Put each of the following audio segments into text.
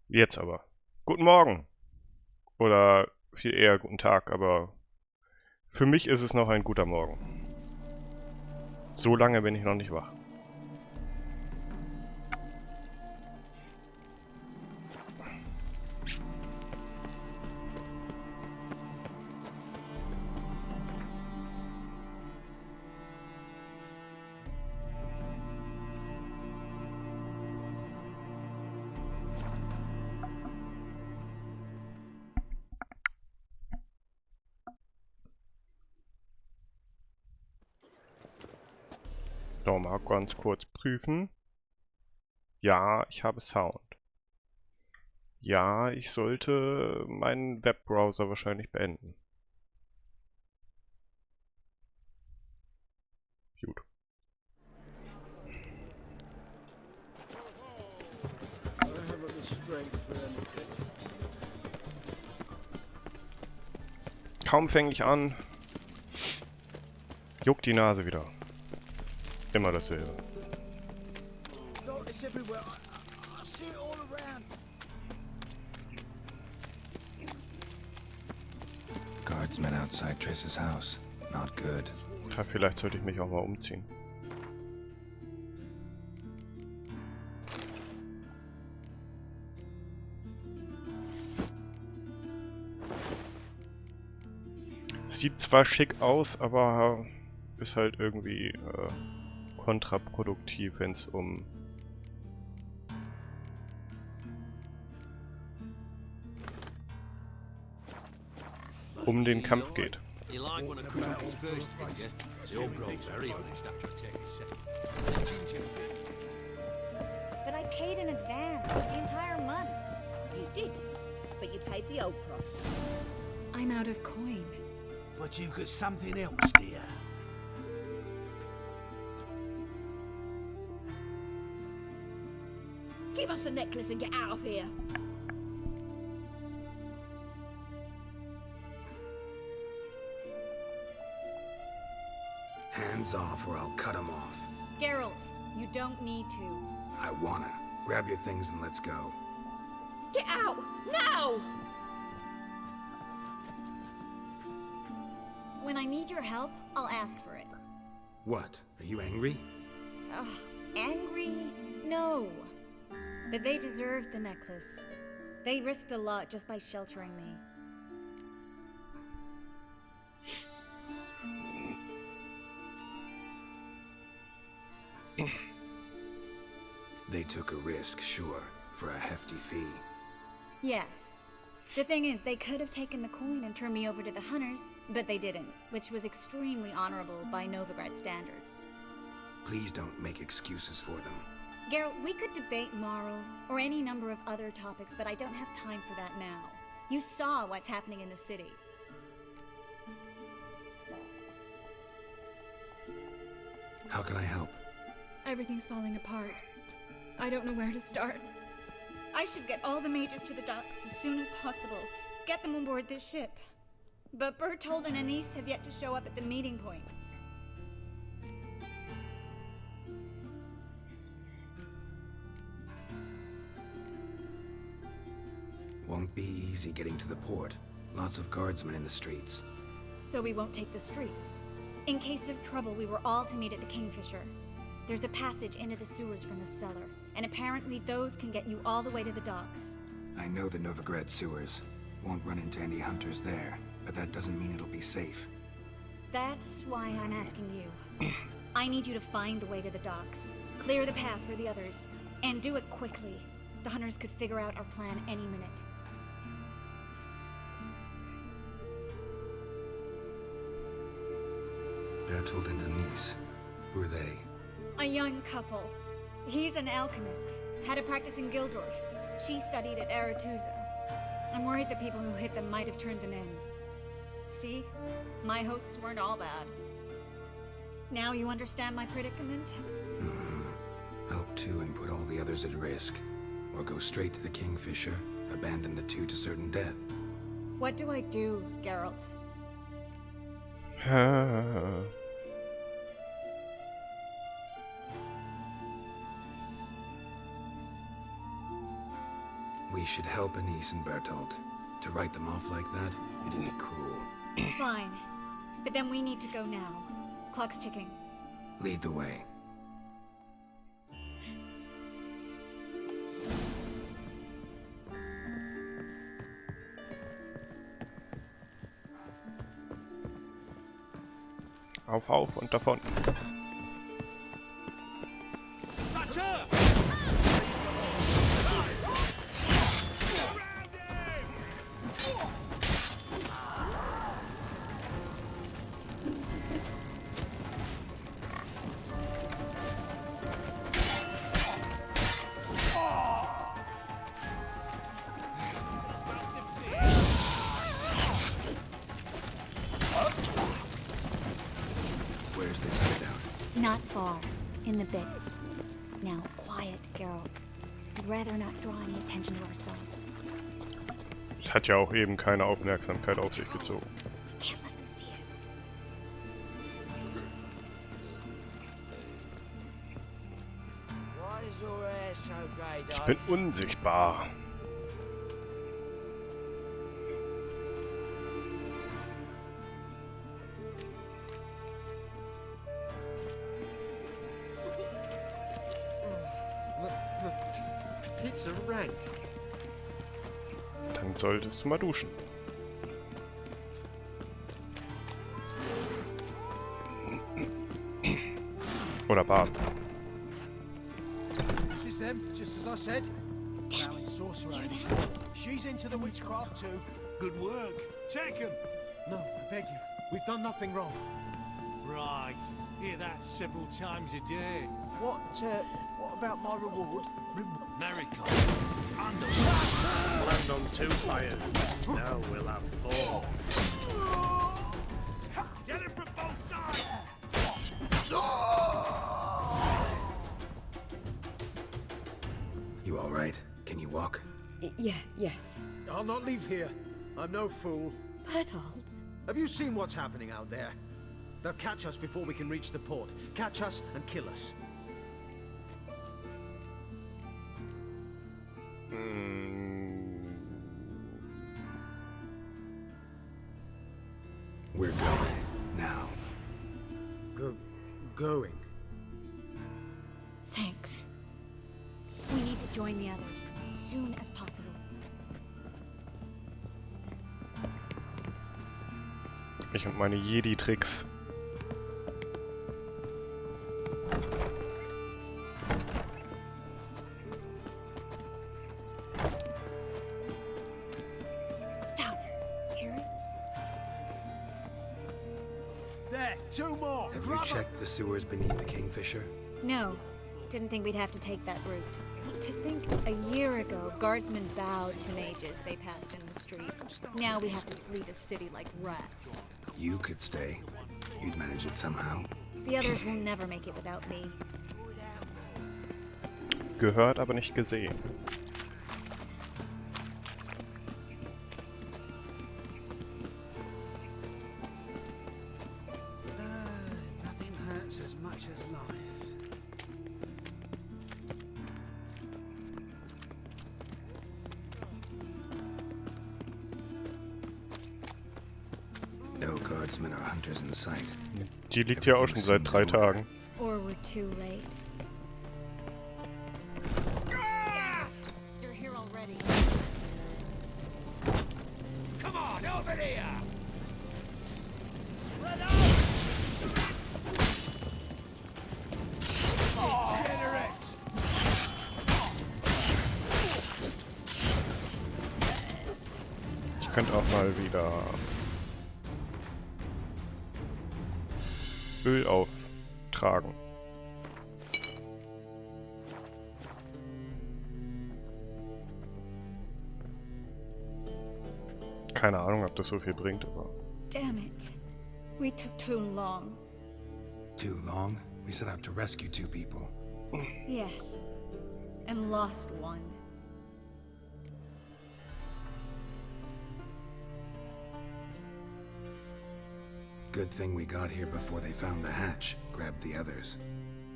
Jetzt aber. Guten Morgen. Oder viel eher guten Tag, aber für mich ist es noch ein guter Morgen. So lange bin ich noch nicht wach. So, mal ganz kurz prüfen. Ja, ich habe Sound. Ja, ich sollte meinen Webbrowser wahrscheinlich beenden. Gut. Kaum fange ich an, juckt die Nase wieder. Immer dasselbe. Guardsmen outside Triss's house. Not good. Ja, vielleicht sollte ich mich auch mal umziehen. Sieht zwar schick aus, aber ist halt irgendwie kontraproduktiv, wenn es um den Kampf geht. But I paid in advance, the entire month. You did, but you paid the old price. I'm out of coin. But you've got something else, dear. Give us the necklace and get out of here. Hands off or I'll cut them off. Geralt, you don't need to. I wanna. Grab your things and let's go. Get out, now! When I need your help, I'll ask for it. What? Are you angry? Ugh, angry? No. But they deserved the necklace. They risked a lot just by sheltering me. They took a risk, sure, for a hefty fee. Yes. The thing is, they could have taken the coin and turned me over to the hunters, but they didn't, which was extremely honorable by Novigrad standards. Please don't make excuses for them. Geralt, we could debate morals, or any number of other topics, but I don't have time for that now. You saw what's happening in the city. How can I help? Everything's falling apart. I don't know where to start. I should get all the mages to the docks as soon as possible. Get them on board this ship. But Bertold and Anise have yet to show up at the meeting point. Won't be easy getting to the port. Lots of guardsmen in the streets. So we won't take the streets. In case of trouble, we were all to meet at the Kingfisher. There's a passage into the sewers from the cellar, and apparently those can get you all the way to the docks. I know the Novigrad sewers. Won't run into any hunters there, but that doesn't mean it'll be safe. That's why I'm asking you. I need you to find the way to the docks, clear the path for the others, and do it quickly. The hunters could figure out our plan any minute. Bertold and Denise. Who are they? A young couple. He's an alchemist. Had a practice in Gildorf. She studied at Aretusa. I'm worried the people who hit them might have turned them in. See? My hosts weren't all bad. Now you understand my predicament? Help two and put all the others at risk. Or go straight to the Kingfisher, abandon the two to certain death. What do I do, Geralt? We should help Anise and Bertold. To write them off like that, it'd be cruel. Fine. But then we need to go now. Clock's ticking. Lead the way. Auf und davon. Where's this hideout? Not far. In the bits. Now, quiet, Geralt. I'd rather not draw any attention to ourselves. Es hat ja auch eben keine Aufmerksamkeit auf sich gezogen. We can't let them see us. Why is your hair so grey, Ich bin unsichtbar. It's a rank. Dann solltest du mal duschen. Oder baden. This is them, just as I said. Now in Sorcerer Age. She's into the witchcraft too. Good work. Take him. No, I beg you. We've done nothing wrong. Right. Hear that several times a day. What about my reward? America. Land on 2 fires. Now we'll have 4. Get him from both sides. You all right? Can you walk? Yes. I'll not leave here. I'm no fool. Bertold? Have you seen what's happening out there? They'll catch us before we can reach the port. Catch us and kill us. We're going now. Going. Thanks. We need to join the others, soon as possible. Ich und meine Jedi-Tricks. Stop. Hear it? There, 2 more. Have you checked the sewers beneath the Kingfisher? No. Didn't think we'd have to take that route. To think a year ago, guardsmen bowed to mages they passed in the street. Now we have to flee the city like rats. You could stay. You'd manage it somehow. The others will never make it without me. Gehört, aber nicht gesehen. Nothing hurts as much as life. No guardsmen or hunters in sight. Die liegt hier auch schon seit 3 Tagen. Or we're too late. You're here already. Come on, over here. Spread out. könnt auch mal wieder Öl auftragen. Keine Ahnung, ob das so viel bringt, aber... Damn it. We took too long. Too long? We set out to rescue 2 people. Yes. And lost one. Good thing we got here before they found the hatch, grabbed the others.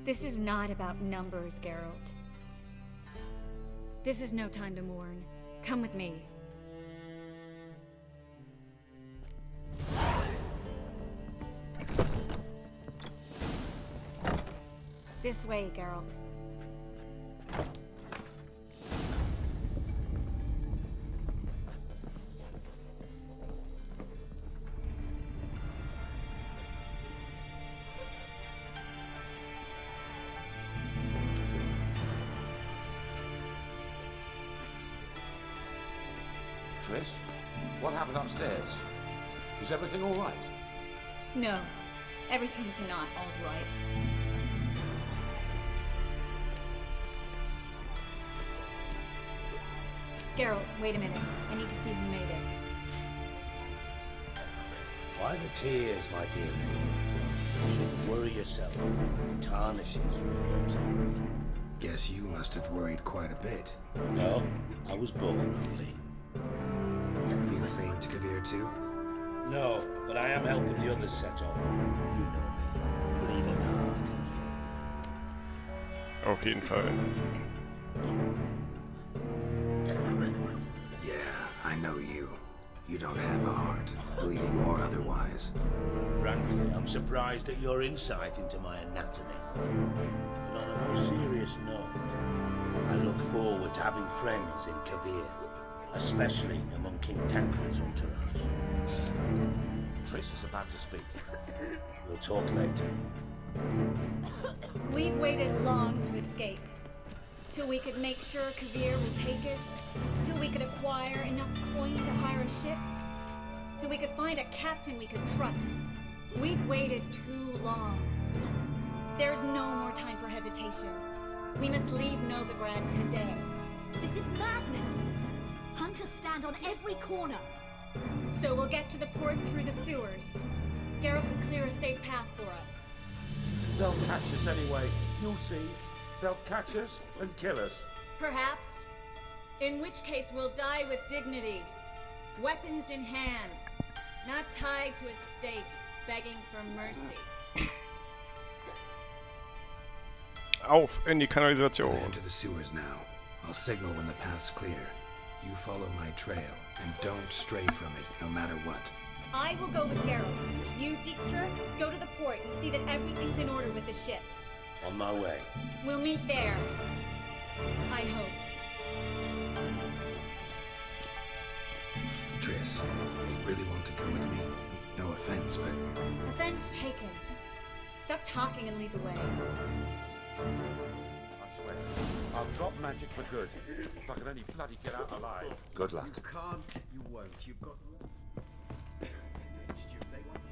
This is not about numbers, Geralt. This is no time to mourn. Come with me. This way, Geralt. Triss, what happened upstairs? Is everything all right? No, everything's not all right. Geralt, wait a minute. I need to see who made it. Why the tears, my dear lady? You shouldn't worry yourself. It tarnishes your beauty. Guess you must have worried quite a bit. No, I was born ugly. You fleeing to Kavir too? No, but I am helping the others set off. You know me. Bleeding heart in here. Auf jeden Fall. Yeah, I know you. You don't have a heart, bleeding or otherwise. Frankly, I'm surprised at your insight into my anatomy. But on a more serious note, I look forward to having friends in Kavir, especially among King Tancred's entourage. Triss is about to speak. We'll talk later. We've waited long to escape. Till we could make sure Kavir will take us. Till we could acquire enough coin to hire a ship. Till we could find a captain we could trust. We've waited too long. There's no more time for hesitation. We must leave Novigrad today. This is madness. Hunters stand on every corner. So we'll get to the port through the sewers. Geralt will clear a safe path for us. They'll catch us anyway. You'll see. They'll catch us and kill us. Perhaps. In which case we'll die with dignity. Weapons in hand. Not tied to a stake, begging for mercy. Auf in die We'll Kanalisation. enter the sewers now. I'll signal when the path's clear. You follow my trail, and don't stray from it, no matter what. I will go with Geralt. You, Dijkstra, go to the port and see that everything's in order with the ship. On my way. We'll meet there. I hope. Triss, really want to go with me? No offense, but Offense taken. Stop talking and lead the way. I swear. I'll drop magic for good. If I can only bloody get out alive. Good luck. You can't, you won't. You've got... Stu, they want you.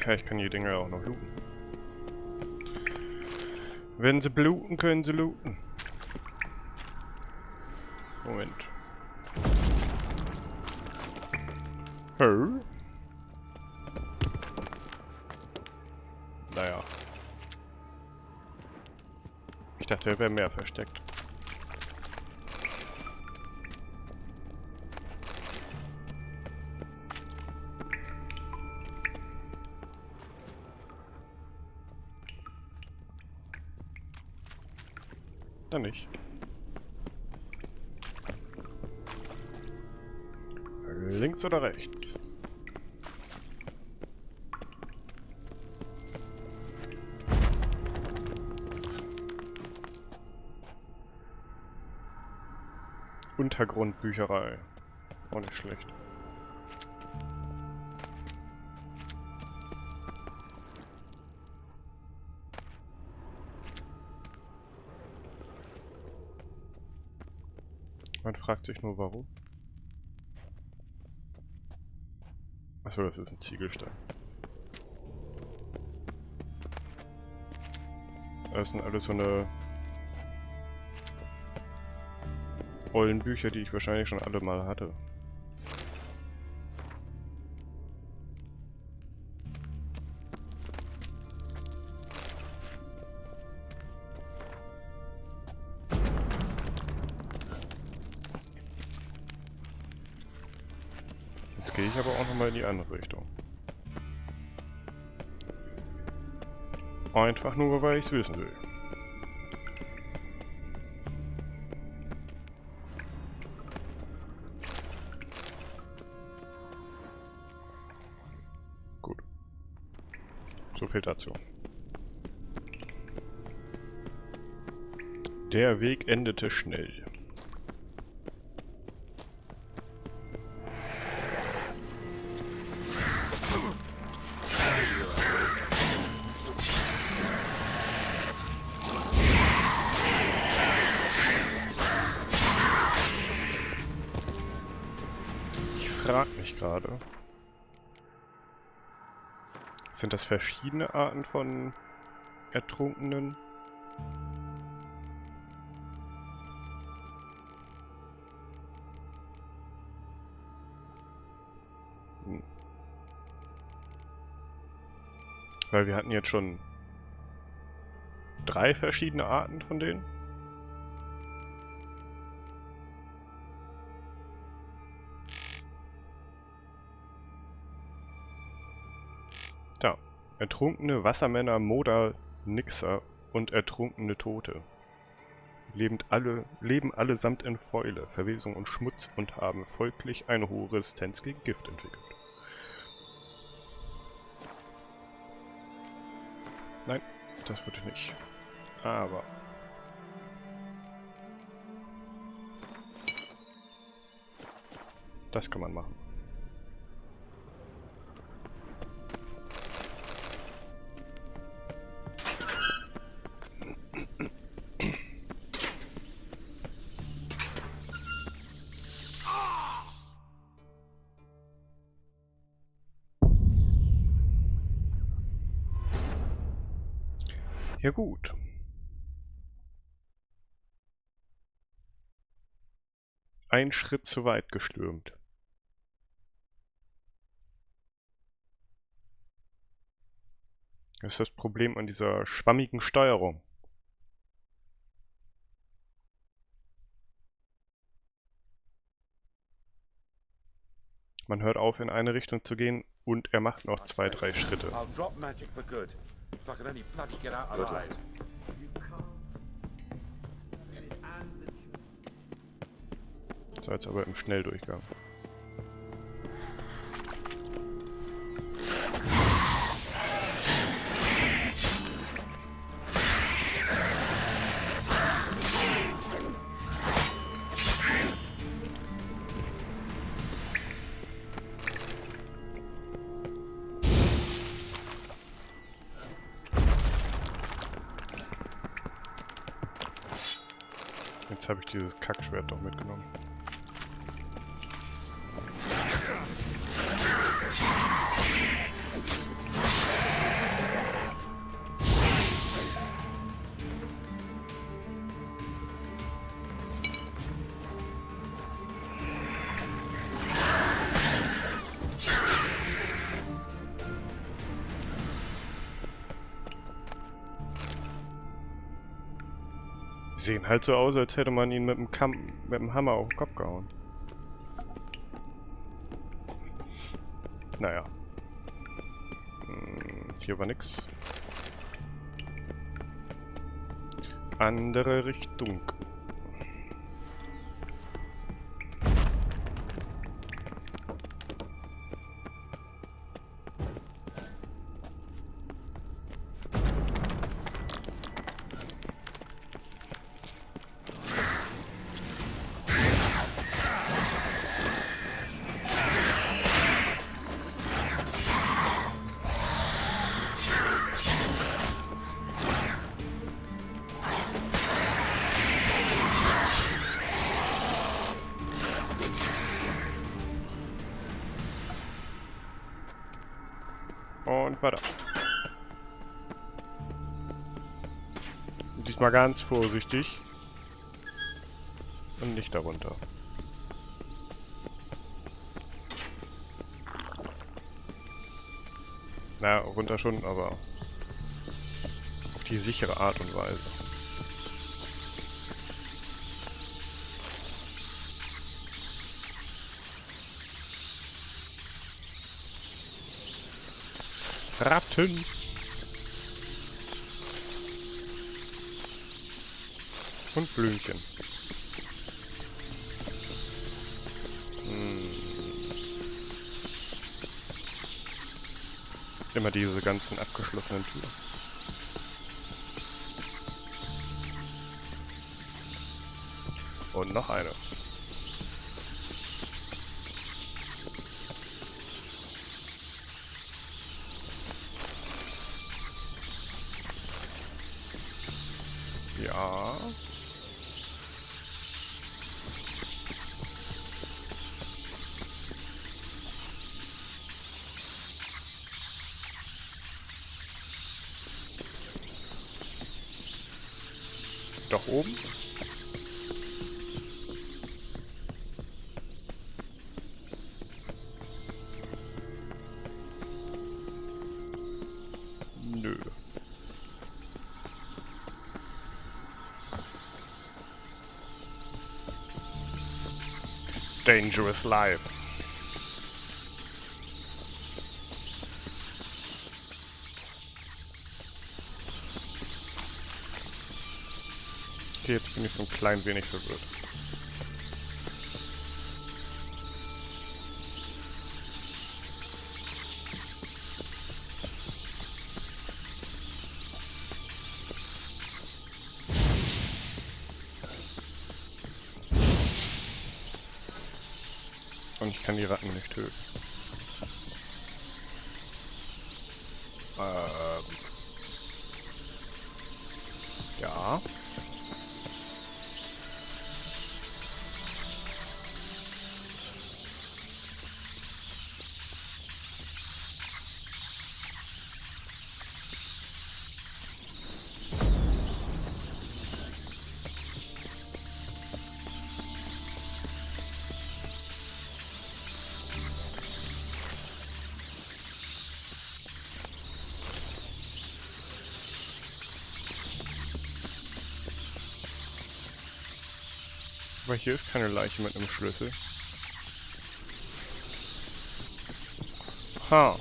Ja, ich kann die Dinger auch noch looten. Wenn sie bluten, können sie looten. Moment. Hä? Naja. Ich dachte, er wäre mehr versteckt. Dann nicht. Links oder rechts? Untergrundbücherei. Auch nicht schlecht. Man fragt sich nur, warum. Achso, das ist ein Ziegelstein. Das sind alles so eine ollen Bücher, die ich wahrscheinlich schon alle mal hatte. Jetzt gehe ich aber auch nochmal in die andere Richtung. Einfach nur, weil ich es wissen will. Gut. So viel dazu. Der Weg endete schnell. Ich frage mich gerade, sind das verschiedene Arten von Ertrunkenen? Weil wir hatten jetzt schon 3 verschiedene Arten von denen. Da. Ertrunkene Wassermänner, Nixer und ertrunkene Tote. Leben allesamt in Fäule, Verwesung und Schmutz und haben folglich eine hohe Resistenz gegen Gift entwickelt. Nein, das würde ich nicht. Aber... das kann man machen. Ja gut. Ein Schritt zu weit gestürmt. Das ist das Problem an dieser schwammigen Steuerung. Man hört auf, in eine Richtung zu gehen und er macht noch 2, 3 Schritte. So, jetzt aber im Schnelldurchgang. Jetzt habe ich dieses Kackschwert doch mitgenommen. Sehen halt so aus, als hätte man ihn mit dem Hammer auf den Kopf gehauen. Naja. Hier war nix. Andere Richtung. So, Und weiter. Und diesmal ganz vorsichtig. Und nicht darunter. Na, runter schon, aber auf die sichere Art und Weise. Ratten! Und Blümchen. Immer diese ganzen abgeschlossenen Türen. Und noch eine. Ja. Doch oben? Nö. Dangerous Life. Okay, jetzt bin ich so ein klein wenig verwirrt. Und ich kann die Ratten nicht töten. Ja. Aber hier ist keine Leiche mit einem Schlüssel. Ha.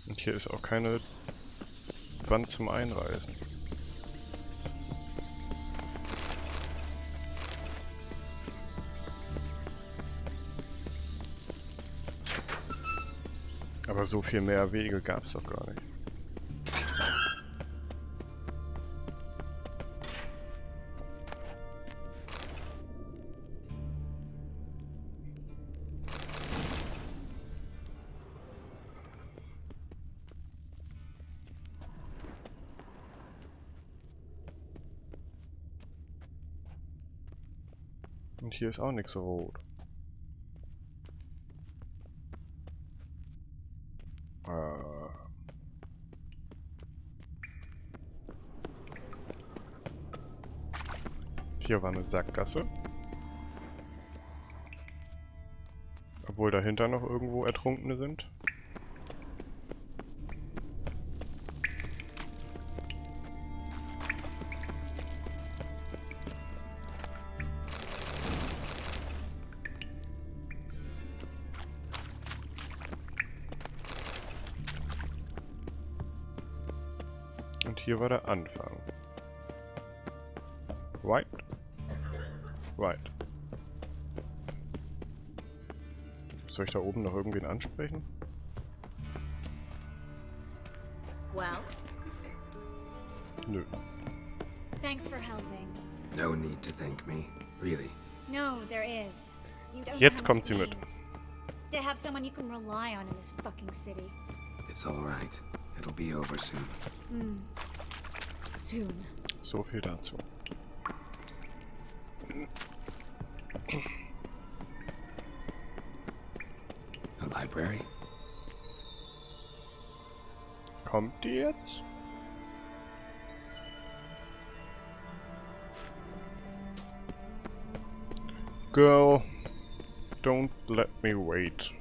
Und hier ist auch keine Wand zum Einreißen. Aber so viel mehr Wege gab es doch gar nicht. Und hier ist auch nichts rot. Hier war eine Sackgasse. Obwohl dahinter noch irgendwo Ertrunkene sind. Und hier war der Anfang. Right? Right. Soll ich da oben noch irgendwen ansprechen? Well? Nö. Thanks for helping. No need to thank me, really. No, there is. You don't Jetzt know how kommt much sie it mit. means to have someone you can rely on in this fucking city. It's all right. It'll be over soon. Soon. So viel dazu. A library? Kommt die jetzt? Girl, don't let me wait.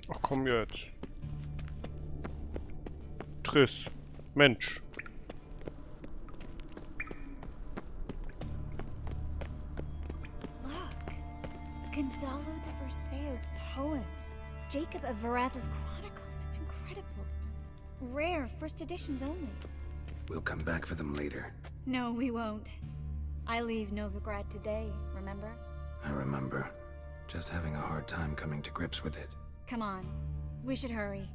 Ach komm jetzt. Triss. Mensch. Gonzalo de Verseo's poems. Jacob of Varaz's chronicles. It's incredible. Rare, first editions only. We'll come back for them later. No, we won't. I leave Novigrad today, remember? I remember. Just having a hard time coming to grips with it. Come on. We should hurry.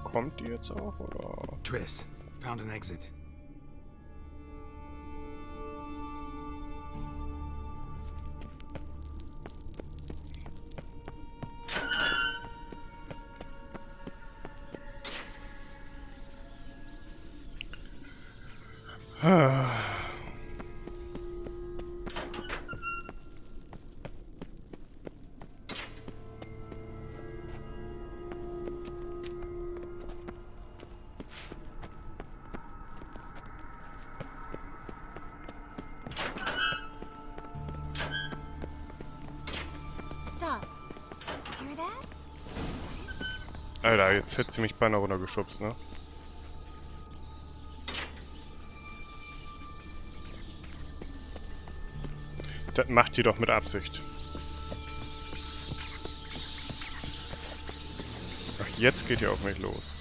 Kommt die jetzt auch, oder? Triss, found an exit. Stop. Hear that? Alter, jetzt hätte sie mich beinahe runtergeschubst, ne? Das macht die doch mit Absicht. Ach, jetzt geht ihr auf mich los.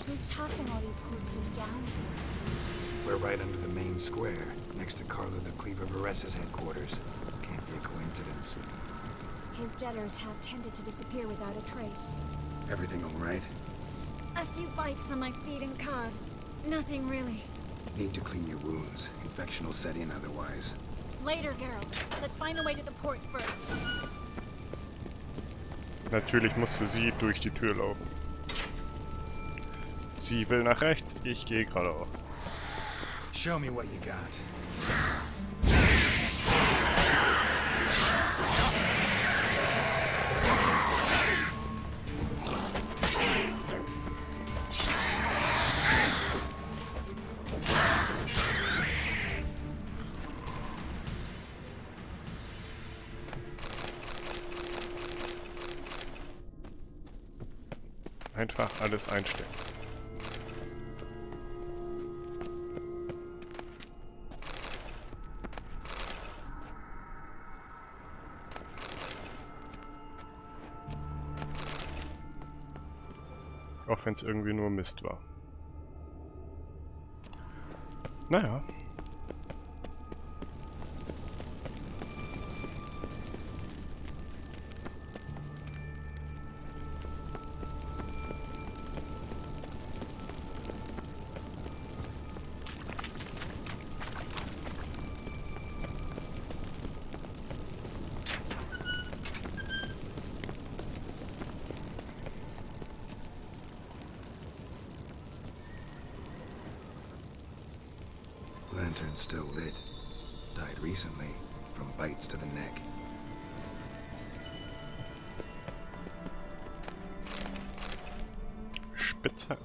Who's tossing all these corpses down? We're right under the main square, next to Carlo the Cleaver Vares's headquarters. Can't be a coincidence. His debtors have tended to disappear without a trace. Everything all right? A few bites on my feet and calves. Nothing really. Need to clean your wounds. Infection will set in otherwise. Later, Geralt. Let's find a way to the port first. Natürlich musste sie durch die Tür laufen. Sie will nach rechts, ich gehe geradeaus. Show me what you got. Einfach alles einstellen. Auch wenn es irgendwie nur Mist war. Naja. Lantern's still lit. Died recently, from bites to the neck. Spitze.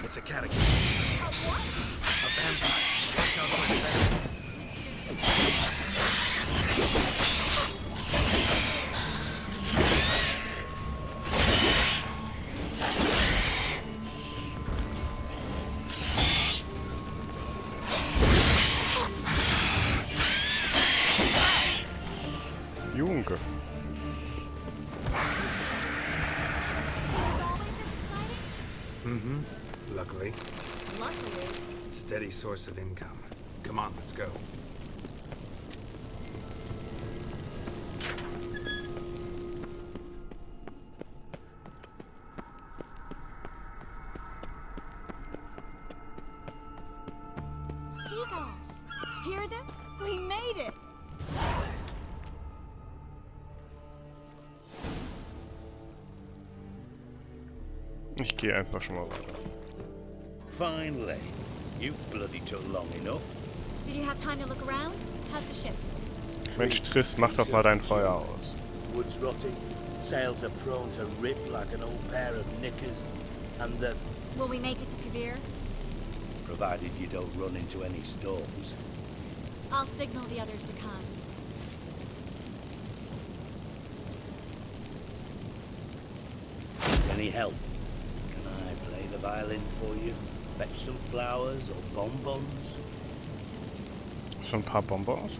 It's a catacomb. A vampire. Sounds like a vampire. Junge. Was always this exciting? Mm-hmm. Luckily. Luckily, Steady source of income. Come on, let's go. Seagulls! Hear them? We made it! Ich gehe einfach schon mal weiter. Finally. You bloody took long enough. Did you have time to look around? How's the ship? Mensch, Triss, mach doch mal dein Feuer aus. Wood's rotting. Sails are prone to rip like an old pair of knickers. And the... Will we make it to Kavir? provided you don't run into any storms. I'll signal the others to come. Any help? Can I play the violin for you? Fetch some flowers or bonbons? So ein paar Bonbons?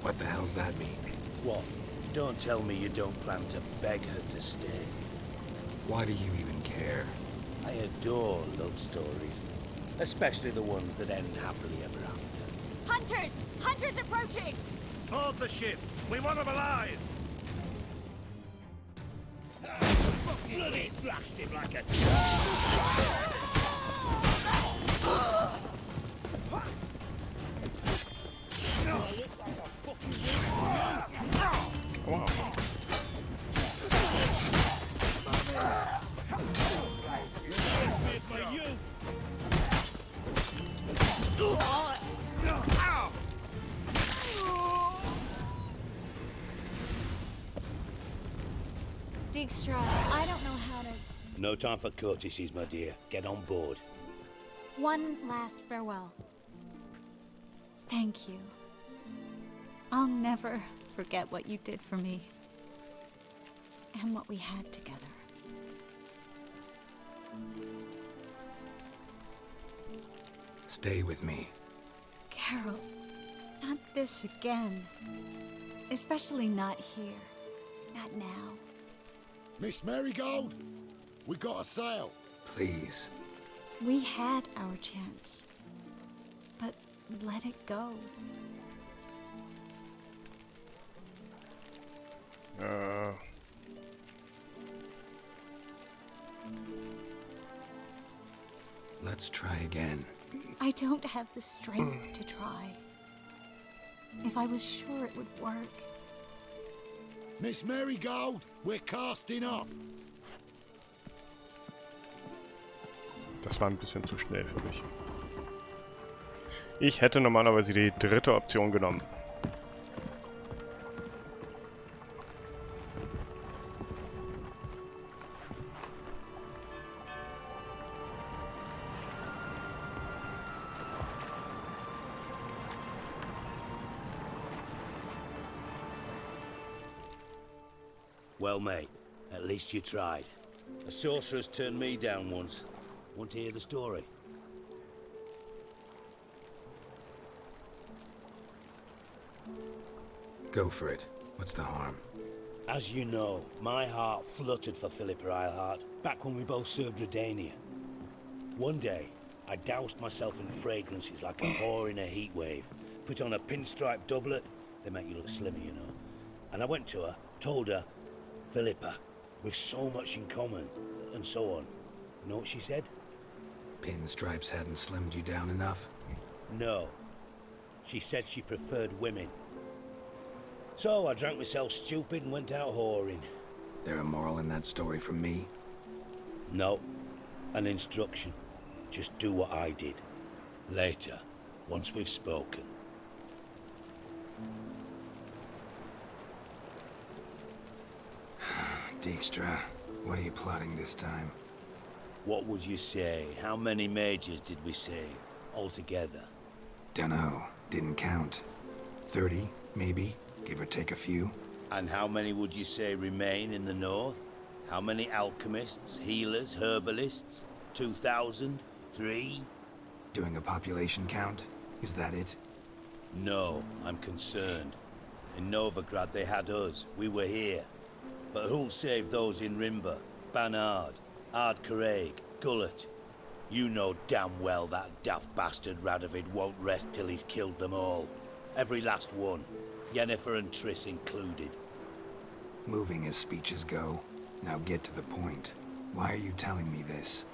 What the hell's that mean? What? Don't tell me you don't plan to beg her to stay. Why do you even care? I adore love stories. Especially the ones that end happily ever after. Hunters! Hunters approaching! Board the ship! We want them alive! Bloody blast him like a... Wow. Dijkstra, I don't know how to... No time for courtesies, my dear. Get on board. One last farewell. Thank you. I'll never forget what you did for me. And what we had together. Stay with me. Carol, not this again. Especially not here. Not now. Miss Marigold, we got a sail. Please. We had our chance. But let it go. Let's try again. I don't have the strength to try. If I was sure it would work. Miss Marigold, we're casting off. Das war ein bisschen zu schnell für mich. Ich hätte normalerweise die dritte Option genommen. Well, mate, at least you tried. A sorcerer's turned me down once. Want to hear the story? Go for it. What's the harm? As you know, my heart fluttered for Philippa Eilhart back when we both served Redania. One day, I doused myself in fragrances like a whore in a heat wave. Put on a pinstripe doublet. They make you look slimmer, you know. And I went to her, told her, Philippa, we've so much in common, and so on. Know what she said? Pinstripes hadn't slimmed you down enough? No. She said she preferred women. So I drank myself stupid and went out whoring. There a moral in that story from me? No. An instruction. Just do what I did. Later, once we've spoken. Dijkstra, what are you plotting this time? What would you say? How many mages did we save altogether? Dunno. Didn't count. 30, maybe? Give or take a few? And how many would you say remain in the north? How many alchemists, healers, herbalists? 2,000? 3? Doing a population count? Is that it? No, I'm concerned. In Novigrad they had us. We were here. But who'll save those in Rimba? Banard, Ardcaraig, Gullet. You know damn well that daft bastard Radovid won't rest till he's killed them all. Every last one. Yennefer and Triss included. Moving as speeches go. Now get to the point. Why are you telling me this?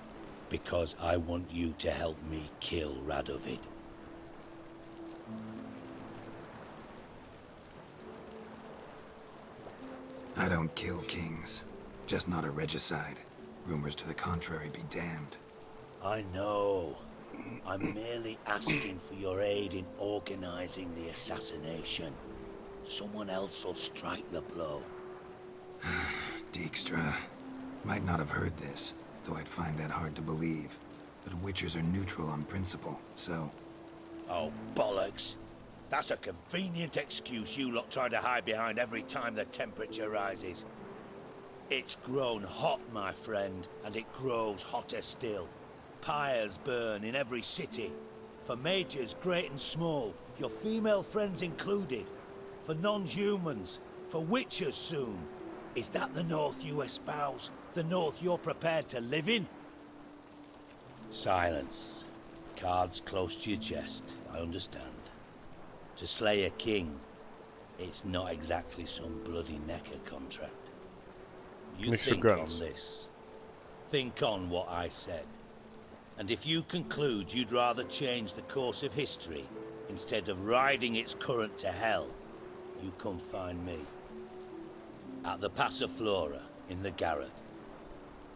Because I want you to help me kill Radovid. I don't kill kings. Just not a regicide. Rumors to the contrary be damned. I know. I'm merely asking for your aid in organizing the assassination. Someone else will strike the blow. Dijkstra. Might not have heard this, though I'd find that hard to believe. But Witchers are neutral on principle, so... Oh, bollocks. That's a convenient excuse you lot try to hide behind every time the temperature rises. It's grown hot, my friend, and it grows hotter still. Pyres burn in every city. For majors great and small, your female friends included. For non-humans, for witchers soon. Is that the North you espouse? The North you're prepared to live in? Silence. Cards close to your chest, I understand. To slay a king, it's not exactly some bloody necker contract. You think on this. Think on what I said. And if you conclude you'd rather change the course of history instead of riding its current to hell, you come find me. At the Passiflora in the garret.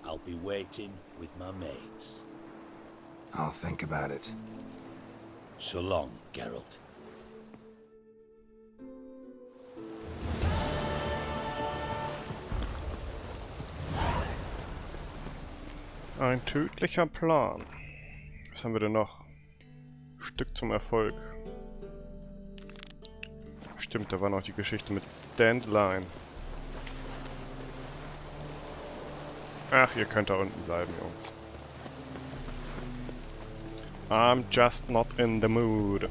I'll be waiting with my mates. I'll think about it. So long, Geralt. Ein tödlicher Plan. Was haben wir denn noch? Stück zum Erfolg. Stimmt, da war noch die Geschichte mit Dandelion. Ach, ihr könnt da unten bleiben, Jungs. I'm just not in the mood.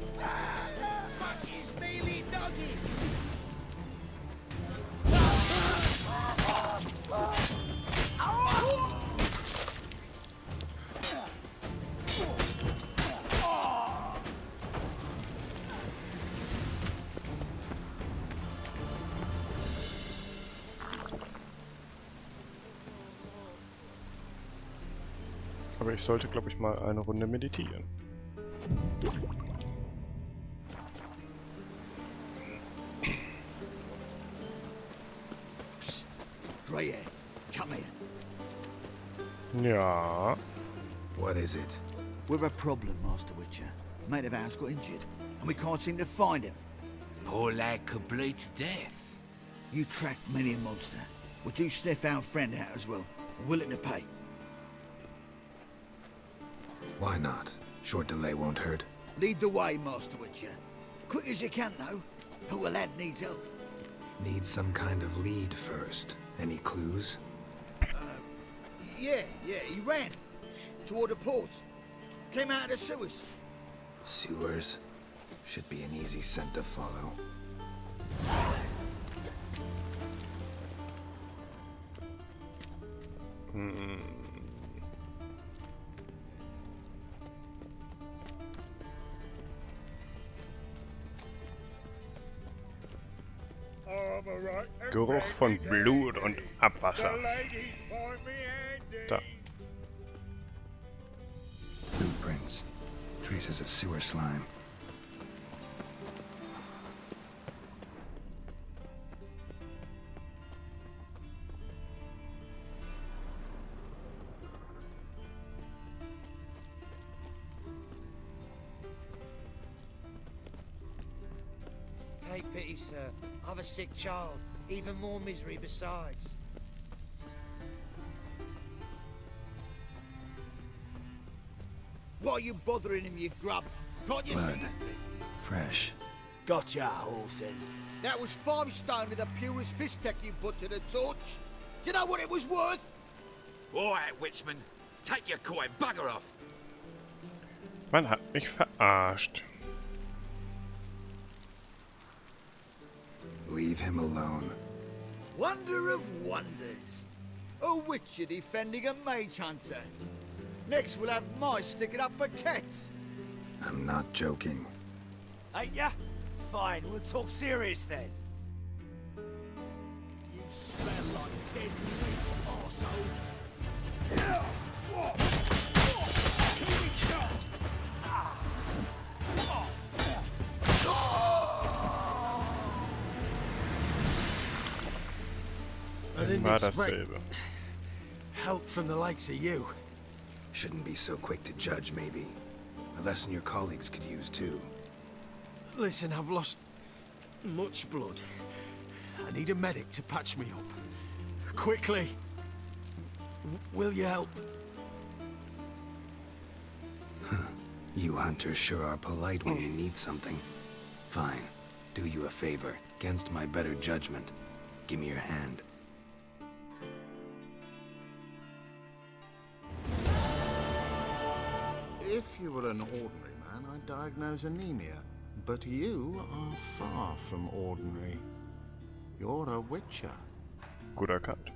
Aber ich sollte, glaube ich, mal eine Runde meditieren. Psst. Grey hair, come here. Ja. What is it? We're a problem, Master Witcher. Mate of ours got injured, and we can't seem to find him. Poor lad could bleed to death. You tracked many a monster. Would you sniff our friend out as well? Willing to pay? Why not? Short delay won't hurt. Lead the way, Master Witcher. Quick as you can, though. Poor lad needs help. Need some kind of lead first. Any clues? Yeah, he ran. Toward the port. Came out of the sewers. Sewers? Should be an easy scent to follow. Geruch von Blut und Abwasser. Da. Blueprints. Traces of sewer slime. Take pity, sir. I've a sick child. Even more misery besides. Why are you bothering him, you grub? Can't you see? Fresh. Gotcha, Halsin. That was 5 stone with the purest fist tech you put to the torch. Do you know what it was worth? All right, Witchman. Take your coin, bugger off. Man hat mich verarscht. him alone. Wonder of wonders. A witcher defending a mage hunter. Next we'll have mice sticking up for cats. I'm not joking. Ain't ya? Fine, we'll talk serious then. You smell like dead meat, arsehole. I didn't Immer expect dasselbe. help from the likes of you. Shouldn't be so quick to judge, maybe. A lesson your colleagues could use, too. Listen, I've lost much blood. I need a medic to patch me up. Quickly. Will you help? You hunters sure are polite when you need something. Fine. Do you a favor. Against my better judgment. Give me your hand. If you were an ordinary man, I'd diagnose anemia. But you are far from ordinary. You're a witcher. Gut erkannt.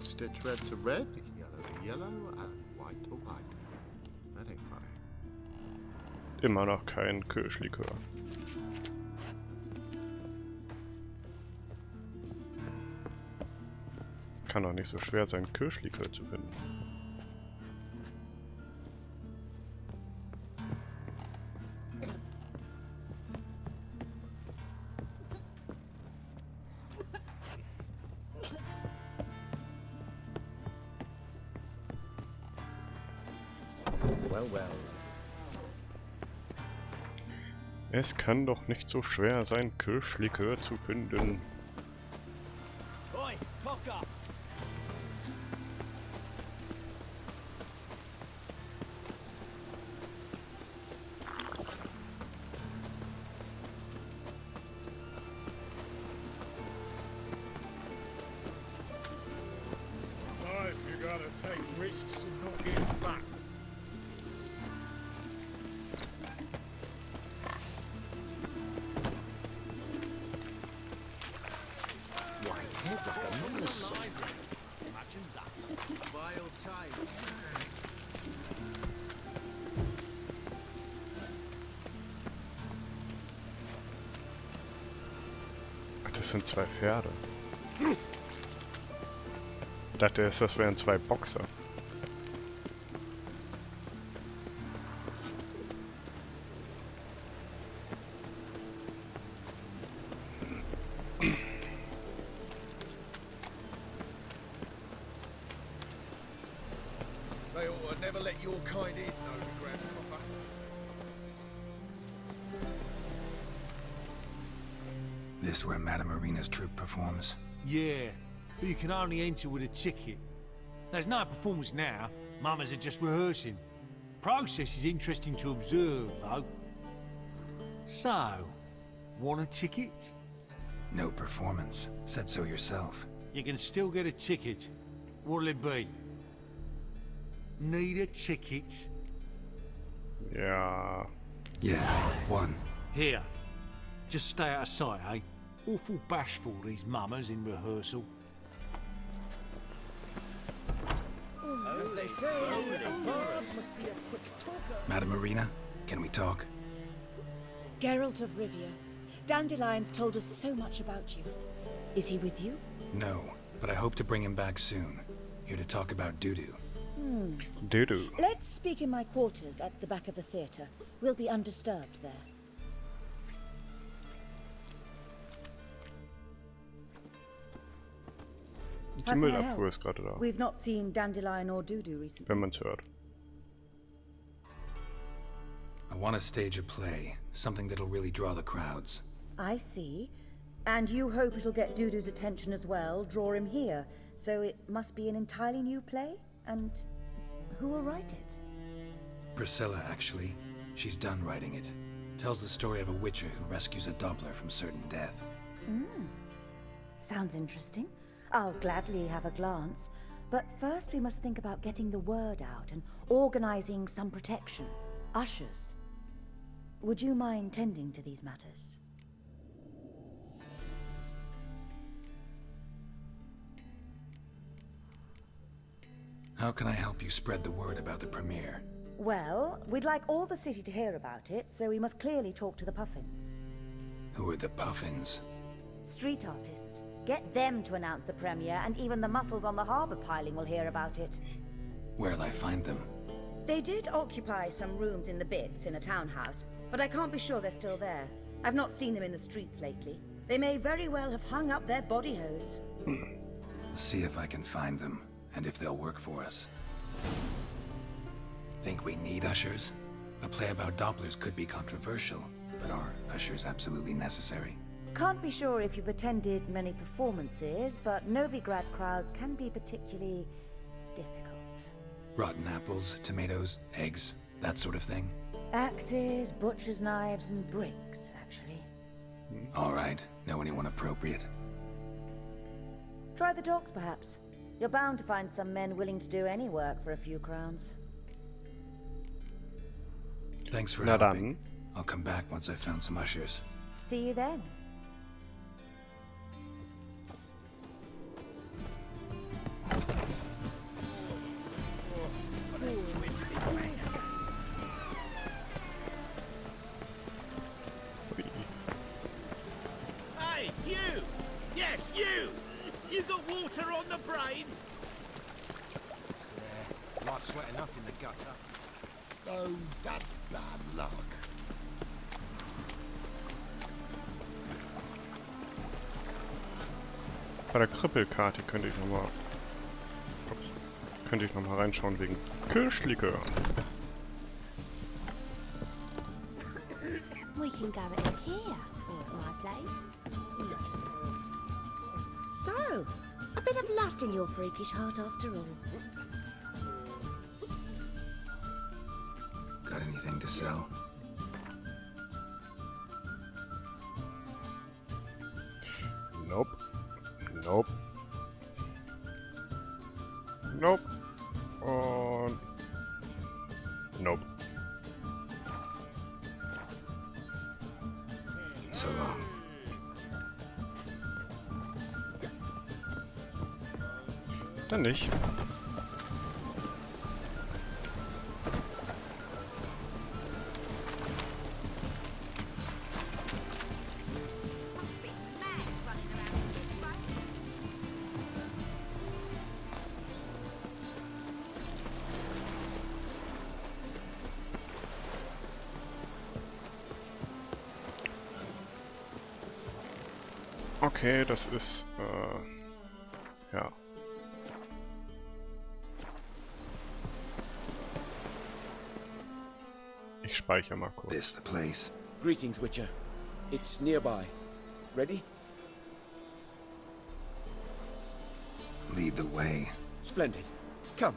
Stitch red to red, yellow to yellow, and white to white. Very funny. Immer noch kein Kirschlikör. Kann doch nicht so schwer sein, Kirschlikör zu finden. Well, well. Es kann doch nicht so schwer sein, Kirschlikör zu finden. Oi, cock up! Life, you gotta take risks and not get back. Vile time. Ach, das sind zwei Pferde. Ich dachte erst, das wären zwei Boxer. They ought to never let your kind in, no, grandpapa. This where Madame Marina's troupe performs? Yeah, but you can only enter with a ticket. There's no performance now. Mamas are just rehearsing. Process is interesting to observe, though. So, want a ticket? No performance. Said so yourself. You can still get a ticket. What'll it be? Need a ticket? Ja. Yeah, one. Here. Just stay out of sight, eh? Awful bashful, these mamas in rehearsal. As they say, must be a quick talker. Madame Marina, can we talk? Geralt of Rivia. Dandelion's told us so much about you. Is he with you? No, but I hope to bring him back soon. Here to talk about Dudu. Dudu. Let's speak in my quarters at the back of the theatre. We'll be undisturbed there. Die Müllabfuhr ist gerade da, We've not seen Dandelion or Dudu recently. wenn man's hört. I want to stage a play. Something that'll really draw the crowds. I see. And you hope it'll get Dudu's attention as well, draw him here. So it must be an entirely new play? And who will write it? Priscilla, actually. She's done writing it. Tells the story of a witcher who rescues a Doppler from certain death. Sounds interesting. I'll gladly have a glance. But first we must think about getting the word out and organizing some protection. Ushers. Would you mind tending to these matters? How can I help you spread the word about the premiere? Well, we'd like all the city to hear about it, so we must clearly talk to the Puffins. Who are the Puffins? Street artists. Get them to announce the premiere, and even the muscles on the harbour piling will hear about it. Where'll I find them? They did occupy some rooms in the Bits in a townhouse, but I can't be sure they're still there. I've not seen them in the streets lately. They may very well have hung up their body hose. See if I can find them, and if they'll work for us. Think we need ushers? A play about Dopplers could be controversial, but are ushers absolutely necessary? Can't be sure if you've attended many performances, but Novigrad crowds can be particularly difficult. Rotten apples, tomatoes, eggs, that sort of thing? Axes, butcher's knives, and bricks, actually. All right. Know anyone appropriate? Try the dogs, perhaps. You're bound to find some men willing to do any work for a few crowns. Thanks for Na helping. dann. I'll come back once I've found some ushers. See you then. Hey, you! Yes, you! You got water on the brain? Yeah, life's wet enough in the gutter. Oh, that's bad luck. Bei der Krippelkarte könnte ich noch mal reinschauen wegen Kirschlikör. We can go in here, or at my place. You choose. So, a bit of lust in your freakish heart after all. Got anything to sell? Nope. Nope. Nope. Und... Nope. So long. Dann nicht. Okay, das ist, ja. Ich speichere mal kurz. This the place? Greetings, Witcher. It's nearby. Ready? Lead the way. Splendid. Come.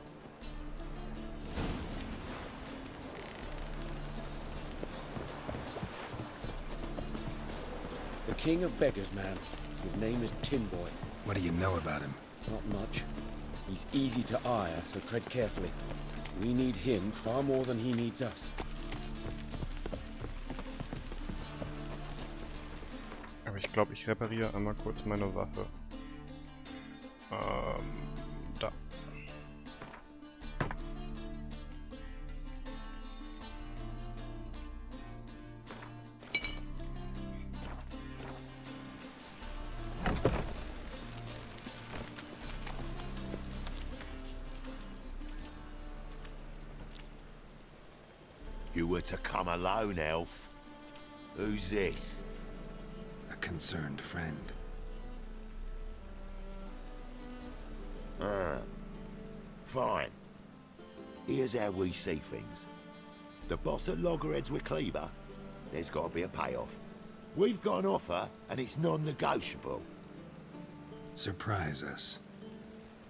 The King of Beggars, man. His name is Tinboy. What do you know about him? Not much. He's easy to ire, so tread carefully. We need him far more than he needs us. Aber ich glaube, ich repariere einmal kurz meine Waffe. Da. You were to come alone, elf. Who's this? A concerned friend. Ah. Fine. Here's how we see things. The boss at Loggerheads with Cleaver, there's got to be a payoff. We've got an offer, and it's non-negotiable. Surprise us.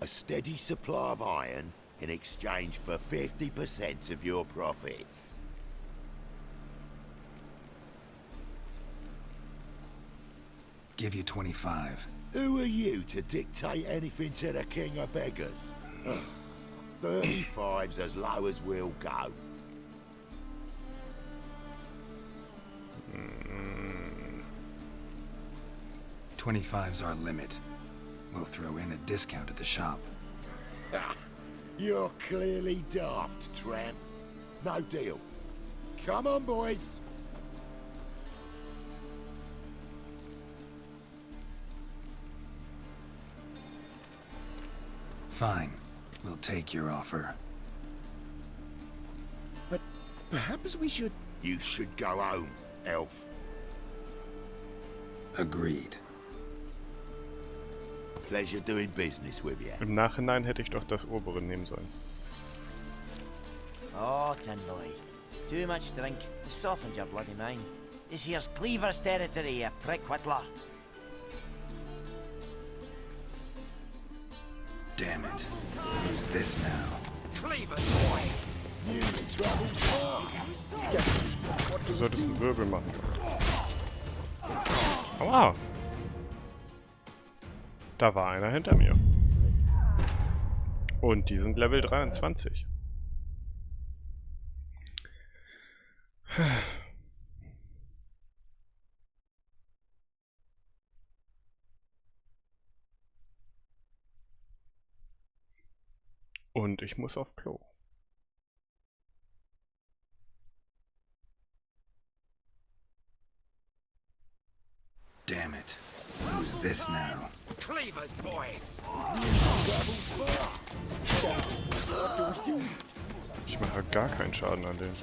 A steady supply of iron in exchange for 50% of your profits. Give you 25. Who are you to dictate anything to the King of Beggars? 35's as low as we'll go. 25's our limit. We'll throw in a discount at the shop. You're clearly daft, tramp. No deal. Come on, boys. Fine. We'll take your offer. But perhaps we should... You should go home, elf. Agreed. Pleasure doing business with you. Im Nachhinein hätte ich doch das obere nehmen sollen. Oh, tin boy. Too much drink has softened your bloody mind. This here's Cleaver's territory, you prick whittler. Damn it. Who's this now? Cleaver's boys! Du solltest einen Wirbel machen. Aua! Da war einer hinter mir. Und die sind Level 23. Und ich muss auf Klo. Damn it. Who's this now? Cleaver's boys! Ich mache gar keinen Schaden an denen.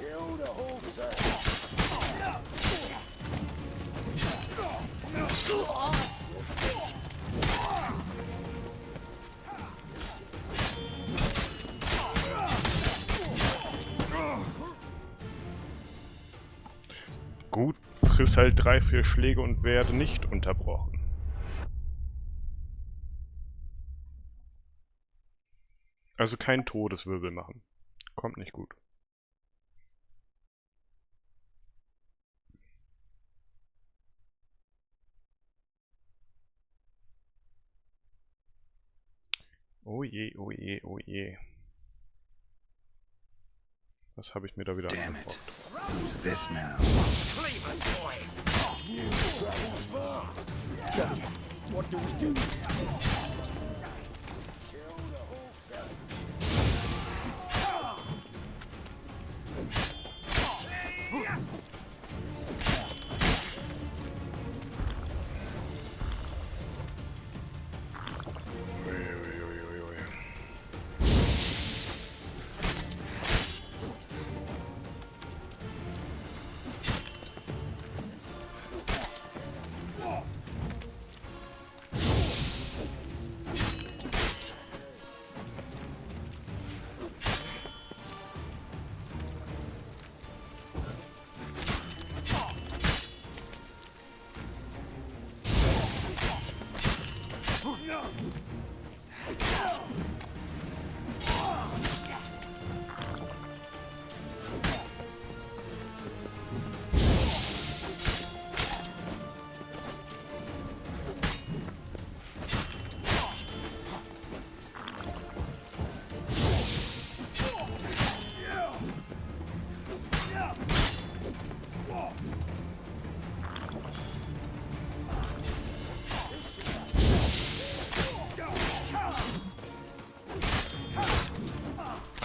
Gut, friss halt 3-4 Schläge und werde nicht unterbrochen. Also kein Todeswirbel machen. Kommt nicht gut. Oh je, oh je, oh je. Was habe ich mir da wieder angebracht? Who's this now? Cleaver's boys! What do we do?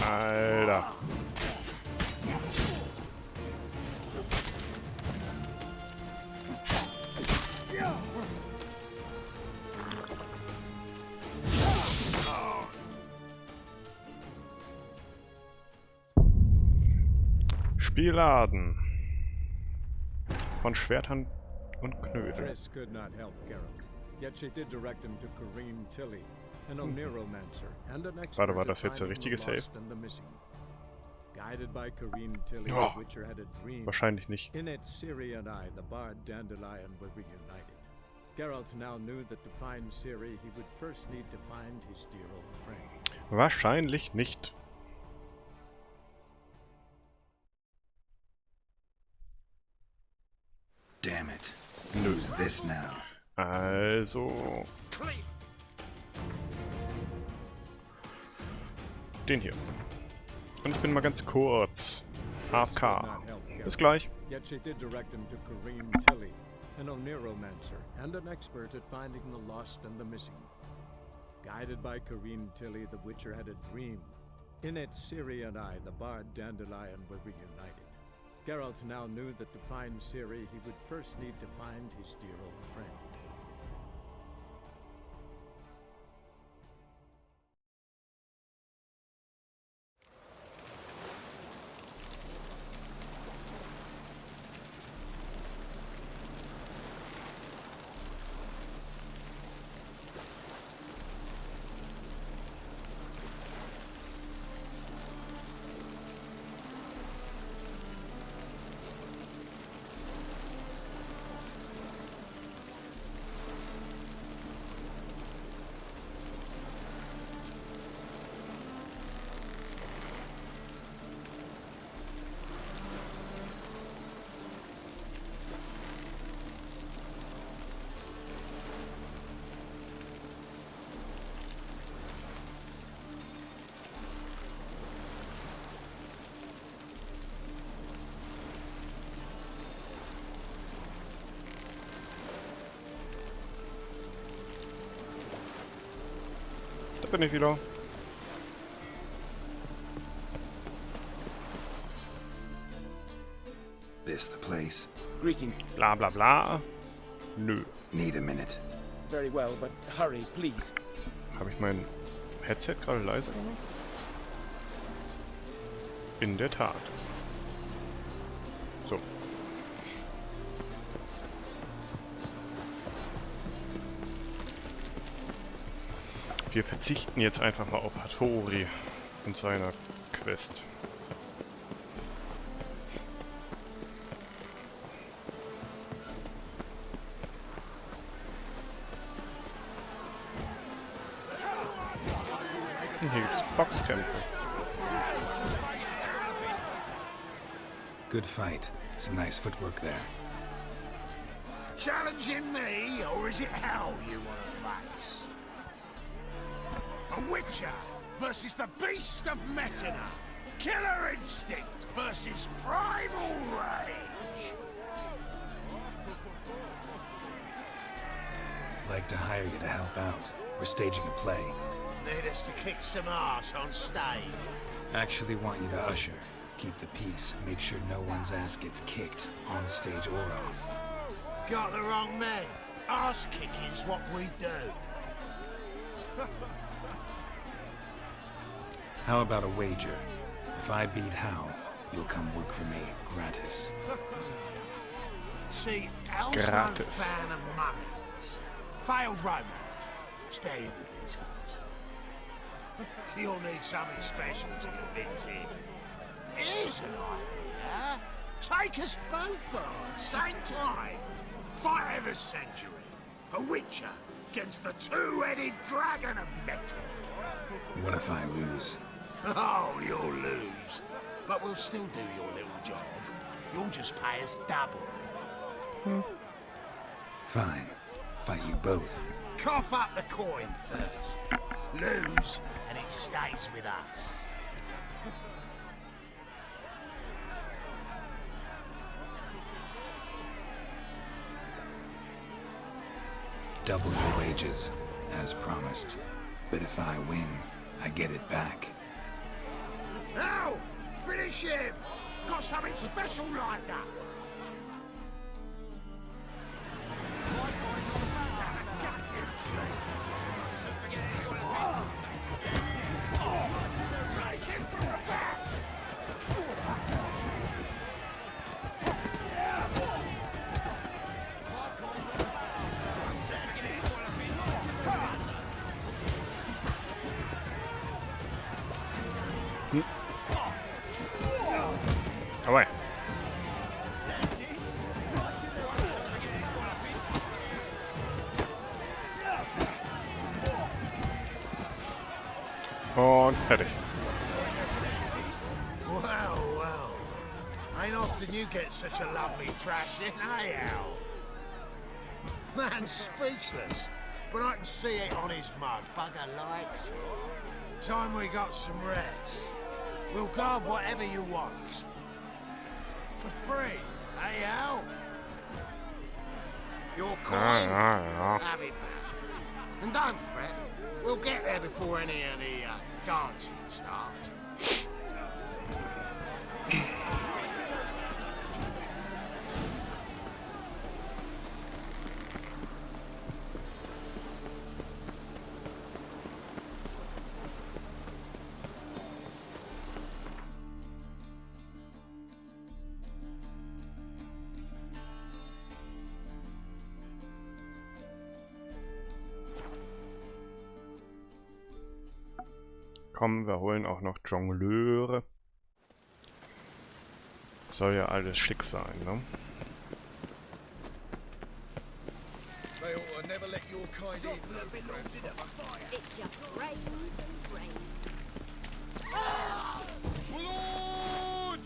Alter. Spielladen. Von Schwertern und Knödeln. Triss could not help Geralt, yet she did direct him to Kareem Tilly, an Oneromancer and an expert Warte, war das jetzt der at richtige finding the Save? lost and the missing. Guided by Kareem Tilly, Oh, the Witcher had a dream. wahrscheinlich nicht. In it, Ciri and I, the bard Dandelion, were reunited. Geralt now knew that to find Ciri, he would first need to find his dear old friend. Wahrscheinlich nicht. Damn it. Who's this now? Also... Den hier. Und ich bin mal ganz kurz. AFK. Bis gleich. Yet she did direct him to Kareem Tilly, an Oniromancer and an expert at finding the lost and the missing. Guided by Kareem Tilly, the Witcher had a dream. In it, Ciri and I, the bard Dandelion, were reunited. Geralt now knew that to find Ciri, he would first need to find his dear old friend. Da bin ich wieder. This the place? Greeting. Bla bla bla. Nö. Need a minute. Very well, but hurry, please. Habe ich mein Headset gerade leise gemacht? In der Tat. So. Wir verzichten jetzt einfach mal auf Hattori und seiner Quest. Und hier gibt's Boxkämpfe. Good fight. Some nice footwork there. Challenging me, or is it hell you want to face? A Witcher versus the beast of Metina. Killer instinct versus primal rage. Like to hire you to help out. We're staging a play. Need us to kick some ass on stage. Actually want you to usher. Keep the peace. Make sure no one's ass gets kicked, on stage or off. Got the wrong men. Ass kicking's what we do. How about a wager? If I beat Hal, you'll come work for me, gratis. See, Hal's no fan of mummies. Failed romance. Spare you the details. You'll need something special to convince him. Here's an idea. Take us both on, same time. Fight of the century. A Witcher against the two-headed dragon of Metina. What if I lose? Oh, you'll lose. But we'll still do your little job. You'll just pay us double. Fine. Fight you both. Cough up the coin first. Lose, and it stays with us. Double your wages, as promised. But if I win, I get it back. Now, finish him! Got something special lined up. Away. Und fertig. Well. Ain't often you get such a lovely thrashing, eh, Al? Man's speechless, but I can see it on his mug. Bugger likes it. time we got some rest, we'll guard whatever you want. For free, eh, Al? Your coin? Have it back. And don't fret, we'll get there before any of the dancing starts. Komm, wir holen auch noch Jongleure. Soll ja alles schick sein, ne? They ought to never let your kind in. It just rains and rains. My lord!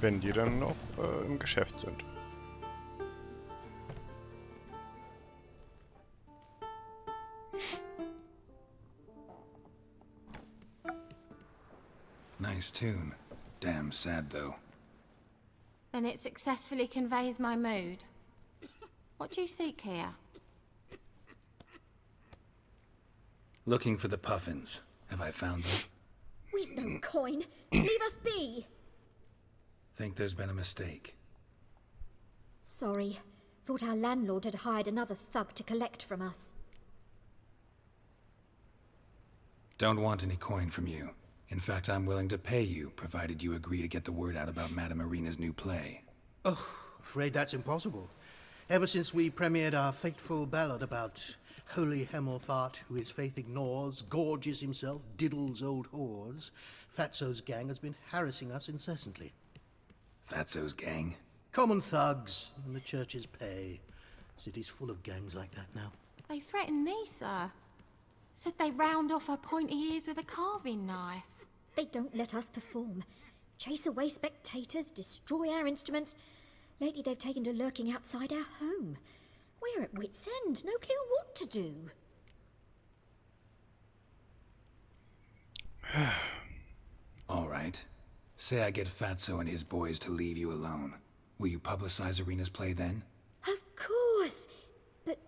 Wenn die dann noch im Geschäft sind. Nice tune. Damn sad though. Then it successfully conveys my mood. What do you seek here? Looking for the puffins. Have I found them? We've no coin. Leave us be. Think there's been a mistake. Sorry. Thought our landlord had hired another thug to collect from us. Don't want any coin from you. In fact, I'm willing to pay you, provided you agree to get the word out about Madame Irina's new play. Oh, afraid that's impossible. Ever since we premiered our fateful ballad about holy Hemelfart, who his faith ignores, gorges himself, diddles old whores, Fatso's gang has been harassing us incessantly. Fatso's gang? Common thugs, and the church's pay. City's full of gangs like that now. They threatened me, sir. Said they round off her pointy ears with a carving knife. They don't let us perform. Chase away spectators, destroy our instruments. Lately they've taken to lurking outside our home. We're at wit's end, no clue what to do. All right. Say I get Fatso and his boys to leave you alone. Will you publicize Irina's play then? Of course! But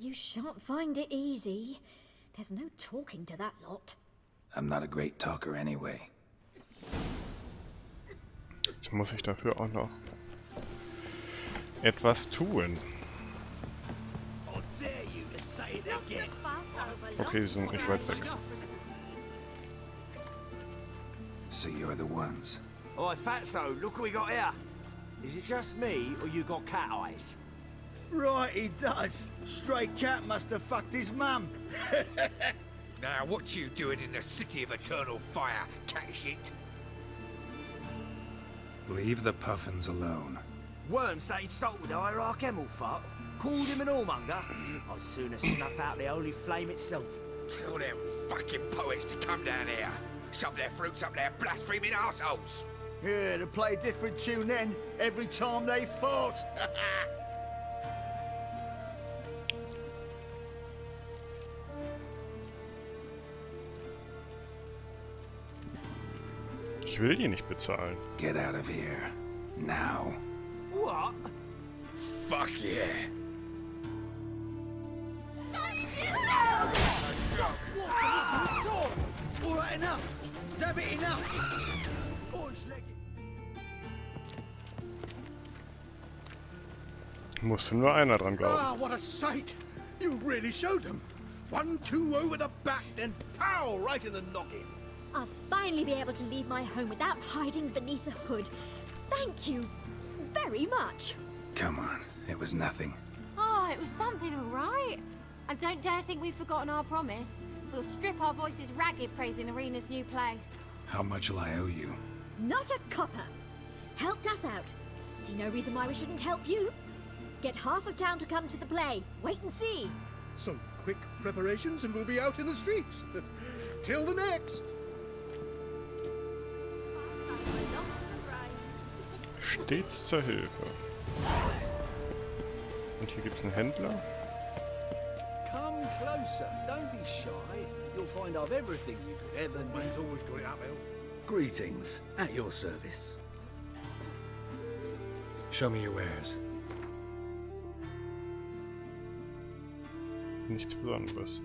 you shan't find it easy. There's no talking to that lot. I'm not a great talker anyway. Jetzt muss ich dafür auch noch etwas tun. Okay, sie sind nicht weit weg. So you're the ones. Oi, Fatso, look what we got here. Is it just me, or you got cat eyes? Right, he does. Stray cat must have fucked his mum. Now, what you doing in the city of eternal fire, cat shit? Leave the puffins alone. Worms that insulted Hierarch Hemelfart, called him an whoremonger. I'd sooner snuff out the holy flame itself. Tell them fucking poets to come down here. Shove their fruits up their blaspheming arseholes. Yeah, to play a different tune then, every time they fought. Ich will die nicht bezahlen. Get out of here. Now. What? Fuck yeah. Alright, enough. Damn it, enough. Musste nur einer dran glauben. Ah, what a sight! You really showed them. 1-2 over the back, then pow, right in the noggin. I'll finally be able to leave my home without hiding beneath the hood. Thank you very much. Come on, it was nothing. Oh, it was something, all right. I don't dare think we've forgotten our promise. We'll strip our voices ragged praising Irina's new play. How much will I owe you? Not a copper. Helped us out. See no reason why we shouldn't help you. get half of town to come to the play. Wait and see. So quick preparations and we'll be out in the streets. Till the next. Stets zur Hilfe. Und hier gibt's einen Händler. Come closer. Don't be shy. You'll find I've everything you could ever need. Man's always got it uphill. Greetings. At your service. Show me your wares. Nichts Besonderes.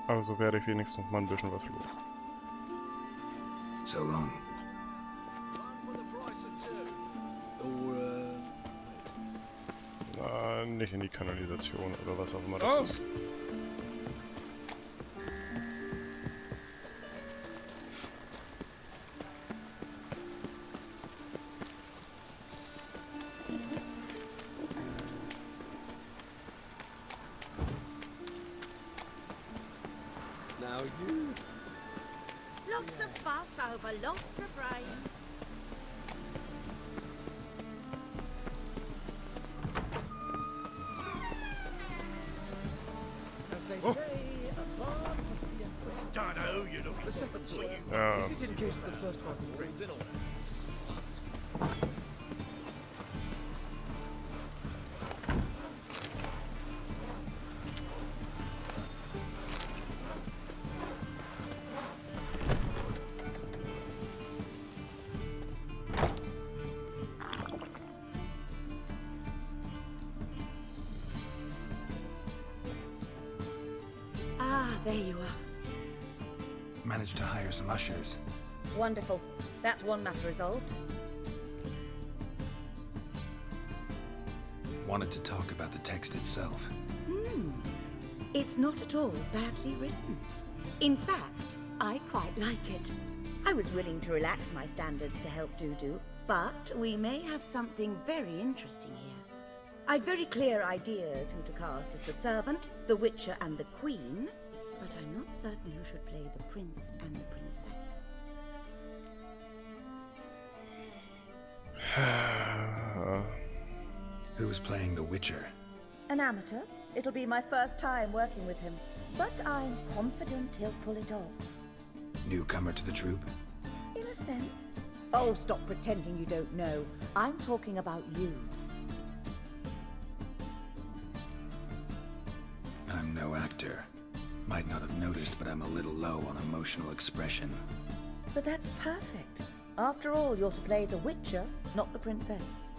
Also werde ich wenigstens mal ein bisschen was los. So long. Nicht in die Kanalisation oder was auch immer das ist. Now you. Lots of fuss over lots of rain. As they say, a bard must be a brick. Don't know who you're looking The second for. sword. Oh. Is it in case the first one brings in all? Ah, there you are. Managed to hire some ushers. Wonderful. That's one matter resolved. Wanted to talk about the text itself. It's not at all badly written. In fact, I quite like it. I was willing to relax my standards to help Dudu, but we may have something very interesting here. I've very clear ideas who to cast as the servant, the witcher, and the queen, but I'm not certain who should play the prince and the princess. Who's playing the Witcher? An amateur. It'll be my first time working with him, but I'm confident he'll pull it off. Newcomer to the troupe? In a sense. Oh, stop pretending you don't know. I'm talking about you. I'm no actor. Might not have noticed, but I'm a little low on emotional expression. But that's perfect. After all, you're to play the Witcher, not the princess.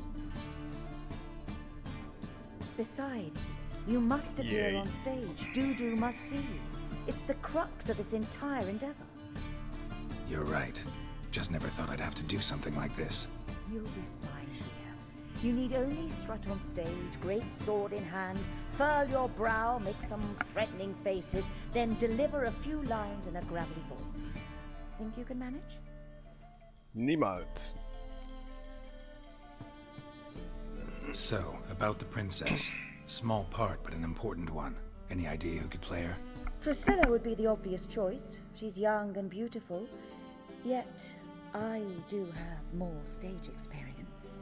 Besides, you must appear on stage. Dudu must see you. It's the crux of this entire endeavor. You're right. Just never thought I'd have to do something like this. You'll be fine, dear. You need only strut on stage, great sword in hand, furl your brow, make some threatening faces, then deliver a few lines in a gravelly voice. Think you can manage? Niemals. So, about the princess. Small part, but an important one. Any idea who could play her? Priscilla would be the obvious choice. She's young and beautiful. Yet, I do have more stage experience.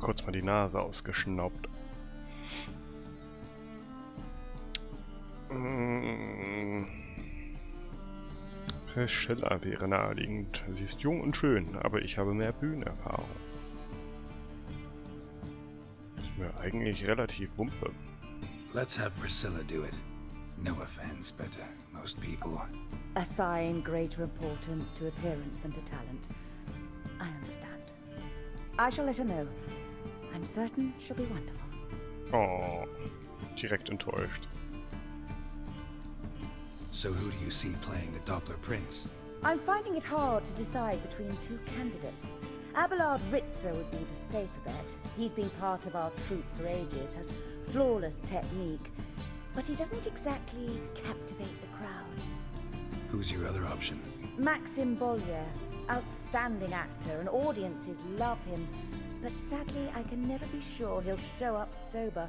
Kurz mal die Nase ausgeschnaubt. Priscilla wäre naheliegend. Sie ist jung und schön, aber ich habe mehr Bühnenerfahrung. Ist mir eigentlich relativ wumpe. Let's have Priscilla do it. No offense, but most people... Assign greater importance to appearance than to talent. I understand. I shall let her know. I'm certain she'll be wonderful. Oh, direkt enttäuscht. So who do you see playing the Doppler Prince? I'm finding it hard to decide between two candidates. Abelard Ritzer would be the safer bet. He's been part of our troupe for ages, has flawless technique, but he doesn't exactly captivate the crowds. Who's your other option? Maxim Bollier, outstanding actor, and audiences love him. But sadly, I can never be sure he'll show up sober,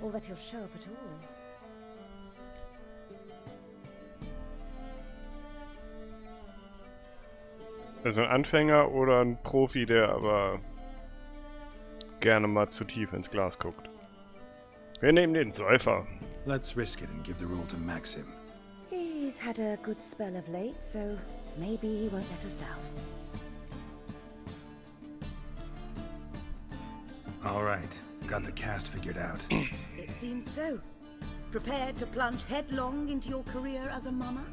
or that he'll show up at all. Also ein Anfänger oder ein Profi, der aber gerne mal zu tief ins Glas guckt. Wir nehmen den Säufer. Let's risk it and give the role to Maxim. He's had a good spell of late, so maybe he won't let us down. All right, got the cast figured out. It seems so. Prepared to plunge headlong into your career as a mama?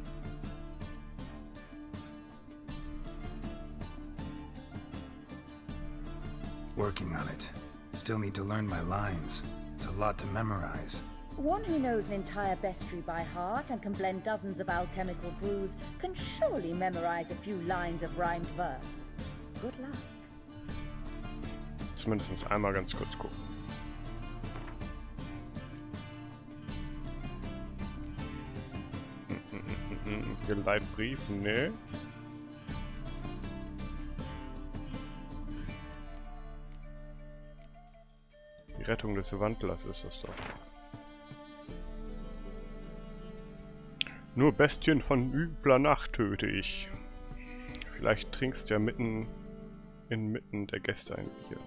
Working on it. Still need to learn my lines. It's a lot to memorize. One who knows an entire bestiary by heart and can blend dozens of alchemical brews can surely memorize a few lines of rhymed verse. Good luck. Zumindest einmal ganz kurz gucken. Geleitbrief? Nee. Die Rettung des Wandlers ist das doch. Nur Bestien von übler Nacht töte ich. Vielleicht trinkst ja inmitten der Gäste ein Bier.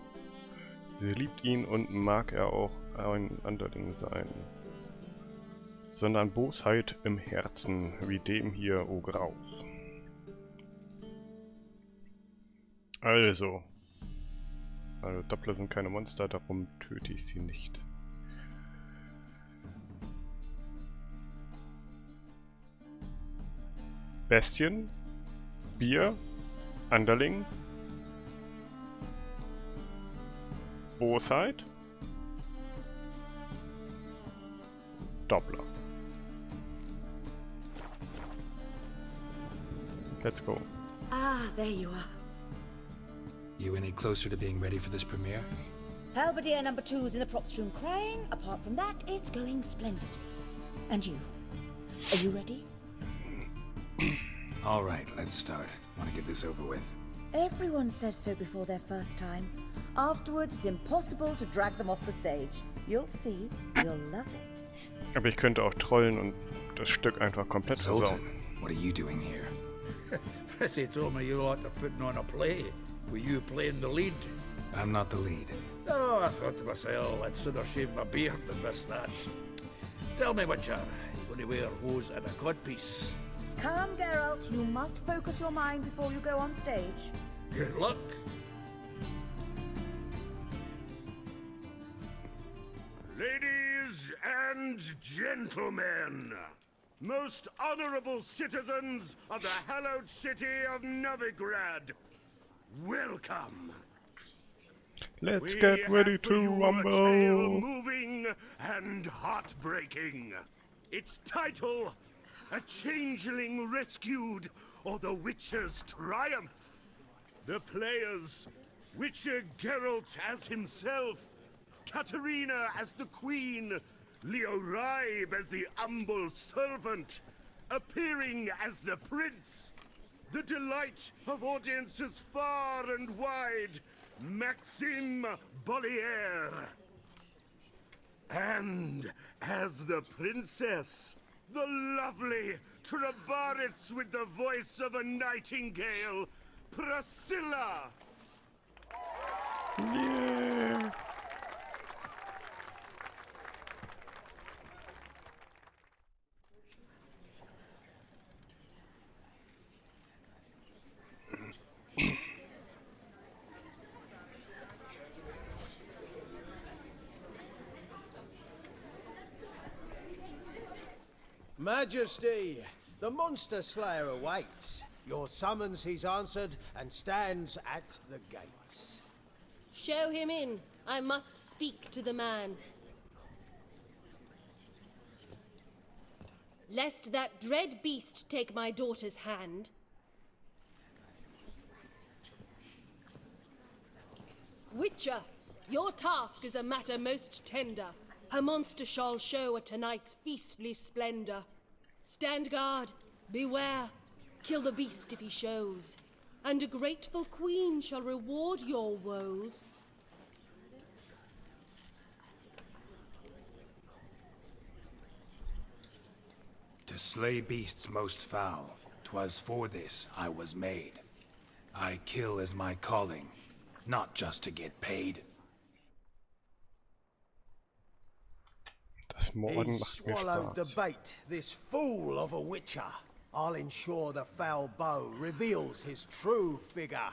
Sie liebt ihn und mag er auch ein Anderling sein. Sondern Bosheit im Herzen, wie dem hier, o Graus. Also Doppler sind keine Monster, darum töte ich sie nicht. Bestien, Bier, Anderling, Bosheit, Doppler. Let's go. Ah, there you are. You any closer to being ready for this premiere? Halberdier number 2's in the props room crying. Apart from that, it's going splendidly. And you? Are you ready? All right, let's start. Want to get this over with. Everyone says so before their first time. Afterwards, it's impossible to drag them off the stage. You'll see. You'll love it. Aber ich könnte auch trollen und das Stück einfach komplett versauen. What are you doing here? Prissy told me you like to putting on a play. Were you playing the lead? I'm not the lead. Oh, I thought to myself, I'd sooner shave my beard than miss that. Tell me, Witcher, you going to wear hose and a codpiece? Come, Geralt. You must focus your mind before you go on stage. Good luck. Ladies and gentlemen, most honorable citizens of the hallowed city of Novigrad, welcome. Let's get ready to rumble. A tale moving and heartbreaking. Its title, A Changeling Rescued, or The Witcher's Triumph. The players, Witcher Geralt as himself, Katarina as the Queen, Leo Raib as the humble servant, appearing as the Prince, the delight of audiences far and wide, Maxim Bollier. And as the Princess, the lovely Trabaritz with the voice of a nightingale, Priscilla. Yeah. Majesty, the monster slayer awaits. Your summons he's answered and stands at the gates. Show him in. I must speak to the man. lest that dread beast take my daughter's hand. Witcher, your task is a matter most tender. Her monster shall show at tonight's feastly splendor. Stand guard, beware, kill the beast if he shows, and a grateful queen shall reward your woes. To slay beasts most foul, 'twas for this I was made. I kill as my calling, not just to get paid. Das Morden He's macht mir swallowed the Spaß. bait, this fool of a witcher. I'll ensure the foul bow reveals his true figure.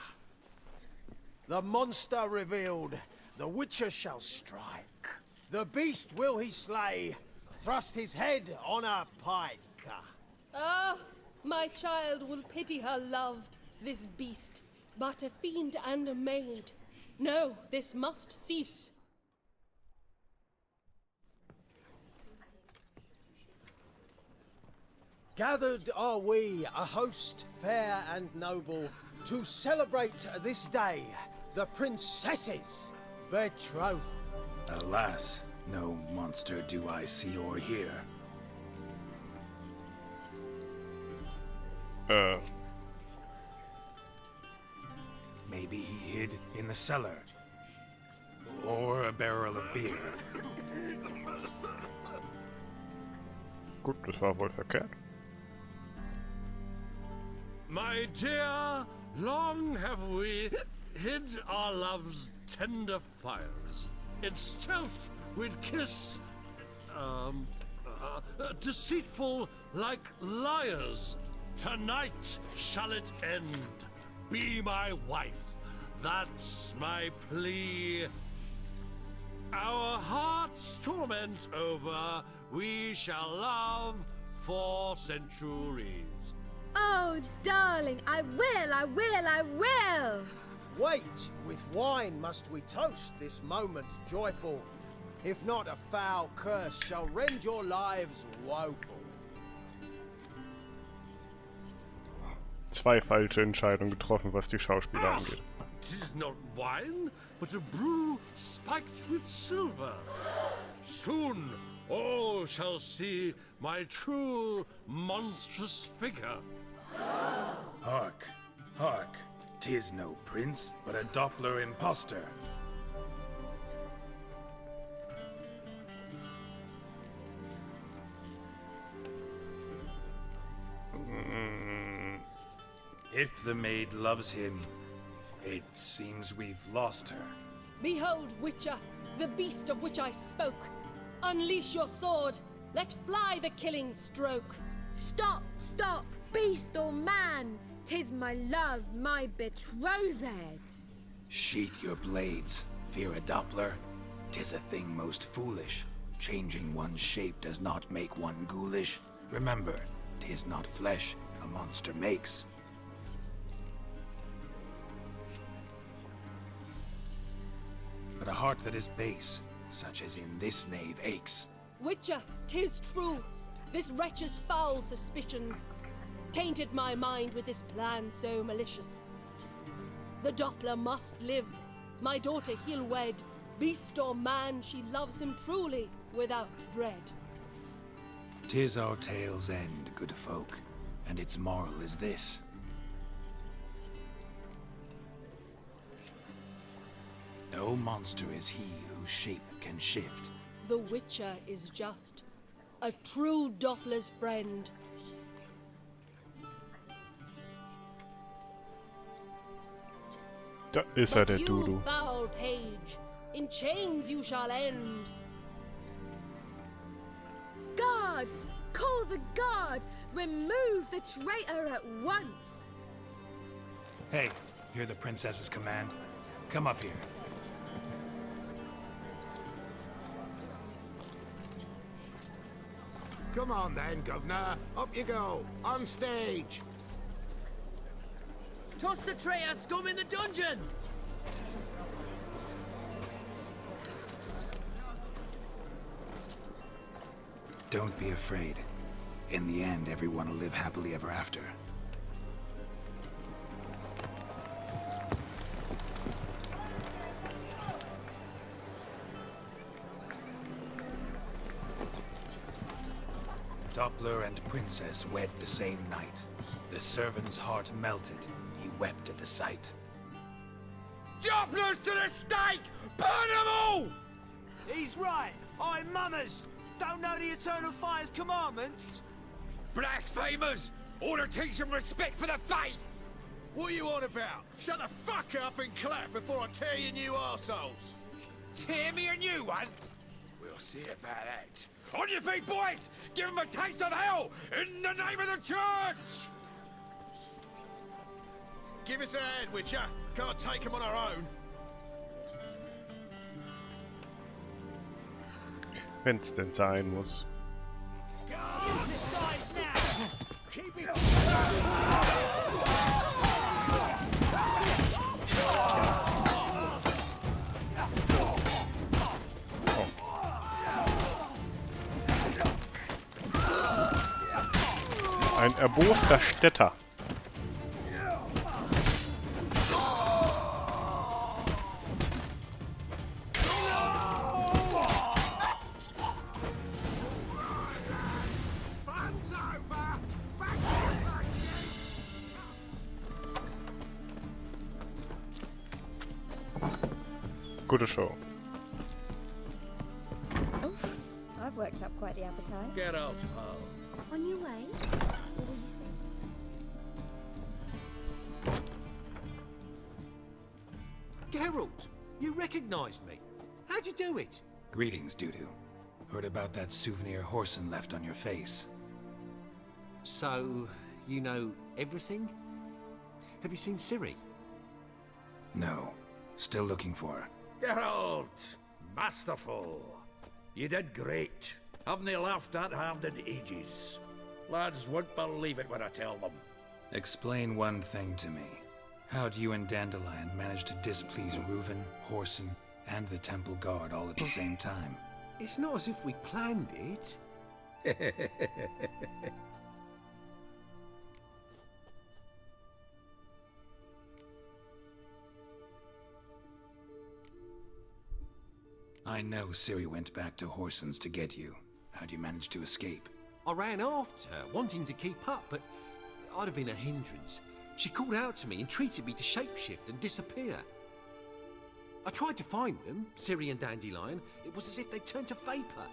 The monster revealed, the witcher shall strike. The beast will he slay, thrust his head on a pike. Ah, my child will pity her love, this beast, but a fiend and a maid. No, this must cease. Gathered are we, a host fair and noble, to celebrate this day, the princess's betrothal. Alas, no monster do I see or hear. Maybe he hid in the cellar. Or a barrel of beer. Gut, das war wohl verkehrt. My dear, long have we hid our love's tender fires. In stealth we'd kiss, deceitful like liars. Tonight shall it end. Be my wife, that's my plea. Our hearts' torment over, we shall love for centuries. Oh, darling, I will, I will, I will! Wait, with wine must we toast this moment joyful. If not, a foul curse shall rend your lives woeful. Zwei falsche Entscheidungen getroffen, was die Schauspieler angeht. 'Tis not wine, but a brew spiked with silver. Soon all shall see my true monstrous figure. Hark, hark, 'tis no prince, but a Doppler impostor. If the maid loves him, it seems we've lost her. Behold, Witcher, the beast of which I spoke. Unleash your sword. Let fly the killing stroke. Stop, stop, beast or man! 'Tis my love, my betrothed. Sheath your blades, fear a Doppler. 'Tis a thing most foolish. Changing one's shape does not make one ghoulish. Remember, 'tis not flesh a monster makes. But a heart that is base, such as in this knave, aches. Witcher, 'tis true. This wretch's foul suspicions tainted my mind with this plan so malicious. The Doppler must live. My daughter he'll wed. Beast or man, she loves him truly, without dread. 'Tis our tale's end, good folk, and its moral is this. No monster is he whose shape can shift. The Witcher is just a true Doppler's friend. Da ist der Dudu. You foul page, in chains you shall end. Guard! Call the guard! Remove the traitor at once! Hey, hear the princess's command? Come up here. Come on then, Governor. Up you go. On stage. Toss the traitor scum in the dungeon! Don't be afraid. In the end, everyone will live happily ever after. Doppler and Princess wed the same night. The servant's heart melted. He wept at the sight. Doppler's to the stake! Burn them all! He's right. I'm mummers. Don't know the Eternal Fire's commandments? Blasphemers! Ought to teach them respect for the faith! What are you on about? Shut the fuck up and clap before I tear you new arseholes! Tear me a new one? We'll see about that. On your feet, boys! Give them a taste of hell in the name of the church! Give us a hand, Witcher. Can't take them on our own. Wenn's denn sein muss. Keep it Ein erboster Städter. Gute Show. Oh, I've worked up quite the appetite. Get out, pal. On your way? What will you say? Geralt, you recognized me. How'd you do it? Greetings, Dudu. Heard about that souvenir Horson left on your face. So, you know everything? Have you seen Ciri? No. Still looking for her. Geralt! Masterful! You did great. Haven't they laughed that hard in ages? Lads won't believe it when I tell them. Explain one thing to me. How'd you and Dandelion manage to displease Reuven, Horson, and the Temple Guard all at the same time? It's not as if we planned it. I know Ciri went back to Horson's to get you. How'd you manage to escape? I ran after her, wanting to keep up, but I'd have been a hindrance. She called out to me and entreated me to shapeshift and disappear. I tried to find them, Ciri and Dandelion. It was as if they turned to vapor.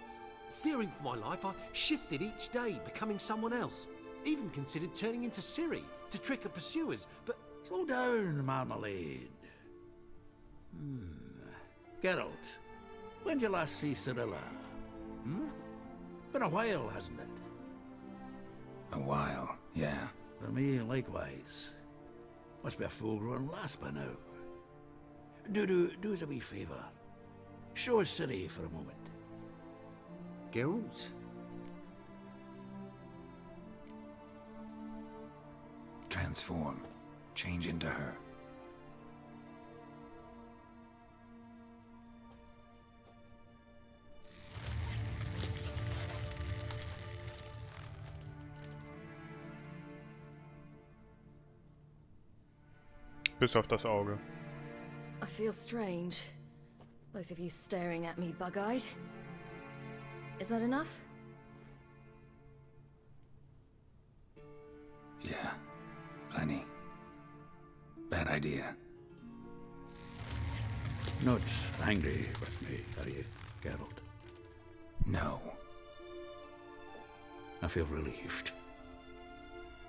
Fearing for my life, I shifted each day, becoming someone else. Even considered turning into Ciri to trick her pursuers, but... Slow down, Marmalade. Geralt, when did you last see Cirilla? Been a while, hasn't it? A while, yeah. For me, likewise. Must be a full-grown lass by now. Do us a wee favour. Show us Ciri for a moment. Geralt? Transform. Change into her. Bis auf das Auge. I feel strange. Both of you staring at me bug-eyed. Is that enough? Yeah. Plenty. Bad idea. Not angry with me, are you, Geralt? No. I feel relieved.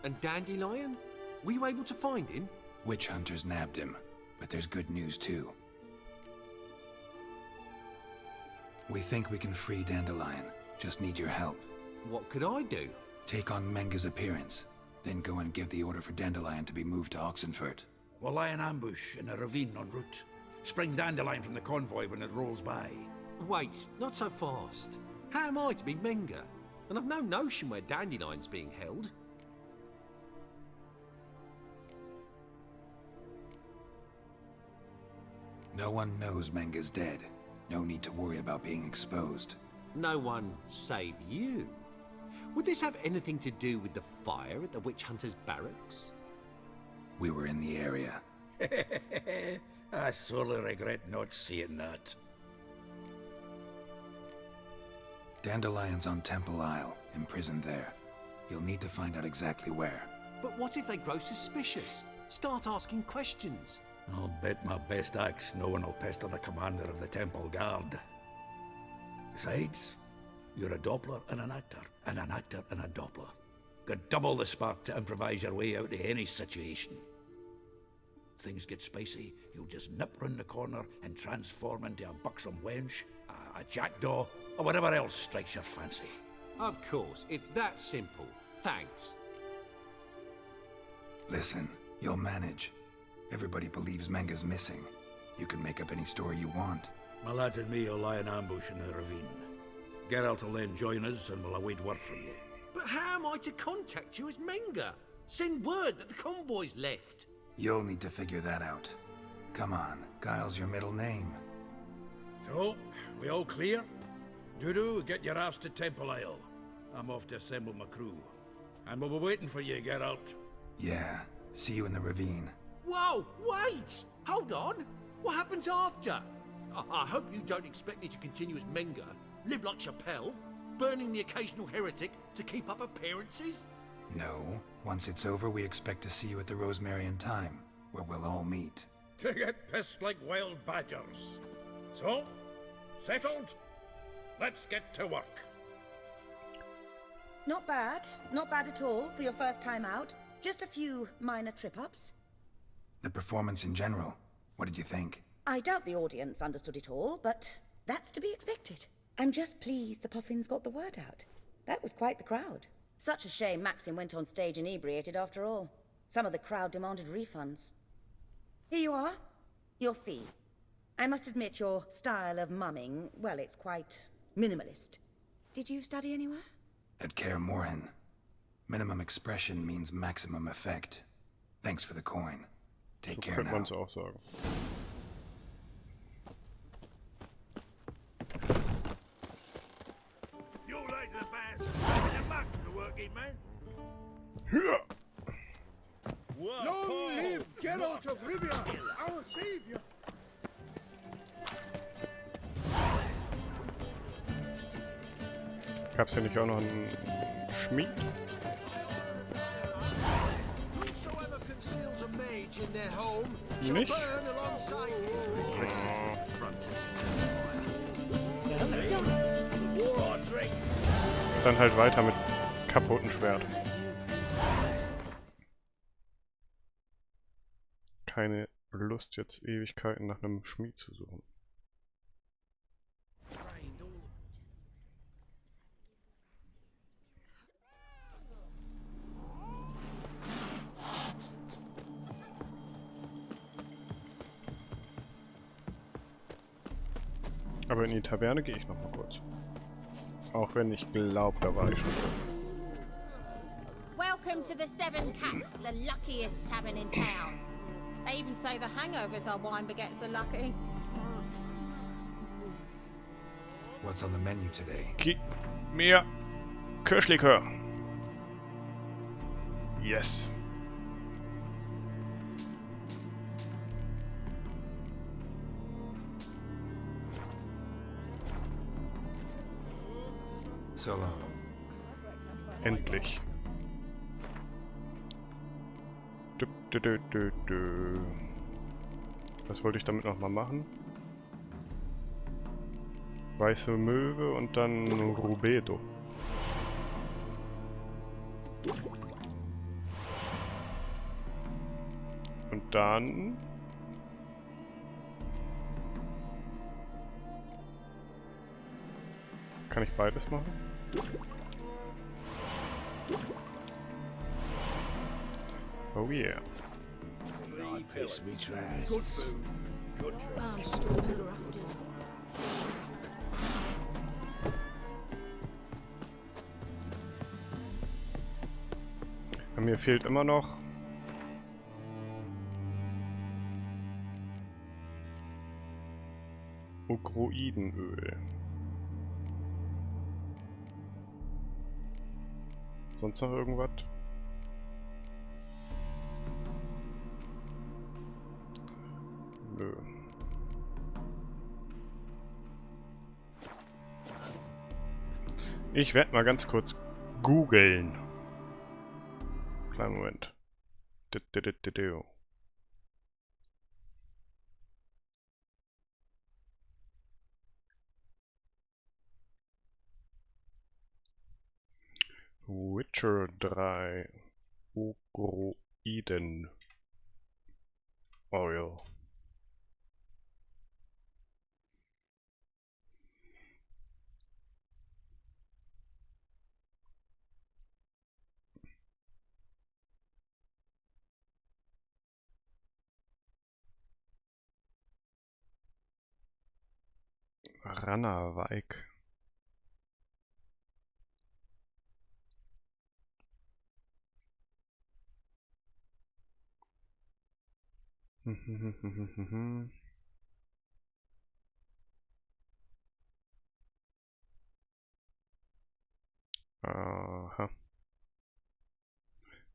And Dandelion? Were you able to find him? Witch hunters nabbed him, but there's good news too. We think we can free Dandelion. Just need your help. What could I do? Take on Menga's appearance, then go and give the order for Dandelion to be moved to Oxenfurt. We'll lie in ambush in a ravine en route. Spring Dandelion from the convoy when it rolls by. Wait, not so fast. How am I to be Menga? And I've no notion where Dandelion's being held. No one knows Menga's dead. No need to worry about being exposed. No one save you. Would this have anything to do with the fire at the witch hunter's barracks? We were in the area. I sorely regret not seeing that. Dandelion's on Temple Isle, imprisoned there. You'll need to find out exactly where. But what if they grow suspicious? Start asking questions? I'll bet my best axe no one will pester the commander of the Temple Guard. Besides, you're a Doppler and an actor and a Doppler. Got double the spark to improvise your way out of any situation. Things get spicy, you'll just nip round the corner and transform into a buxom wench, a jackdaw, or whatever else strikes your fancy. Of course, it's that simple. Thanks. Listen, you'll manage. Everybody believes Menga's missing. You can make up any story you want. My lads and me will lie in ambush in the ravine. Geralt will then join us and we'll await word from you. But how am I to contact you as Menga? Send word that the convoy's left. You'll need to figure that out. Come on, Guile's your middle name. So, we all clear? Dudu, get your ass to Temple Isle. I'm off to assemble my crew. And we'll be waiting for you, Geralt. Yeah, see you in the ravine. Whoa, wait! Hold on! What happens after? I hope you don't expect me to continue as Menga, live like Chappelle, burning the occasional heretic to keep up appearances? No. Once it's over, we expect to see you at the Rosemary Time, where we'll all meet. To get pissed like wild badgers. So, settled? Let's get to work. Not bad. Not bad at all for your first time out. Just a few minor trip-ups. The performance in general, what did you think? I doubt the audience understood it all, but that's to be expected. I'm just pleased the Puffins got the word out. That was quite the crowd. Such a shame Maxim went on stage inebriated after all. Some of the crowd demanded refunds. Here you are. Your fee. I must admit your style of mumming, well, it's quite minimalist. Did you study anywhere? At Kaer Morhen. Minimum expression means maximum effect. Thanks for the coin. Take care now. Könnte man es auch sagen. You lads are bad, suspecting a much to the working man. Long live Geralt of Rivia, our savior! Gab's hier nicht auch noch einen Schmied? Whosoever conceals a mage in their home shall Nicht? burn alongside Dann halt weiter mit kaputten Schwert. Keine Lust, jetzt Ewigkeiten nach einem Schmied zu suchen. Aber in die Taverne gehe ich noch mal kurz. Auch wenn ich glaube, da war ich schon. Welcome to the Seven Cats, the luckiest tavern in town. They even say the hangovers our wine begets are lucky. What's on the menu today? Gib mir Kirschlikör. Yes. So long. Endlich. Was wollte ich damit nochmal machen? Weiße Möwe und dann Rubedo. Und dann... Kann ich beides machen? Oh yeah. Good food, good drink. Mir fehlt immer noch Okroidenöl. Sonst noch irgendwas? Nö. Ich werde mal ganz kurz googeln. Kleinen Moment. Witcher 3 Ogroiden Oil. Rannerweig. Aha.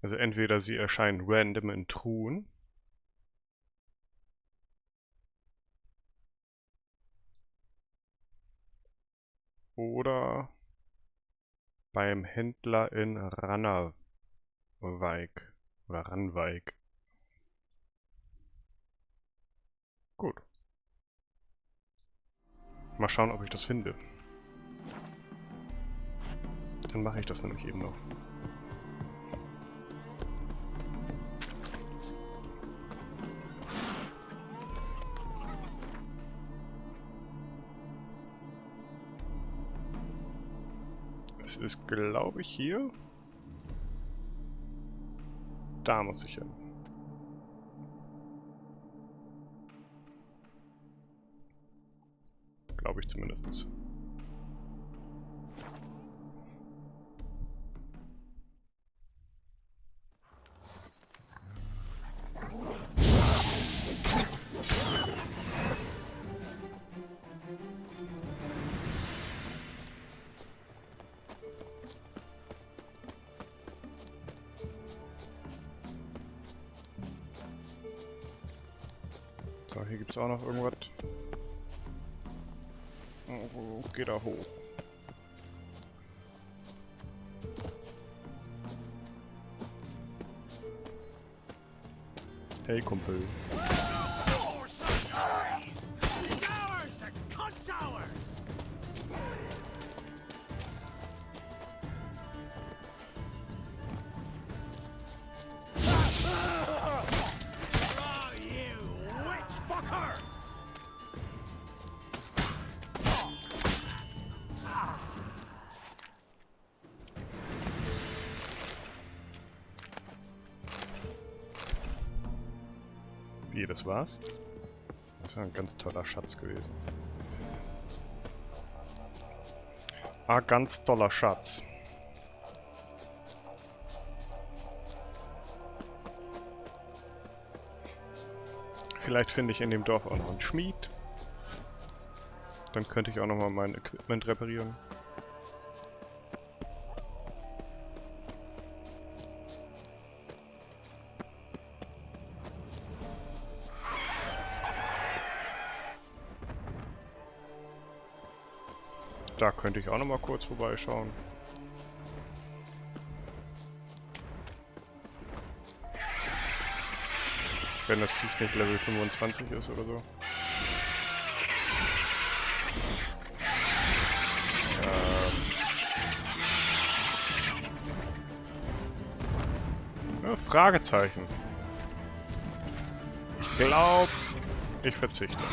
Also entweder sie erscheinen random in Truhen. Oder beim Händler in Rannerweig. Oder Rannweig. Gut. Mal schauen, ob ich das finde. Dann mache ich das nämlich eben noch. Es ist, glaube ich, hier. Da muss ich hin. Glaube ich zumindest. So, hier gibt es auch noch irgendwas. Oh, geht da hoch. Hey Kumpel. Wie, das war's? Das ist ja ein ganz toller Schatz gewesen. Ah, ganz toller Schatz. Vielleicht finde ich in dem Dorf auch noch einen Schmied. Dann könnte ich auch noch mal mein Equipment reparieren. Da könnte ich auch noch mal kurz vorbeischauen. Wenn das Viech nicht Level 25 ist oder so. Ja, Fragezeichen. Ich glaube, ich verzichte.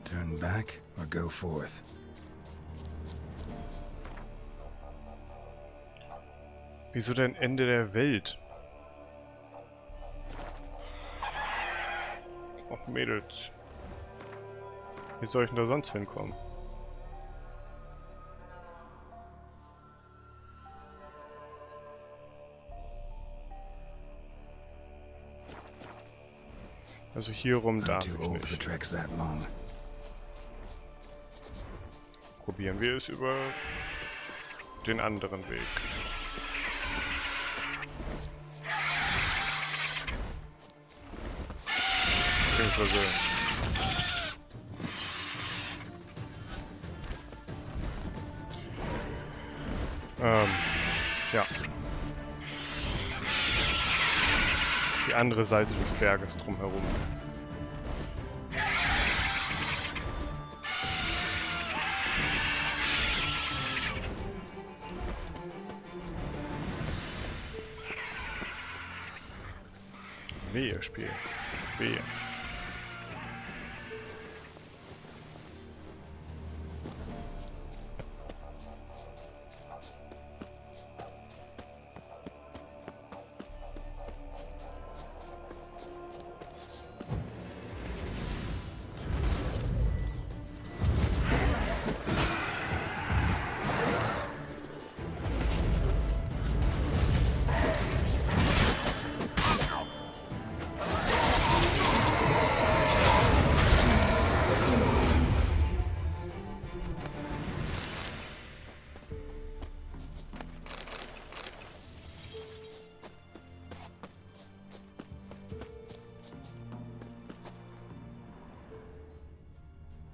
Turn back or go forth. Wieso denn Ende der Welt? Och Mädels. Wie soll ich denn da sonst hinkommen? Also hier rum darf ich nicht. Probieren wir es über den anderen Weg. Beziehungsweise ja. Die andere Seite des Berges drumherum. Wehe, Spiel. Wehe.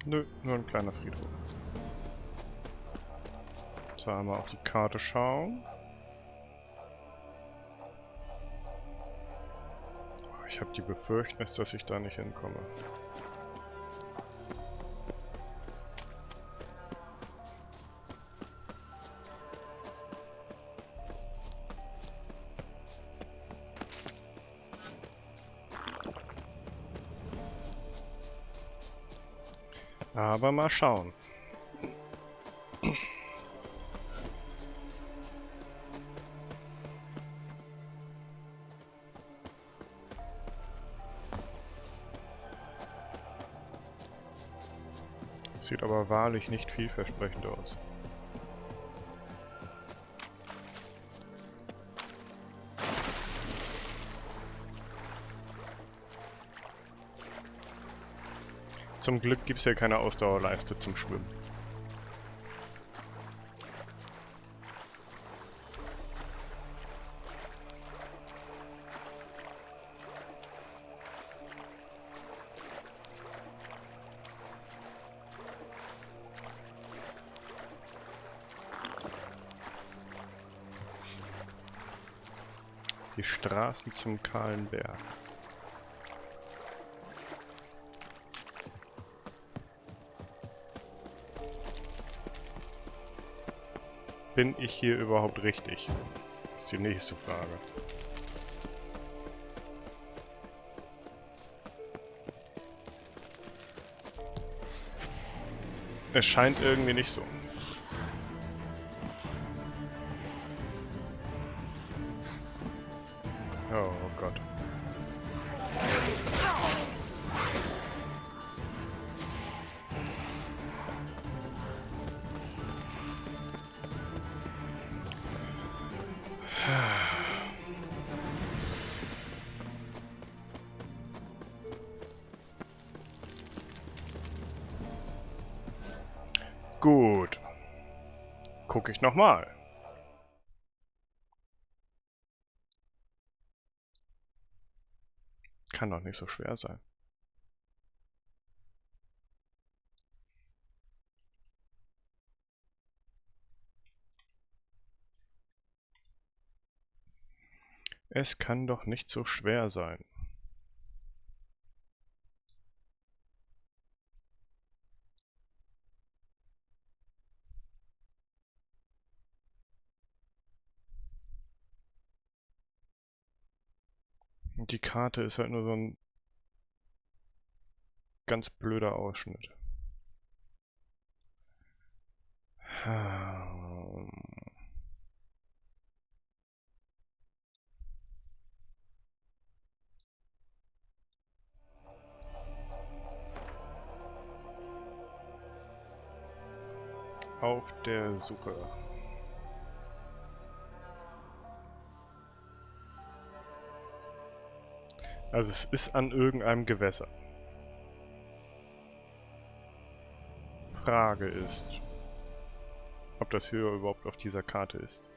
Nö, nur ein kleiner Friedhof. So, einmal auf die Karte schauen. Ich habe die Befürchtung, dass ich da nicht hinkomme. Aber mal schauen. Sieht aber wahrlich nicht vielversprechend aus. Zum Glück gibt es ja keine Ausdauerleiste zum Schwimmen. Die Straßen zum kahlen Berg. Bin ich hier überhaupt richtig? Das ist die nächste Frage. Es scheint irgendwie nicht so. Oh Gott. Gut. Gucke ich nochmal. Kann doch nicht so schwer sein. Es kann doch nicht so schwer sein. Und die Karte ist halt nur so ein ganz blöder Ausschnitt. Auf der Suche. Also es ist an irgendeinem Gewässer. Frage ist, ob das hier überhaupt auf dieser Karte ist.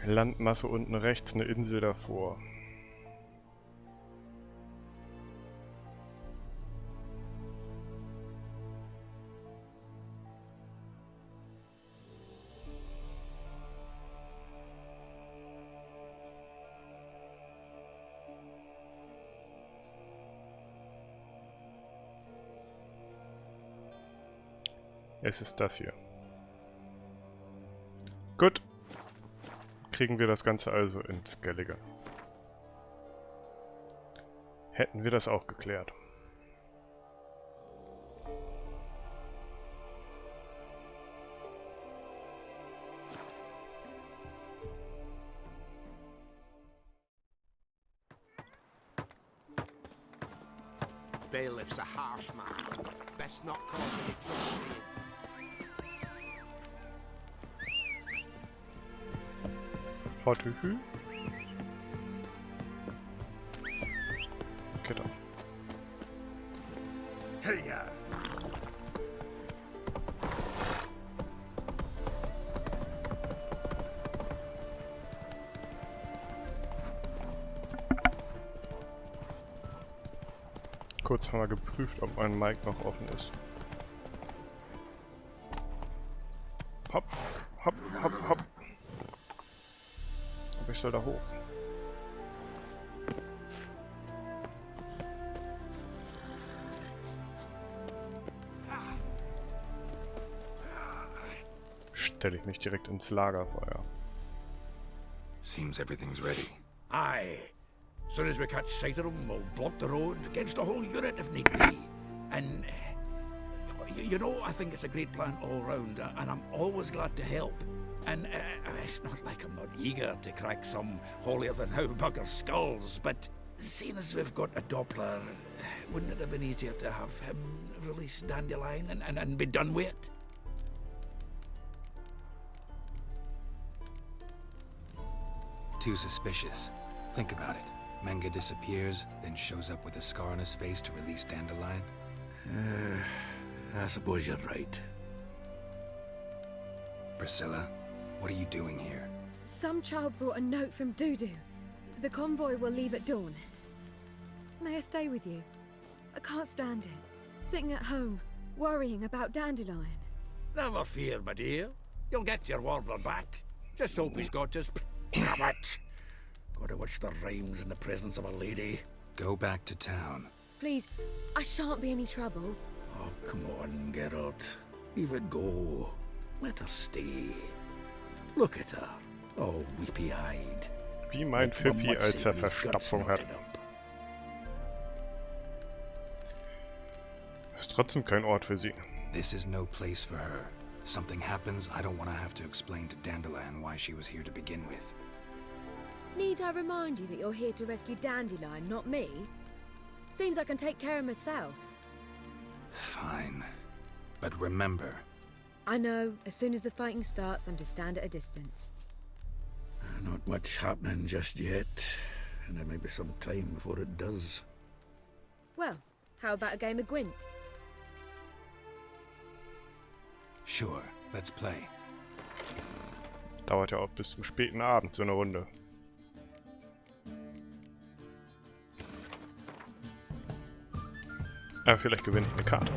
Landmasse unten rechts, eine Insel davor. Es ist das hier. Gut. Kriegen wir das Ganze also ins Gellige. Hätten wir das auch geklärt. Bailiff's a harsh man. Best not cause any trouble. Hortühü. Genau. Hey, ja. Kurz haben wir geprüft, ob mein Mic noch offen ist. Hopp, hopp, hopp, hopp. Aber ich soll da hoch. Stelle ich mich direkt ins Lagerfeuer. Seems everything's ready. Aye. Soon as we catch sight of them, we'll block the road against the whole unit if need be. And, you know, I think it's a great plan all round, and I'm always glad to help. And it's not like I'm not eager to crack some holier-than-thou bugger's skulls, but seeing as we've got a Doppler, wouldn't it have been easier to have him release Dandelion and be done with it? Too suspicious. Think about it. Manga disappears, then shows up with a scar on his face to release Dandelion. I suppose you're right. Priscilla, what are you doing here? Some child brought a note from Dudu. The convoy will leave at dawn. May I stay with you? I can't stand it. Sitting at home, worrying about Dandelion. Never fear, my dear. You'll get your warbler back. Just hope he's got his... Damn it! Gotta watch the rhymes in the presence of a lady. Go back to town. Please, I shan't be any trouble. Oh, come on, Geralt. Leave it go. Let her stay. Look at her. Oh, weepy-eyed. Wie mein Pfiffi, als Verstopfung hat. Ist trotzdem kein Ort für sie. This is no place for her. Something happens, I don't want to have to explain to Dandelion why she was here to begin with. Need I remind you that you're here to rescue Dandelion, not me? Seems I can take care of myself. Fine. But remember... I know, as soon as the fighting starts, I'm to stand at a distance. Not much happening just yet, and there may be some time before it does. Well, how about a game of Gwent? Sure, let's play. Dauert ja auch bis zum späten Abend, so eine Runde. Aber vielleicht gewinne ich eine Karte.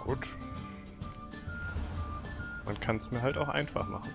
Gut. Man kann es mir halt auch einfach machen.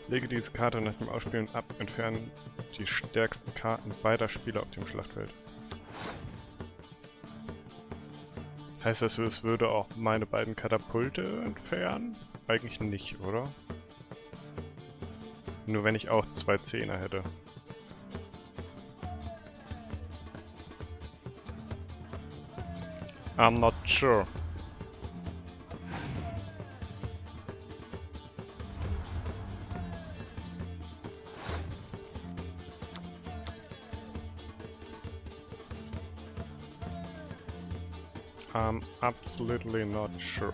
Lege diese Karte nach dem Ausspielen ab, entfernen die stärksten Karten beider Spieler auf dem Schlachtfeld. Heißt das, es würde auch meine beiden Katapulte entfernen? Eigentlich nicht, oder? Nur wenn ich auch 2 Zehner hätte. I'm not sure. I'm absolutely not sure.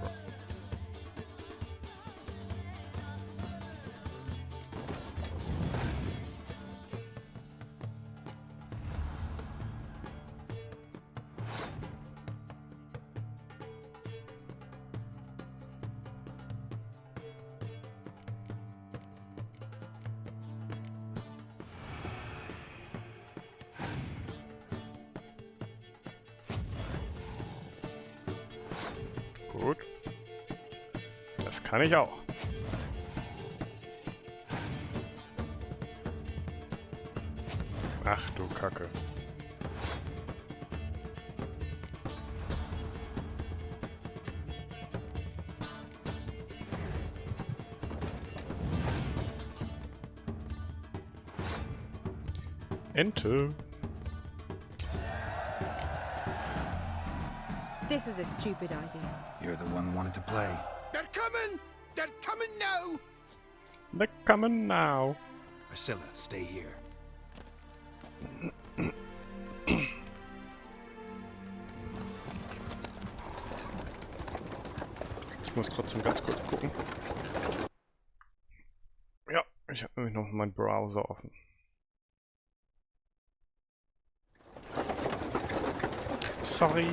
Gut. Das kann ich auch. Ach du Kacke. Ente. This was a stupid idea. You're the one who wanted to play. They're coming! They're coming now! They're coming now. Priscilla, stay here. Ich muss trotzdem ganz kurz gucken. Ja, ich habe nämlich noch meinen Browser offen. Sorry.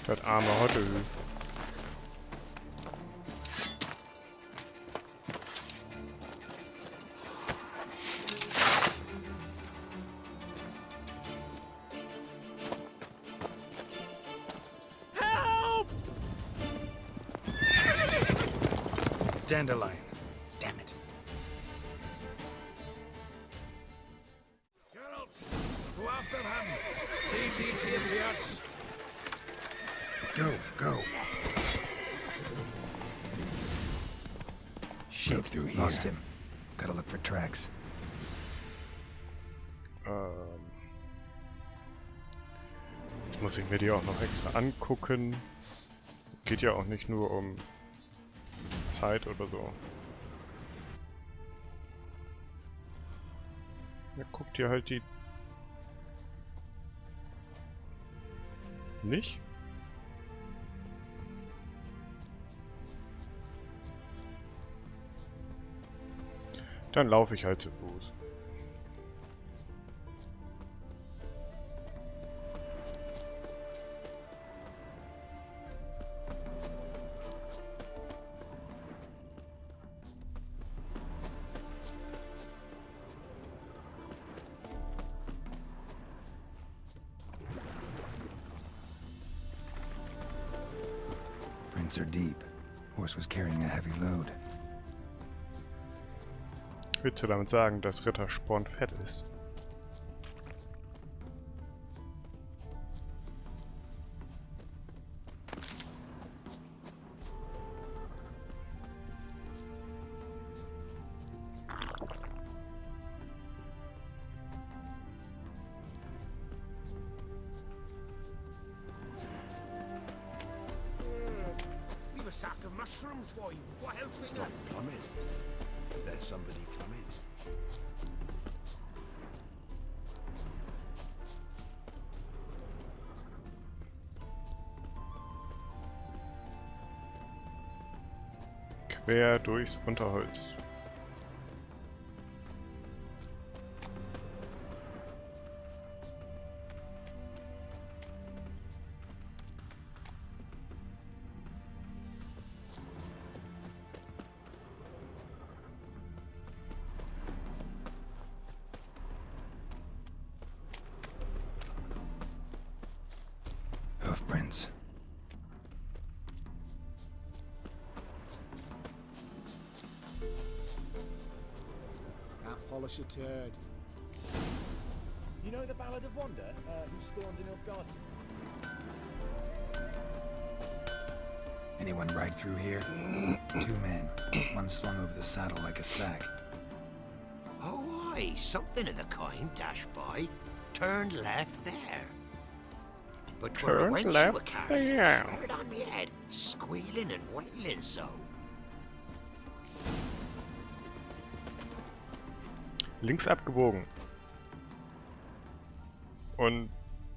Das arme Hotte. Dandelion. Damn it. Geralt, go after him. See if he's here to us. Go. Shit, through here. Lost him. Gotta look for tracks. Jetzt muss ich mir die auch noch extra angucken. Geht ja auch nicht nur um Zeit oder so. Ja, guckt ihr halt die... Nicht? Dann laufe ich halt zu Fuß. Roots are deep. Horse was carrying a heavy load. Willst du damit sagen, dass Rittersporn fett ist? We've a sack of mushrooms for you. What helping Stop us? coming. There's somebody coming. Quer durchs Unterholz. Hoofprints. Can't polish a turd. You know the Ballad of Wanda, who stormed in Nilfgaard? Anyone ride through here? 2 men, one slung over the saddle like a sack. Oh, aye, something of the kind dashed by. Turned left there. But 'twere a wench you were carrying, swear it on me head, squealing and wailing so. Links abgebogen. Und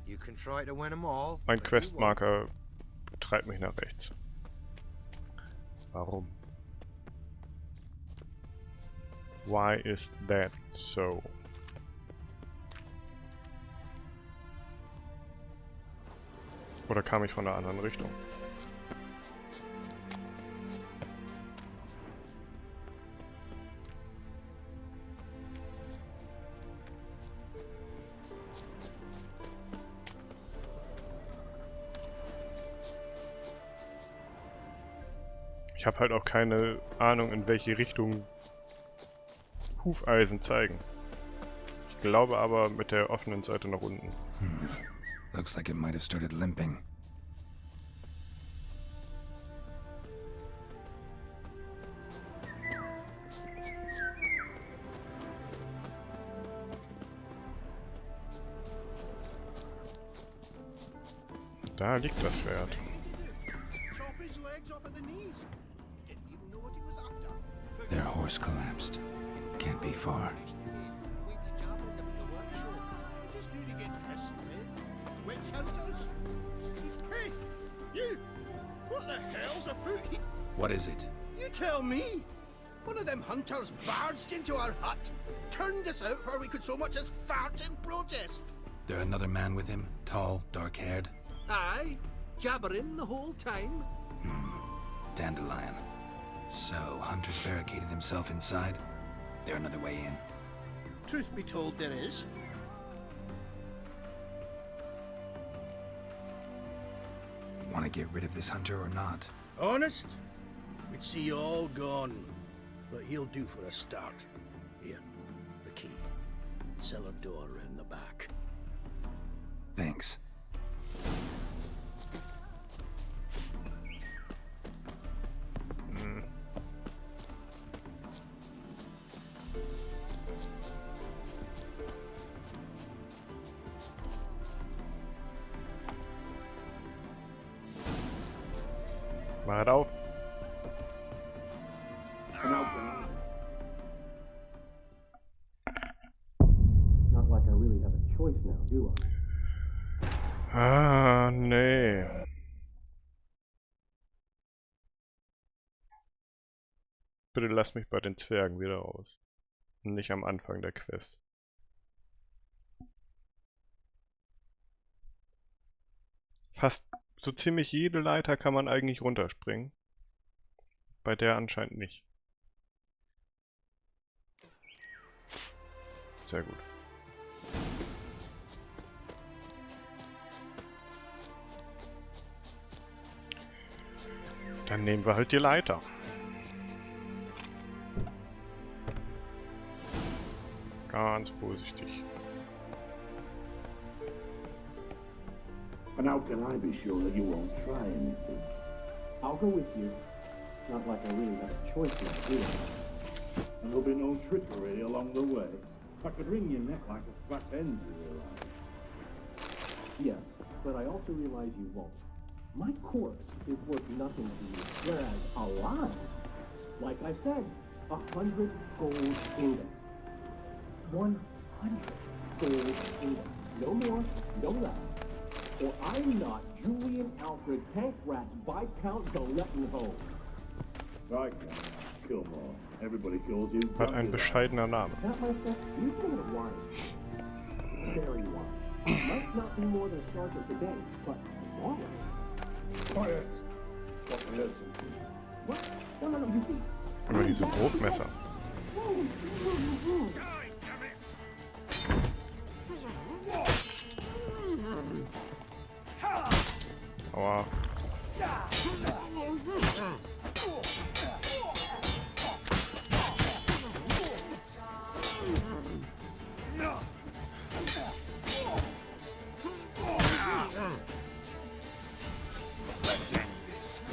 You can try to win 'em all. mein Questmarker treibt mich nach rechts. Warum? Why is that so? Oder kam ich von einer anderen Richtung? Ich habe halt auch keine Ahnung, in welche Richtung Hufeisen zeigen. Ich glaube aber mit der offenen Seite nach unten. Looks like it might have started limping. Da liegt das Schwert. Chop his legs off at the knees. Didn't even know what he was after. Their horse collapsed. Can't be far. Just who to get pissed with? Witch hunters? Hey, you! What the hell's afoot here? What is it? You tell me! One of them hunters barged into our hut, turned us out before we could so much as fart in protest. There another man with him? Tall, dark-haired? Aye, jabbering the whole time. Dandelion. So, hunters barricaded themselves inside? There another way in? Truth be told, there is. Want to get rid of this hunter or not? Honest? We'd see you all gone. But he'll do for a start. Here, the key. Cellar door round the back. Thanks. Mach auf. Not like I really have a choice now, do I? Ah, nee. Bitte lass mich bei den Zwergen wieder raus. Nicht am Anfang der Quest. Fast so ziemlich jede Leiter kann man eigentlich runterspringen. Bei der anscheinend nicht. Sehr gut. Dann nehmen wir halt die Leiter. Ganz vorsichtig. And how can I be sure that you won't try anything? I'll go with you. Not like I really have a choice now, do I? And there'll be no trickery along the way. I could wring your neck like a fat hen, you realize. Yes, but I also realize you won't. My corpse is worth nothing to you, whereas alive, like I said, 100 gold ingots. 100 gold ingots. No more, no less. Or I'm not Julian Alfred Pankratz Viscount Galettenholm. I can't kill more. Everybody kills you. Hat ein bescheidener Name. That, my friend, you think it wise. Very wise. Might not be more than a sergeant today, but tomorrow. Quiet! What we heard something. What? No, you see. Über diese Bruchmesser. Aua. Let's end this.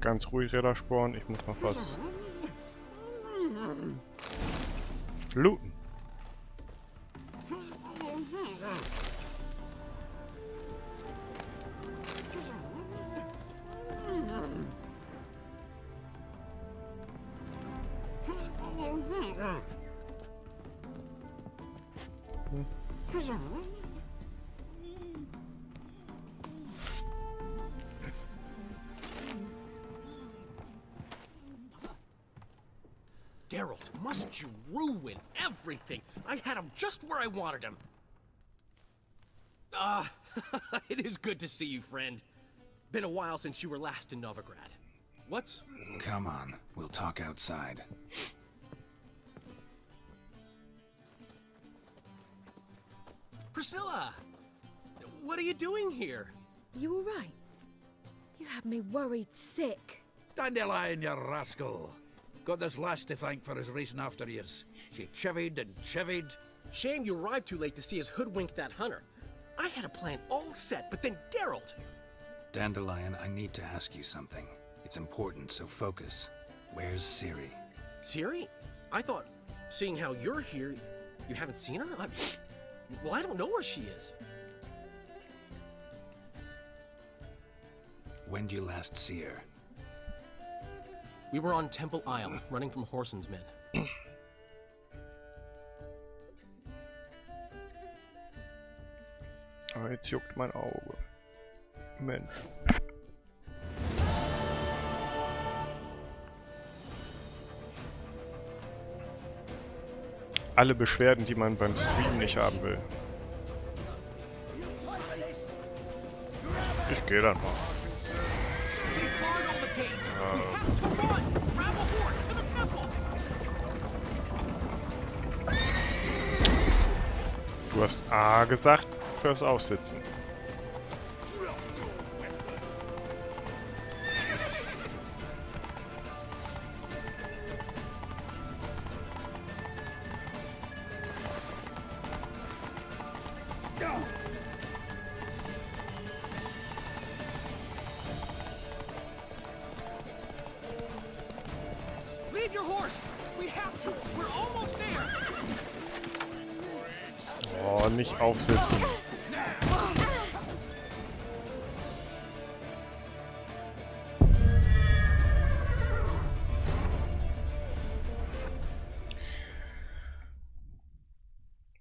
Ganz ruhig, Rädersporn. Ich muss noch was looten. Geralt, must you ruin everything? I had him just where I wanted him. It is good to see you, friend. Been a while since you were last in Novigrad. What's... Come on, we'll talk outside. Priscilla! What are you doing here? You all right? You had me worried sick. Dandelion, you rascal. Got this lass to thank for his racing after yous. She chivied and chivied. Shame you arrived too late to see us hoodwink that hunter. I had a plan all set, but then Geralt... Dandelion, I need to ask you something. It's important, so focus. Where's Ciri? Ciri? I thought, seeing how you're here, you haven't seen her? Well, I don't know where she is. When did you last see her? We were on Temple Isle, running from Whoreson's men. Ah, jetzt juckt mein Auge. Mensch. Alle Beschwerden, die man beim Stream nicht haben will. Ich gehe dann mal. Du hast A gesagt fürs Aussitzen. Leave your horse! We have to! We're almost there! Oh, nicht aufsitzen.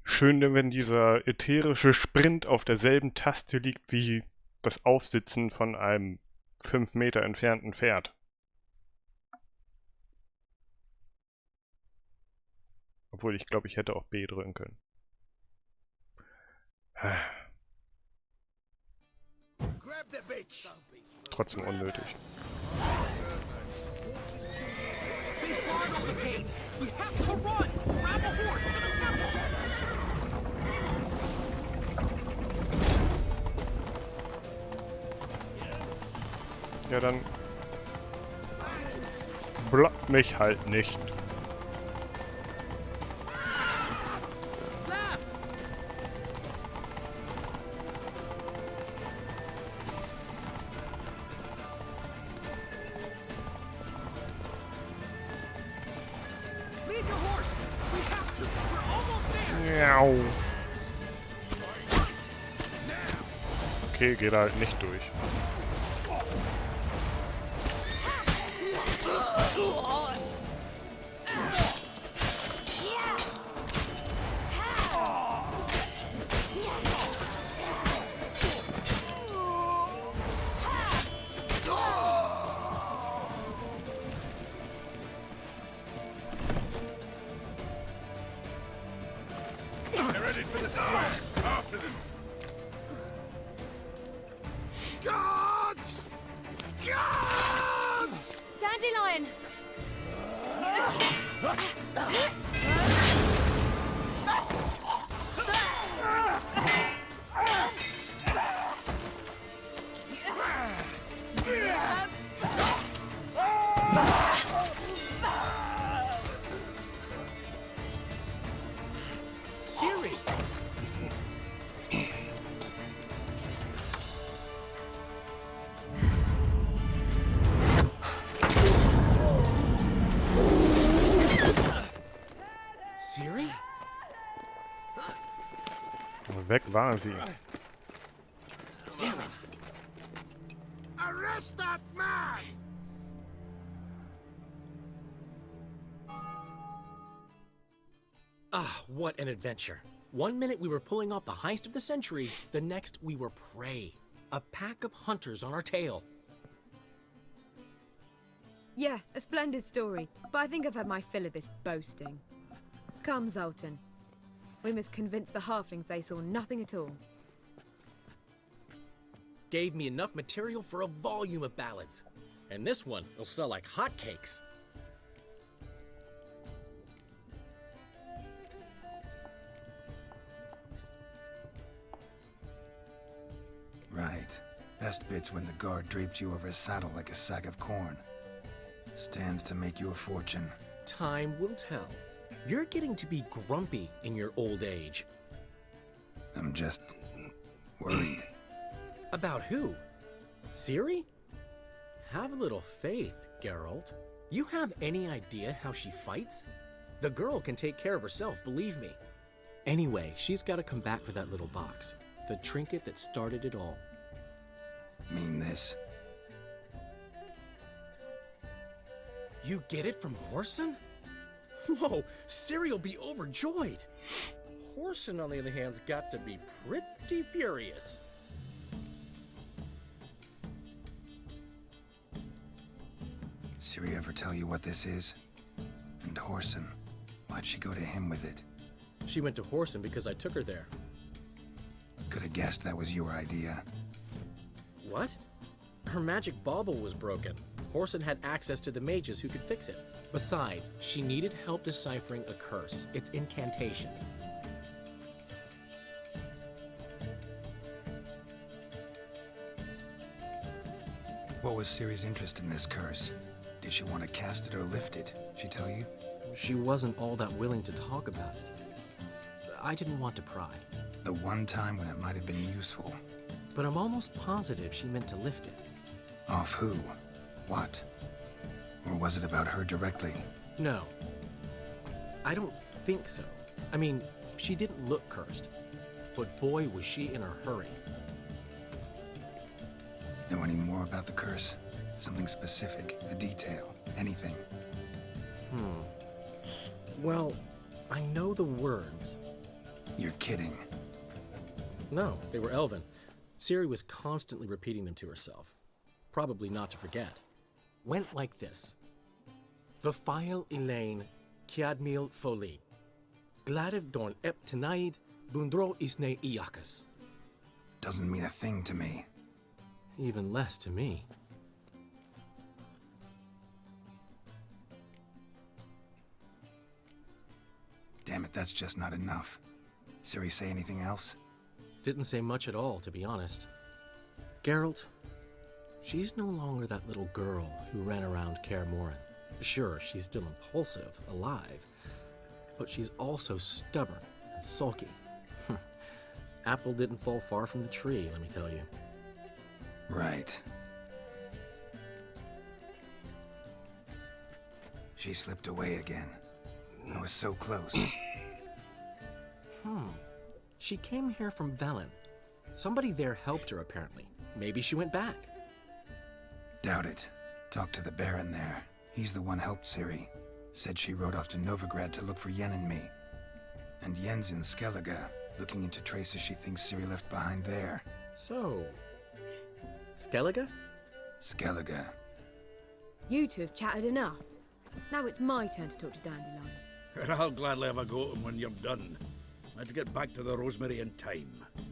Schön, wenn dieser ätherische Sprint auf derselben Taste liegt wie das Aufsitzen von einem 5 Meter entfernten Pferd. Obwohl, ich glaube, ich hätte auch B drücken können. Trotzdem unnötig. They barred all the gates! We have to run! Grab a horse to the temple! Ja, dann block mich halt nicht. Okay, geht halt nicht durch. Guards! Guards! Dandelion! Siri! Siri? Weg war sie. Damn it! Arrest that man! Ah, what an adventure. 1 minute we were pulling off the heist of the century, the next we were prey. A pack of hunters on our tail. Yeah, a splendid story, but I think I've had my fill of this boasting. Come, Zoltan. We must convince the halflings they saw nothing at all. Gave me enough material for a volume of ballads. And this one will sell like hotcakes. Right. Best bit's when the guard draped you over his saddle like a sack of corn. Stands to make you a fortune. Time will tell. You're getting to be grumpy in your old age. I'm just worried. About who? Siri? Have a little faith, Geralt. You have any idea how she fights? The girl can take care of herself, believe me. Anyway, she's got to come back for that little box. The trinket that started it all. Mean this? You get it from Whoreson? Whoa, Ciri'll be overjoyed. Whoreson, on the other hand's got to be pretty furious. Ciri ever tell you what this is? And Whoreson, why'd she go to him with it? She went to Whoreson because I took her there. Could have guessed that was your idea. What? Her magic bauble was broken. Whoreson had access to the mages who could fix it. Besides, she needed help deciphering a curse. Its incantation. What was Ciri's interest in this curse? Did she want to cast it or lift it? She tell you? She wasn't all that willing to talk about it. I didn't want to pry. The one time when it might have been useful. But I'm almost positive she meant to lift it. Off who? What? Or was it about her directly? No. I don't think so. I mean, she didn't look cursed. But boy, was she in a hurry. Know any more about the curse? Something specific, a detail, anything? Well, I know the words. You're kidding. No, they were Elven. Ciri was constantly repeating them to herself. Probably not to forget. Went like this. Vafail Elaine Kiadmil Foli. Gladiv Dorn Ep Tenaid Bundro Isne Iakas. Doesn't mean a thing to me. Even less to me. Damn it, that's just not enough. Ciri say anything else? Didn't say much at all, to be honest. Geralt, She's no longer that little girl who ran around Kaer Morhen. Sure, she's still impulsive, alive, but she's also stubborn and sulky. Apple didn't fall far from the tree, let me tell you. Right. She slipped away again. I was so close. She came here from Velen. Somebody there helped her, apparently. Maybe she went back. Doubt it. Talked to the Baron there. He's the one helped Ciri. Said she rode off to Novigrad to look for Yen and me. And Yen's in Skellige, looking into traces she thinks Ciri left behind there. So, Skellige? Skellige. You two have chatted enough. Now it's my turn to talk to Dandelion. And I'll gladly have a go at him when you're done. Let's get back to the Rosemary in time.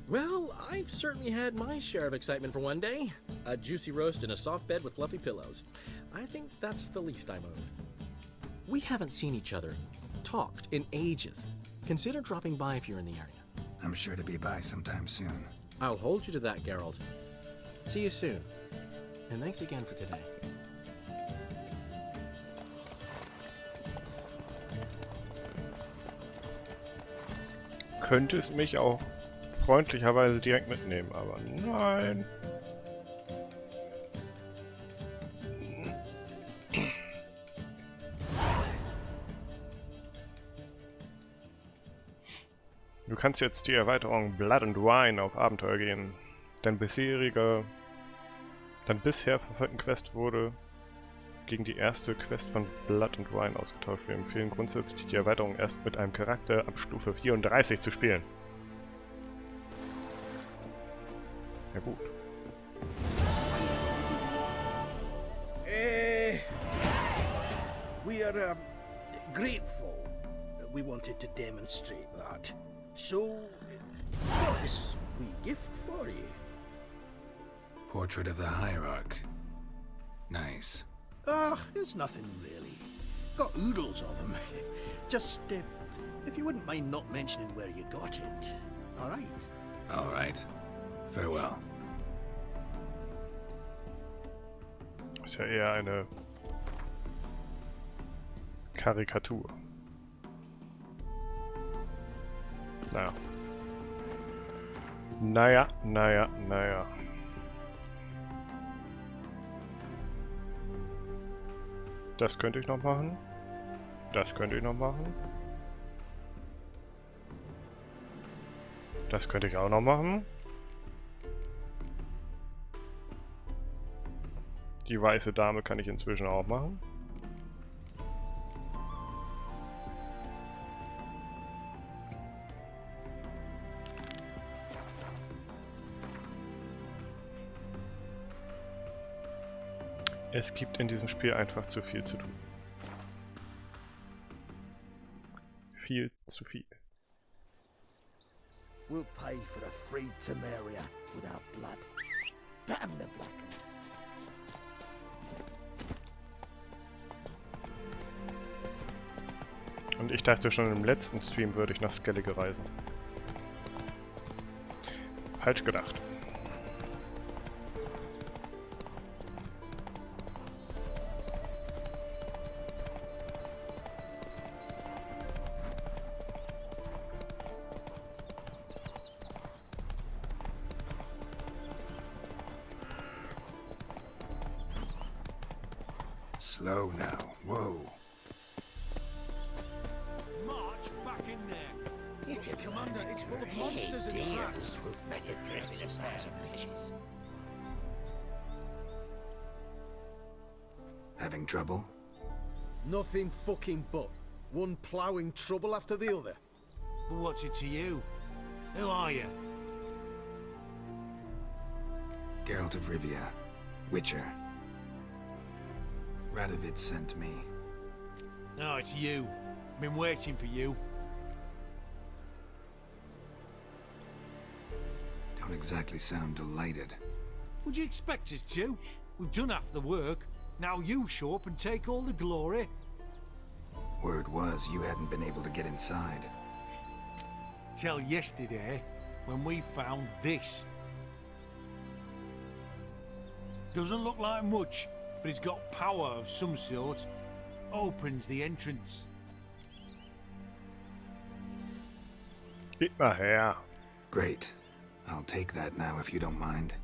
Well, I've certainly had my share of excitement for one day. A juicy roast in a soft bed with fluffy pillows. I think that's the least I'm owed. We haven't seen each other, talked, in ages. Consider dropping by if you're in the area. I'm sure to be by sometime soon. I'll hold you to that, Geralt. See you soon. And thanks again for today. Könnte es mich auch freundlicherweise direkt mitnehmen, aber nein. Du kannst jetzt die Erweiterung Blood and Wine auf Abenteuer gehen. Dein bisher verfolgten Quest wurde gegen die erste Quest von Blood and Wine ausgetauscht. Wir empfehlen grundsätzlich die Erweiterung erst mit einem Charakter ab Stufe 34 zu spielen. Ja gut. We are grateful. We wanted to demonstrate that. So, got this wee gift for you. Portrait of the Hierarch. Nice. It's nothing really. Got oodles of them. Just, if you wouldn't mind not mentioning where you got it. All right? All right. Farewell. Ist ja eher eine Karikatur. Naja. Das könnte ich noch machen. Das könnte ich noch machen. Das könnte ich auch noch machen. Die weiße Dame kann ich inzwischen auch machen. Es gibt in diesem Spiel einfach zu viel zu tun. Viel zu viel. We'll pay for the free Temeria with our blood. Damn the Blackens. Und ich dachte schon im letzten Stream würde ich nach Skellige reisen. Falsch gedacht. Slow now. Whoa. March back in there. Commander, it's full of monsters and traps. Having trouble? Nothing fucking but. One ploughing trouble after the other. But what's it to you? Who are you? Geralt of Rivia. Witcher. Radovid sent me. No, it's you. Been waiting for you. Don't exactly sound delighted. Would you expect us to? We've done half the work. Now you show up and take all the glory. Word was you hadn't been able to get inside. Till yesterday, when we found this. Doesn't look like much, but it's got power of some sort. Opens the entrance. Gib mal her. Great. I'll take that now if you don't mind.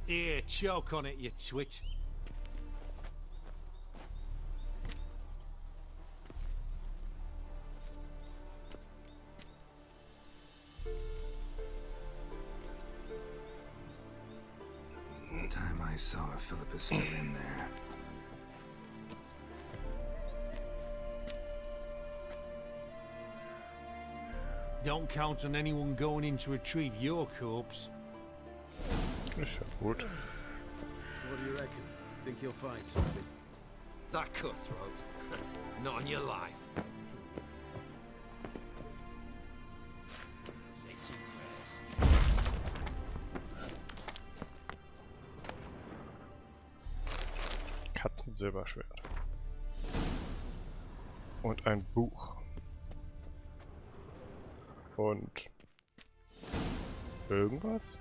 Here, choke on it, you twit. Time I saw if Philip is still in there. Don't count on anyone going in to retrieve your corpse. Ist ja gut. What do you reckon? Think you'll find something? That cutthroat. Not in your life. Katzensilberschwert. Und ein Buch. Und irgendwas?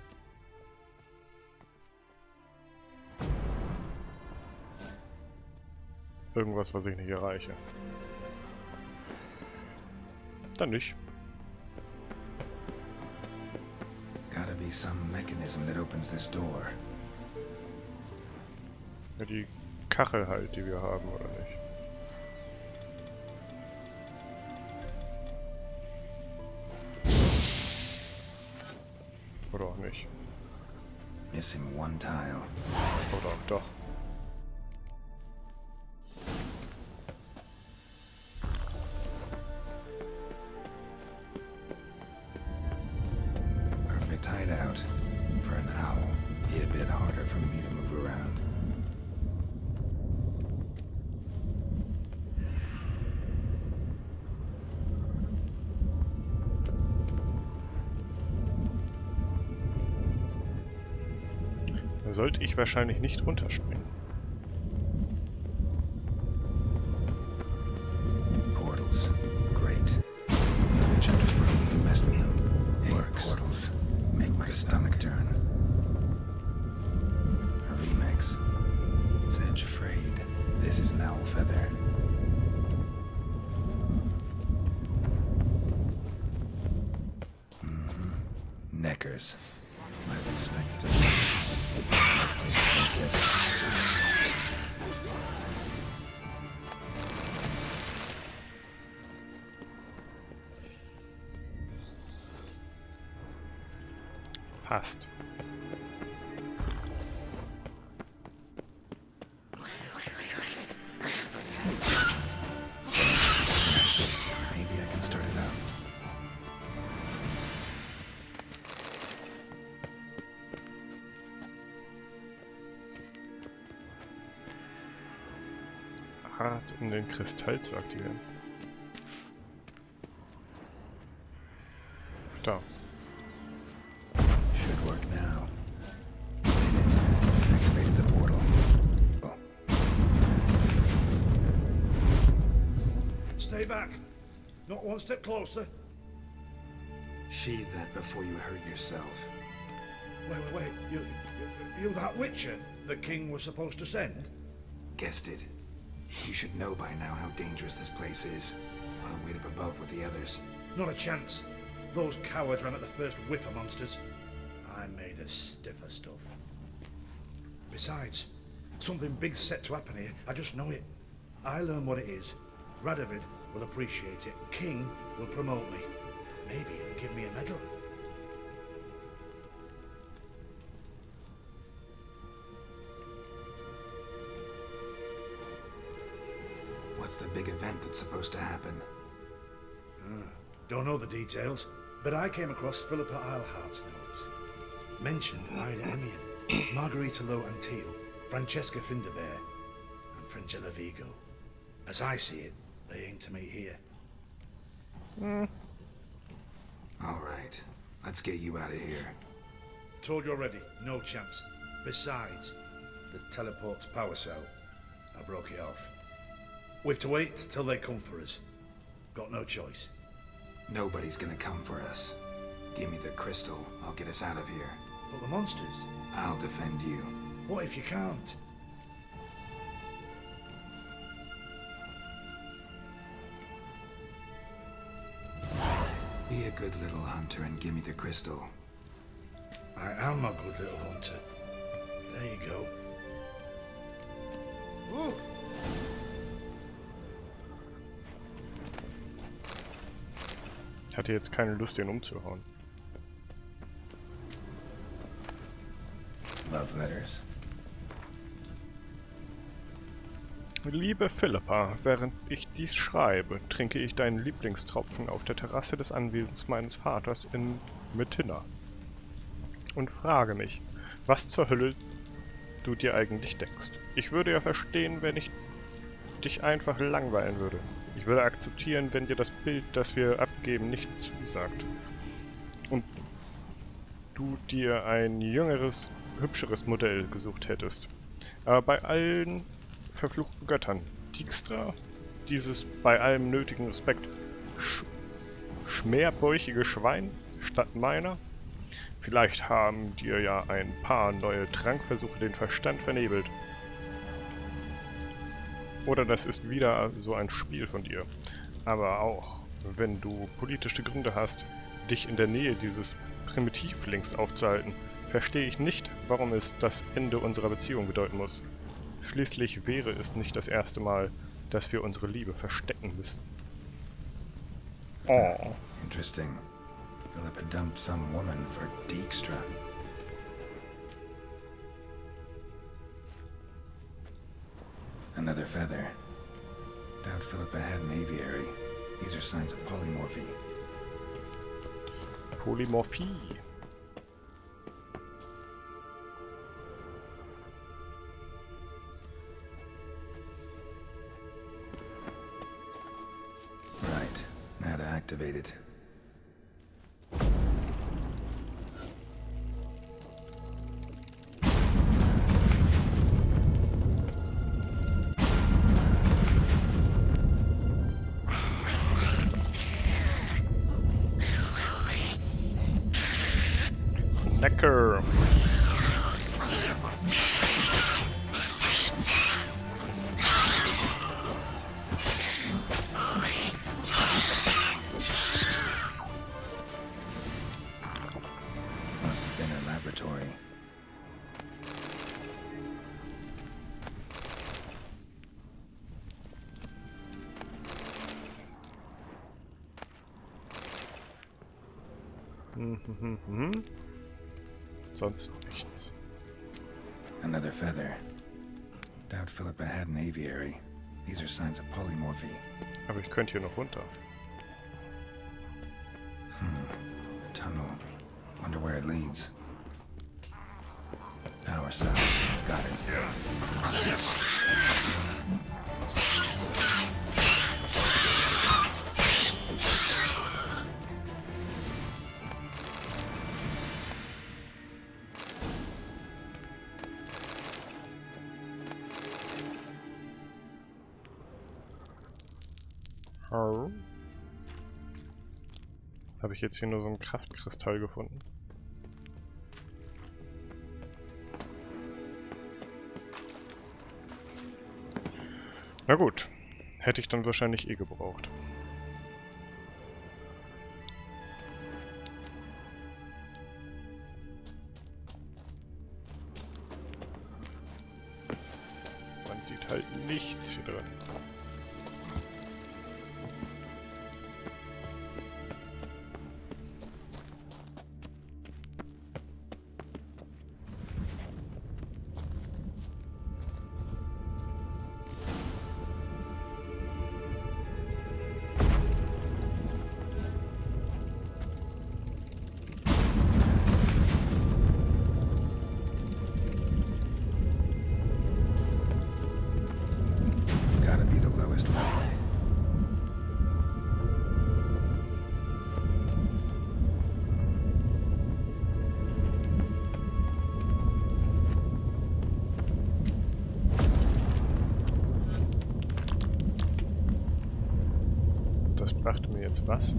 Irgendwas, was ich nicht erreiche. Dann nicht. Gotta be some mechanism that opens this door. Ja, die Kachel halt, die wir haben, oder nicht? Oder auch nicht. Missing one tile. Oder auch doch. Perfect hideout. For an owl. Be a bit harder for me to move around. Da sollte ich wahrscheinlich nicht runterspringen. Portals. Great. The witch hunters probably messed with them. Hey, portals. Make my stomach turn. A remix. It's edge frayed. This is an owl feather. Neckers. Might have expected it. Passt. Maybe I can start it out. Hart, um den Kristall zu aktivieren. Da. Should work now. Activated the portal. Oh. Stay back. Not one step closer. Sheathe that before you hurt yourself. Wait. You that Witcher the king was supposed to send? Guessed it. You should know by now how dangerous this place is. I'll wait up above with the others. Not a chance. Those cowards ran at the first whiff of monsters. I made a stiffer stuff. Besides, something big's set to happen here. I just know it. I learn what it is. Radovid will appreciate it. King will promote me. Maybe even give me a medal. What's the big event that's supposed to happen? Don't know the details, but I came across Philippa Eilhart's notes. Mentioned Ida Emian, Margarita Lo Antio, Francesca Finderbear, and Frangella Vigo. As I see it, they aim to meet here. All right, let's get you out of here. Told you already, no chance. Besides, the teleport's power cell, I broke it off. We've to wait till they come for us. Got no choice. Nobody's gonna come for us. Give me the crystal, I'll get us out of here. But the monsters? I'll defend you. What if you can't? Be a good little hunter and give me the crystal. I am a good little hunter. There you go. Ooh. Ich hatte jetzt keine Lust, den umzuhauen. Love letters. Liebe Philippa, während ich dies schreibe, trinke ich deinen Lieblingstropfen auf der Terrasse des Anwesens meines Vaters in Mettinna und frage mich, was zur Hölle du dir eigentlich denkst. Ich würde ja verstehen, wenn ich dich einfach langweilen würde. Ich würde akzeptieren, wenn dir das Bild, das wir abgeben, nicht zusagt. Und du dir ein jüngeres, hübscheres Modell gesucht hättest. Aber bei allen verfluchten Göttern, Dijkstra, dieses bei allem nötigen Respekt schmerbäuchige Schwein statt meiner, vielleicht haben dir ja ein paar neue Trankversuche den Verstand vernebelt. Oder das ist wieder so ein Spiel von dir. Aber auch, wenn du politische Gründe hast, dich in der Nähe dieses Primitivlings aufzuhalten, verstehe ich nicht, warum es das Ende unserer Beziehung bedeuten muss. Schließlich wäre es nicht das erste Mal, dass wir unsere Liebe verstecken müssen. Oh. Interesting. Philippa dumped some woman for Dijkstra. Another feather. Doubt Philippa had an aviary. These are signs of polymorphy. Polymorphie. Right. Now to activate it. Decor. Must have been a laboratory. Sonst nichts. Another feather. Doubt Philippa had an aviary. These are signs of polymorphy. Aber ich könnte hier noch runter. A tunnel. Wonder where it leads. Power cell. Got it. Oh. Habe ich jetzt hier nur so einen Kraftkristall gefunden? Na gut, hätte ich dann wahrscheinlich eh gebraucht. Man sieht halt nichts hier drin. Brachte mir jetzt was?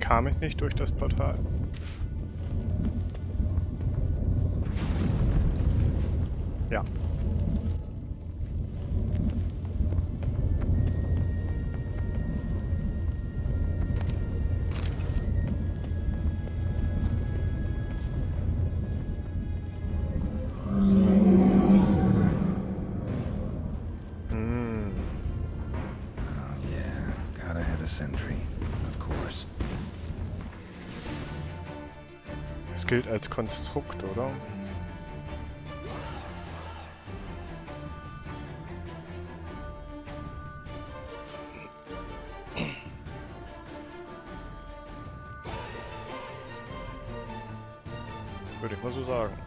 Kam ich nicht durch das Portal? Ja. Sentry, of course. Es gilt als Konstrukt, oder? Würde ich mal so sagen.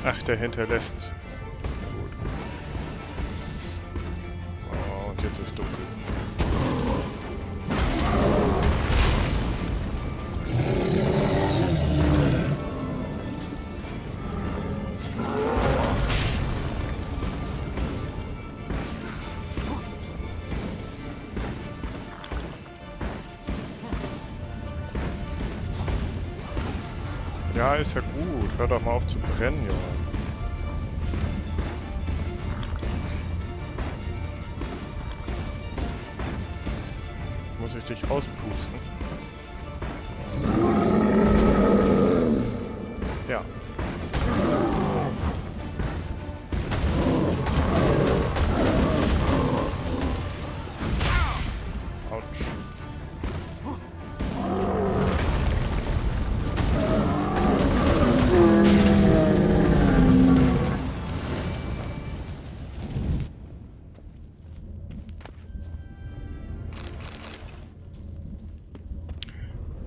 Ach, der hinterlässt. Gut. Oh, und jetzt ist dunkel. Ja, ist ja gut. Hör doch mal auf zu brennen, Junge. Muss ich dich rauspusten? Ja. Autsch.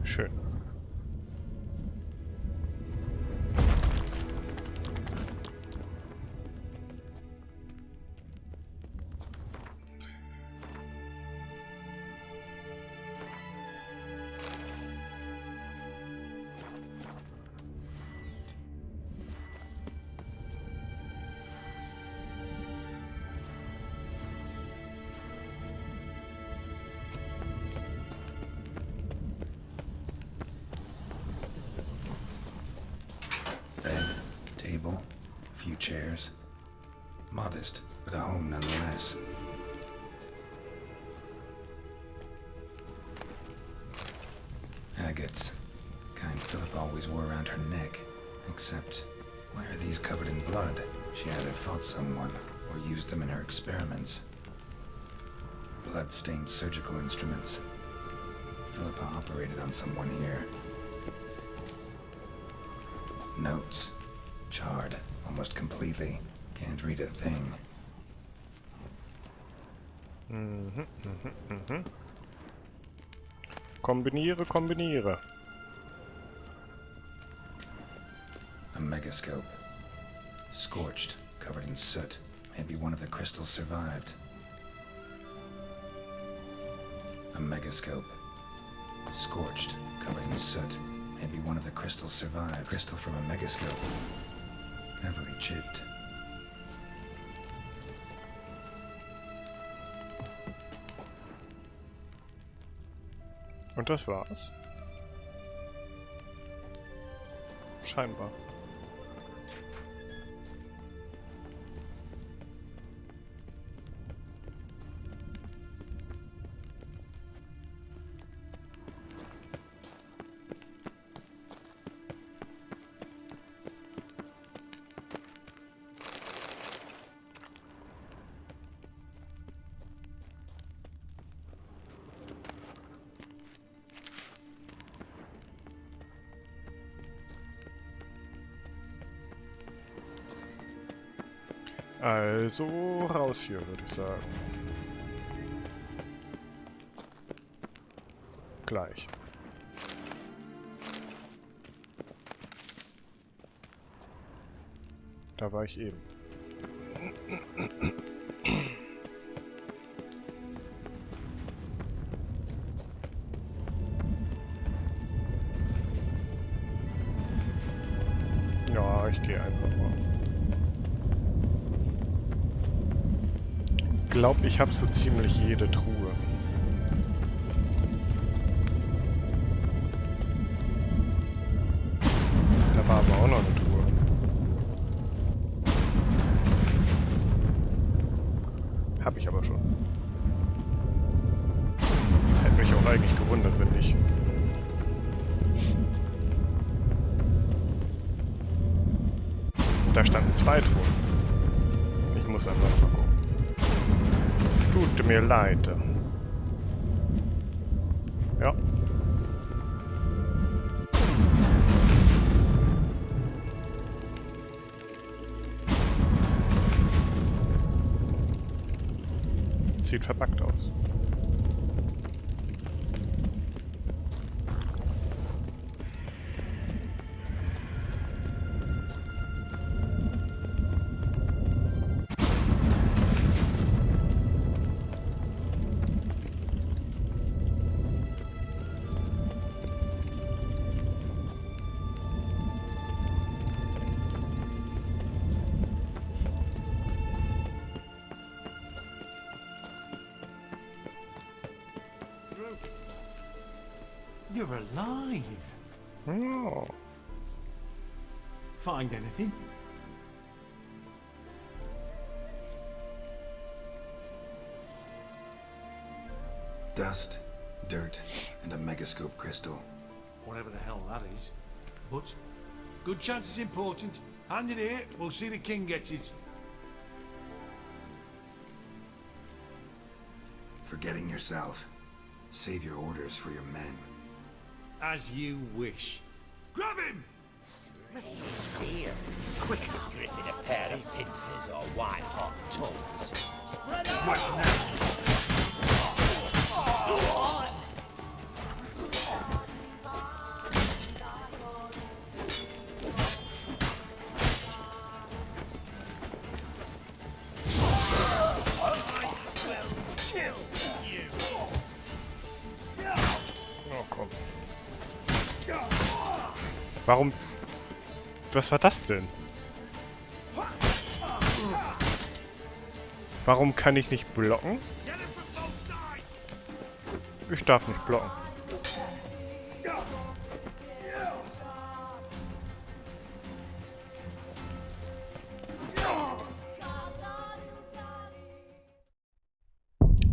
Schön. Table, a few chairs. Modest, but a home nonetheless. Agates. Kind Philip always wore around her neck. Except, why are these covered in blood? She either fought someone, or used them in her experiments. Blood-stained surgical instruments. Philippa operated on someone here. Notes. Charred, almost completely. Can't read a thing. Kombiniere, kombiniere. A megascope. Scorched, covered in soot. Maybe one of the crystals survived. A megascope. Scorched, covered in soot. Maybe one of the crystals survived. Crystal from a megascope. Heavily chipped. Und das war's. Scheinbar. Also raus hier, würde ich sagen. Gleich. Da war ich eben. Ja, ich gehe einfach mal. Ich glaube, ich habe so ziemlich jede Truhe. Da war aber auch noch eine Truhe. Hab ich aber schon. Hätte mich auch eigentlich gewundert, wenn nicht. Da standen 2 Truhen. Ich muss einfach mal gucken. Tut mir leid. Ja. Sieht verbuggt aus. You're alive. Oh. Find anything? Dust, dirt, and a Megascope Crystal. Whatever the hell that is. But good chance it's important. Hand it here, we'll see the king gets it. Forgetting yourself. Save your orders for your men. As you wish. Grab him! Let's do steer. Quickly gripping a pair of pincers or white-hot tongues. Spread out! Oh, komm. Warum? Was war das denn? Warum kann ich nicht blocken? Ich darf nicht blocken.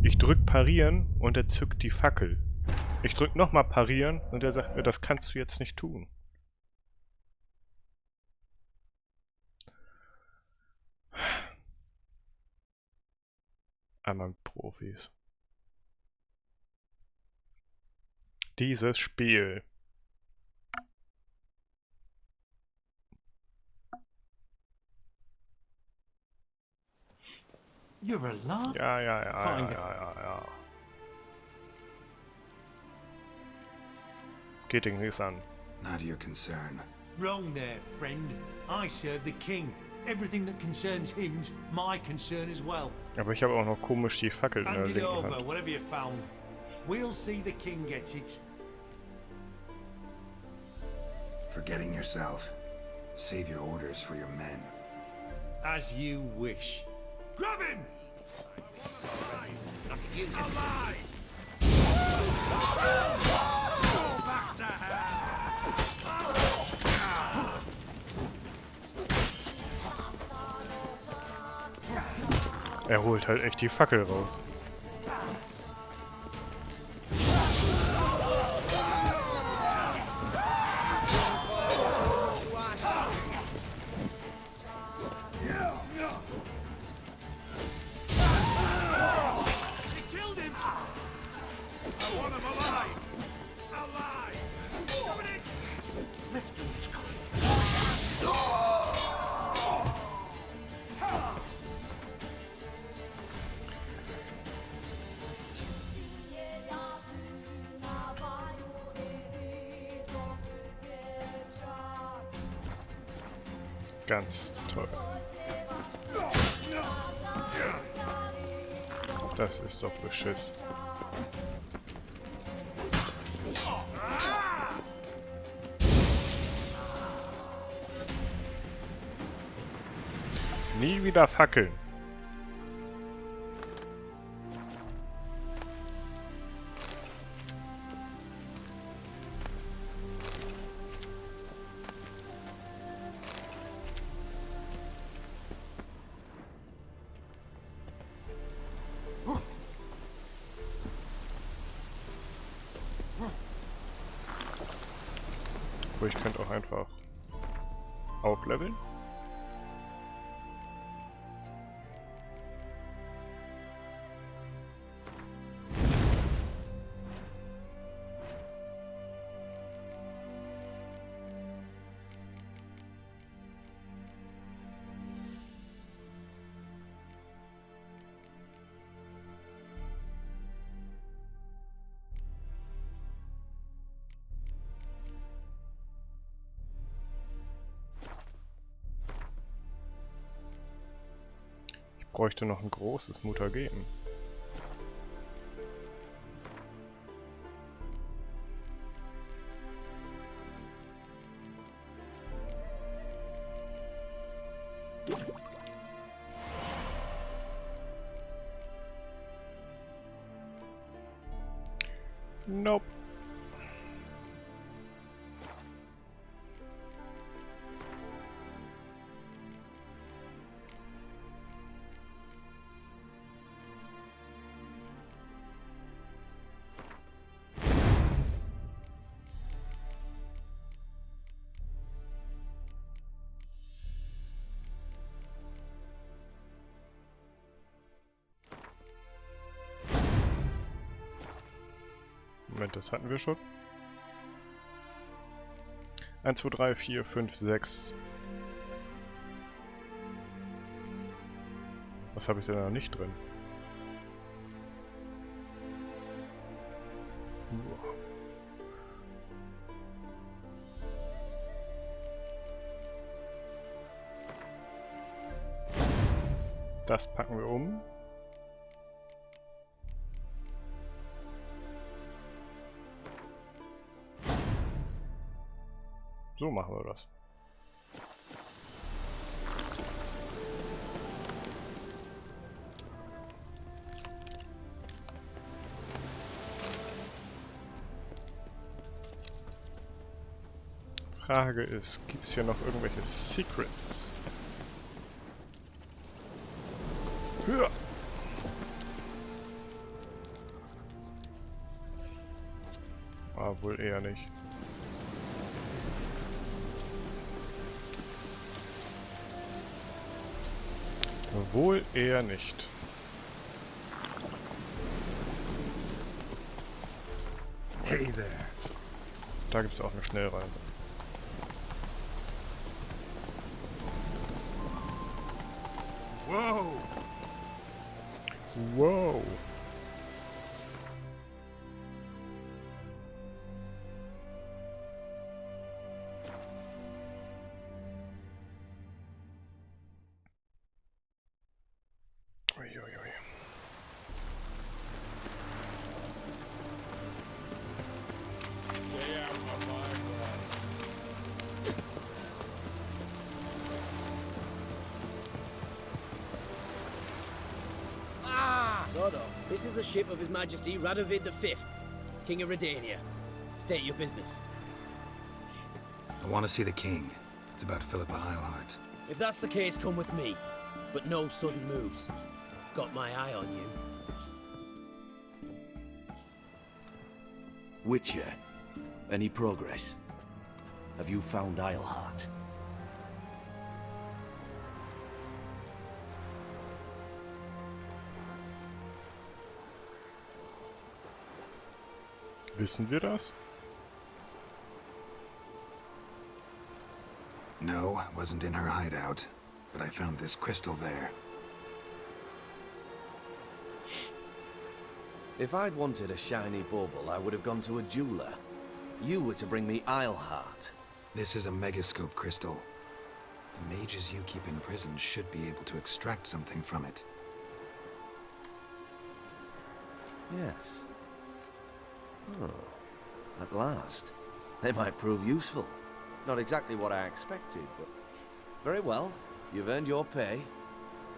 Ich drück parieren und er zückt die Fackel. Ich drück nochmal parieren und er sagt mir, das kannst du jetzt nicht tun. Einmal mit Profis. Dieses Spiel. You're alive? Ja. Geht ihn nichts an. Not your concern. Wrong there, friend. I serve the king. Everything that concerns him's my concern as well. Aber ich habe auch noch komisch die Fackel in der Hand it linken over, Hand. whatever you found. We'll see the king gets it. Forgetting yourself. Save your orders for your men. As you wish. Grab him! I could use it. Back to hell! Er holt halt echt die Fackel raus. Ganz toll. Das ist doch Beschiss. Nie wieder fackeln. Ich könnte auch einfach aufleveln. Bräuchte noch ein großes Mutagen. Nope. Moment, das hatten wir schon. 1, 2, 3, 4, 5, 6. Was habe ich denn da nicht drin? Das packen wir um. So machen wir das. Frage ist, gibt es hier noch irgendwelche Secrets? Höher! Ah, wohl eher nicht. Wohl eher nicht. Hey there. Da gibt es auch eine Schnellreise. Whoa! Wow! This is the ship of His Majesty Radovid V, King of Redania. State your business. I want to see the king. It's about Philippa Eilhart. If that's the case, come with me. But no sudden moves. Got my eye on you. Witcher, any progress? Have you found Eilhart? Wissen wir das? No, wasn't in her hideout, but I found this crystal there. If I'd wanted a shiny bauble, I would have gone to a jeweler. You were to bring me Eilhart. This is a Megascope Crystal. The mages you keep in prison should be able to extract something from it. Yes. Oh, at last. They might prove useful. Not exactly what I expected, but... Very well. You've earned your pay.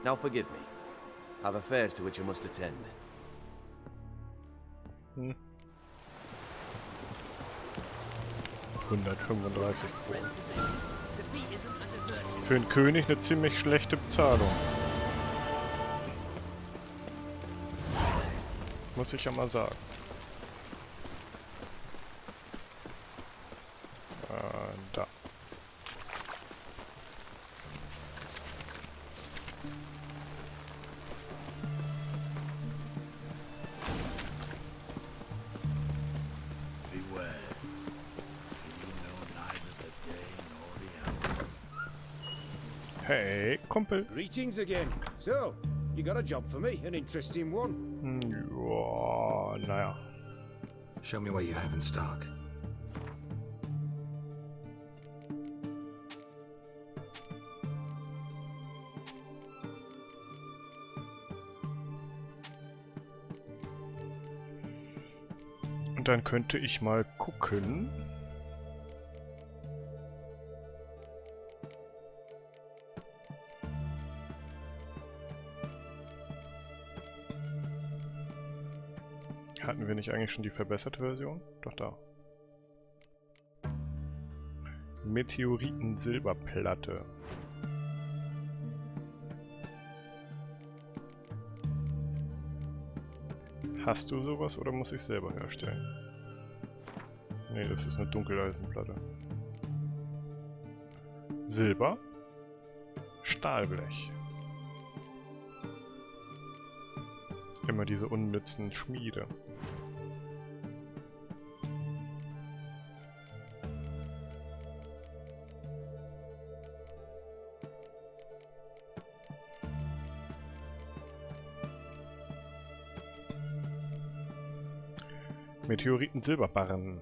Now forgive me. I've affairs to which I must attend. Hm. 135 Pro. Für einen König eine ziemlich schlechte Bezahlung. Muss ich ja mal sagen. Da. Hey, Kumpel. Greetings again. So, you got a job for me? An interesting one? Ja, naja. Show me what you have in stock. Und dann könnte ich mal gucken. Hatten wir nicht eigentlich schon die verbesserte Version? Doch da. Meteoriten-Silberplatte. Hast du sowas oder muss ich selber herstellen? Ne, das ist eine Dunkeleisenplatte. Silber. Stahlblech. Immer diese unnützen Schmiede. Meteoriten-Silberbarren.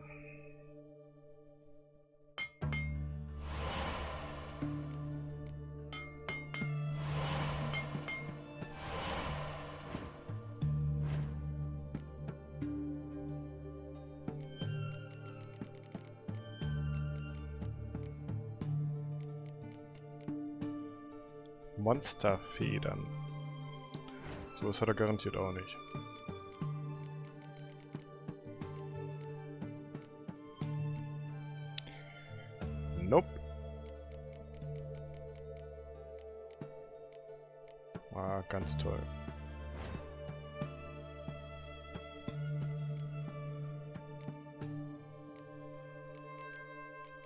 Monsterfedern. Sowas hat er garantiert auch nicht. Nope. Ah, ganz toll.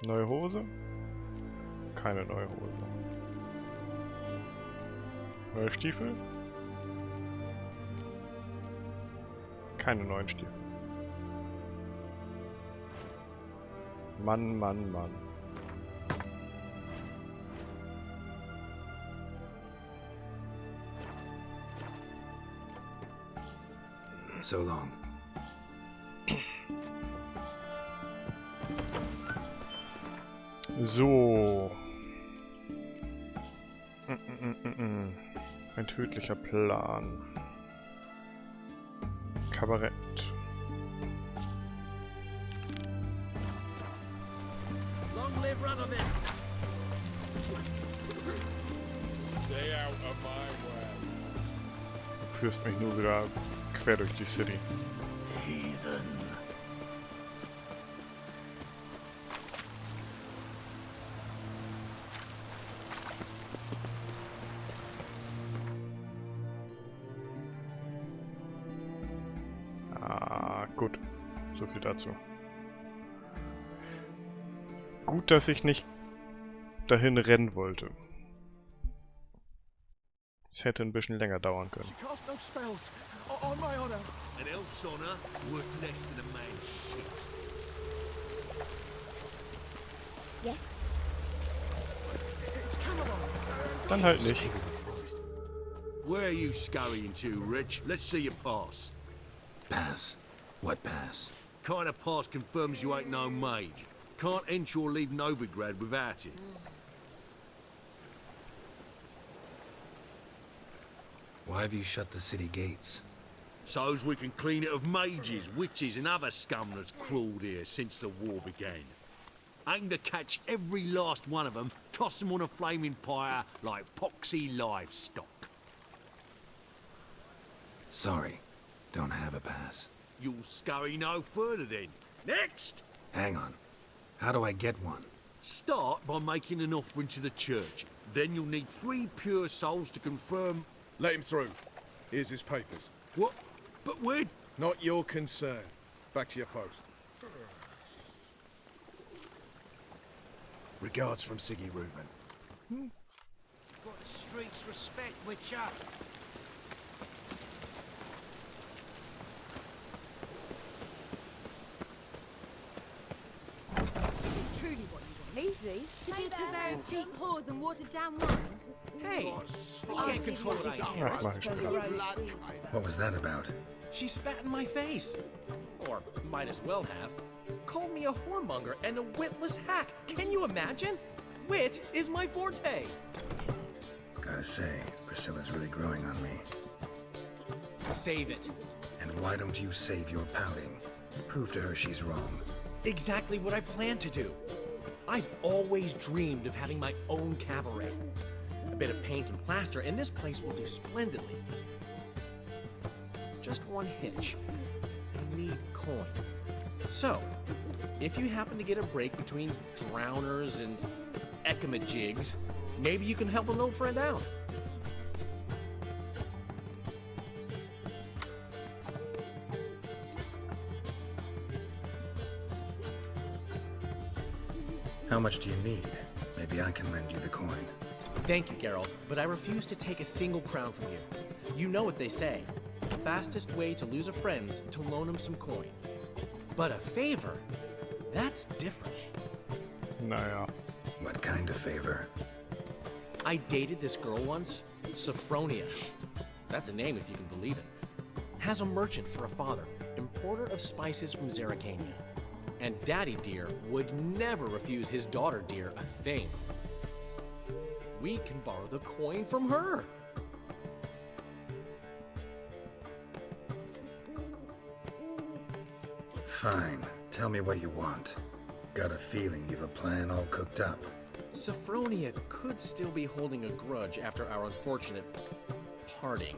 Neue Hose? Keine neue Hose. Neue Stiefel? Keine neuen Stiefel. Mann, Mann, Mann. So long. So. Ein tödlicher Plan. Kabarett. Long live Radovid! Stay out of my way. Du führst mich nur wieder quer durch die City. Heathen. Ah, gut. So viel dazu. Gut, dass ich nicht dahin rennen wollte. Es hätte ein bisschen länger dauern können. Cast no spells. On my honor. An elf's honor worth less than a man's shit. Yes. It's Camelot. Dann halt nicht. Where are you scurrying to, Rich? Let's see your pass. Pass. What pass? Kind of pass confirms you ain't no mage. Can't enter or leave Novigrad without it. Why have you shut the city gates? so's we can clean it of mages, witches and other scum that's crawled here since the war began. Aim to catch every last one of them, toss them on a flaming pyre like poxy livestock. Sorry, don't have a pass. You'll scurry no further then. Next! Hang on. How do I get one? Start by making an offering to the church. Then you'll need 3 pure souls to confirm... Let him through. Here's his papers. What? But where... Not your concern. Back to your post. Regards from Siggy Reuven. Got the streets respect, Witcher. Truly what you want. Easy. To be preparing cheap whores and watered down wine. Hey, you can't control what I hear. What was that about? She spat in my face. Or might as well have. Called me a whoremonger and a witless hack. Can you imagine? Wit is my forte. Gotta say, Priscilla's really growing on me. Save it. And why don't you save your pouting? Prove to her she's wrong. Exactly what I plan to do. I've always dreamed of having my own cabaret. A bit of paint and plaster, and this place will do splendidly. Just one hitch. I need coin. So, if you happen to get a break between drowners and ekamajigs, maybe you can help an old friend out. How much do you need? Maybe I can lend you the coin. Thank you, Geralt, but I refuse to take a single crown from you. You know what they say. The fastest way to lose a friend's to loan him some coin. But a favor? That's different. Naja. What kind of favor? I dated this girl once, Sophronia. That's a name if you can believe it. Has a merchant for a father, importer of spices from Zerrikania. And Daddy Dear would never refuse his daughter Dear a thing. We can borrow the coin from her. Fine. Tell me what you want. Got a feeling you've a plan all cooked up. Sophronia could still be holding a grudge after our unfortunate parting.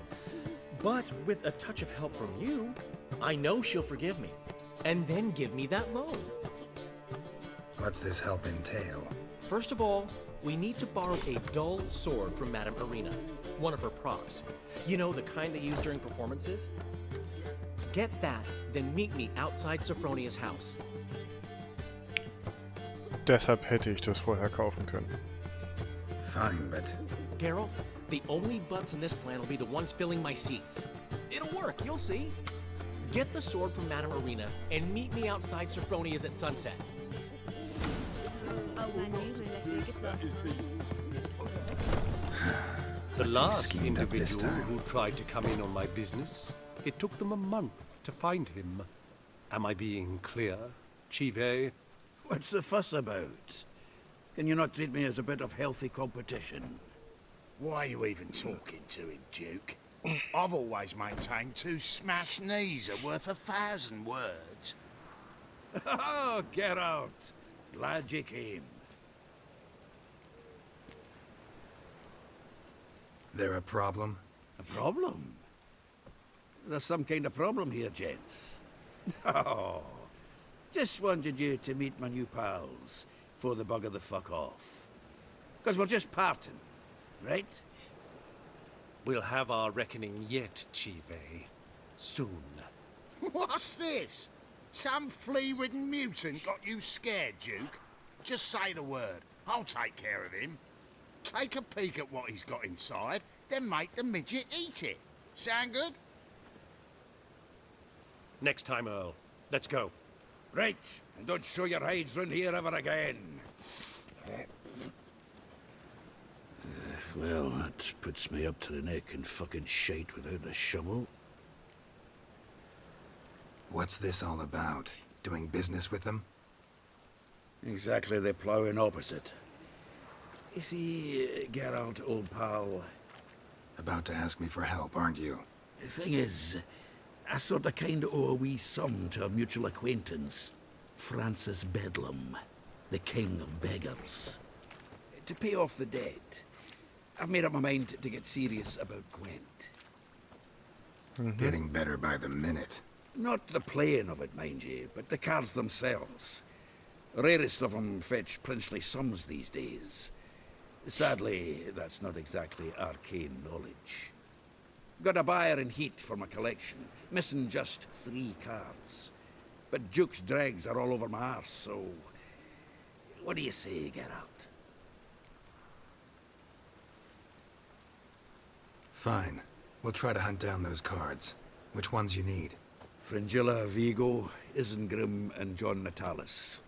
But with a touch of help from you, I know she'll forgive me. And then give me that loan. What's this help entail? First of all, we need to borrow a dull sword from Madame Arena, one of her props. You know, the kind they use during performances? Get that, then meet me outside Sophronia's house. Deshalb hätte ich das vorher kaufen können. Fine, but... Geralt, the only butts in this plan will be the ones filling my seats. It'll work, you'll see. Get the sword from Madame Arena and meet me outside Sophronia's at sunset. The last individual who tried to come in on my business, it took them a month to find him. Am I being clear, Chive? What's the fuss about? Can you not treat me as a bit of healthy competition? Why are you even talking to him, Duke? I've always maintained 2 smashed knees are worth 1,000 words. Oh, get out. Glad you came. There a problem? A problem? There's some kind of problem here, gents. Oh, just wanted you to meet my new pals before they bugger the fuck off. Because we're just parting, right? We'll have our reckoning yet, Chive. Soon. What's this? Some flea-ridden mutant got you scared, Duke? Just say the word. I'll take care of him. Take a peek at what he's got inside, then make the midget eat it. Sound good? Next time, Earl. Let's go. Right, and don't show your hides round here ever again. Well, that puts me up to the neck in fucking shite without a shovel. What's this all about? Doing business with them? Exactly the ploughing opposite. You see, Geralt, old pal... About to ask me for help, aren't you? The thing is, I sort of kind of owe a wee sum to a mutual acquaintance, Francis Bedlam, the king of beggars. To pay off the debt, I've made up my mind to get serious about Gwent. Getting better by the minute. Not the playing of it, mind you, but the cards themselves. Rarest of them fetch princely sums these days. Sadly, that's not exactly arcane knowledge. Got a buyer in heat for my collection, missing just 3 cards. But Duke's dregs are all over my arse, so... What do you say, Geralt? Fine. We'll try to hunt down those cards. Which ones you need? Fringilla, Vigo, Isengrim, and John Natalis.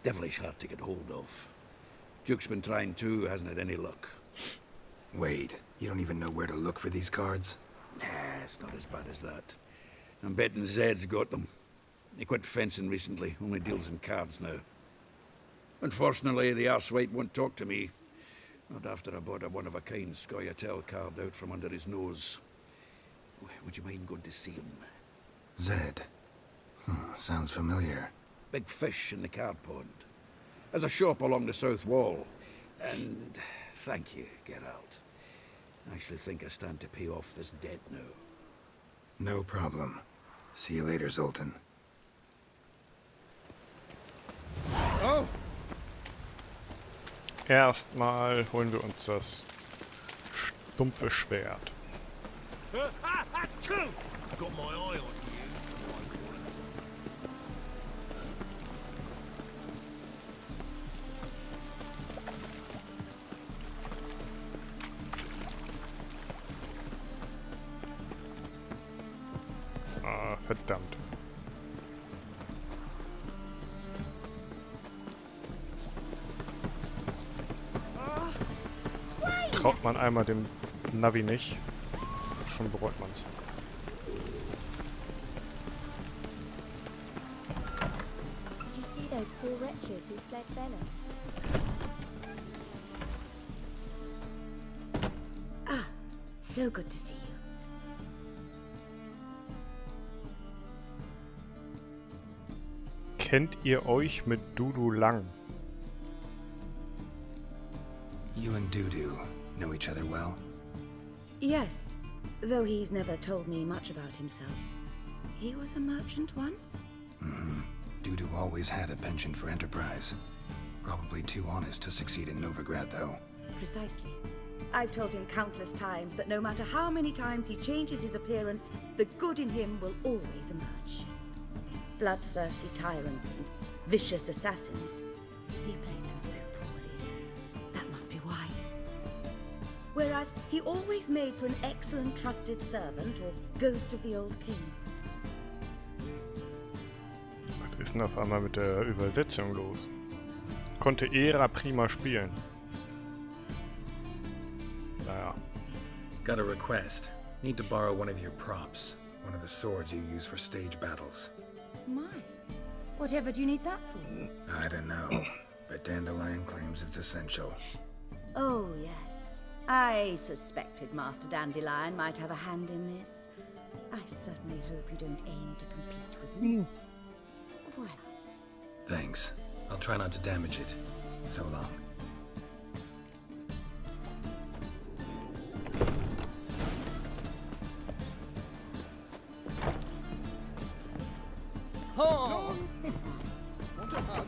Devilish hard to get hold of. Duke's been trying too, hasn't had any luck. Wait, you don't even know where to look for these cards? Nah, it's not as bad as that. I'm betting Zed's got them. He quit fencing recently, only deals in cards now. Unfortunately, the arsewite won't talk to me. Not after I bought a one-of-a-kind Scoia'tael card out from under his nose. Would you mind going to see him? Zed. Sounds familiar. Big fish in the card pond. There's a shop along the south wall. And thank you, Geralt. I actually think I stand to pay off this debt now. No problem. See you later, Zoltan. Oh! Erstmal holen wir uns das stumpfe Schwert. Got my eye on you. Ah, verdammt. Traut man einmal dem Navi nicht, schon bereut man's. Did you see those poor wretches who fled Bella? Ah, so good to see you. Kennt ihr euch mit Dudu Lang? You and Dudu know each other well? Yes, though he's never told me much about himself. He was a merchant once? Dudu always had a penchant for enterprise. Probably too honest to succeed in Novigrad, though. Precisely. I've told him countless times that no matter how many times he changes his appearance, the good in him will always emerge. Bloodthirsty tyrants and vicious assassins. He played them so poorly. That must be why. Whereas he always made for an excellent trusted servant or ghost of the old king. Was ist denn auf einmal mit der Übersetzung los? Konnte Era prima spielen. Naja. Got a request. Need to borrow one of your props. One of the swords you use for stage battles. My, whatever do you need that for? I don't know, but Dandelion claims it's essential. Oh, yes. I suspected Master Dandelion might have a hand in this. I certainly hope you don't aim to compete with me. Voilà. Thanks. I'll try not to damage it. So long. Oh! Want a hug?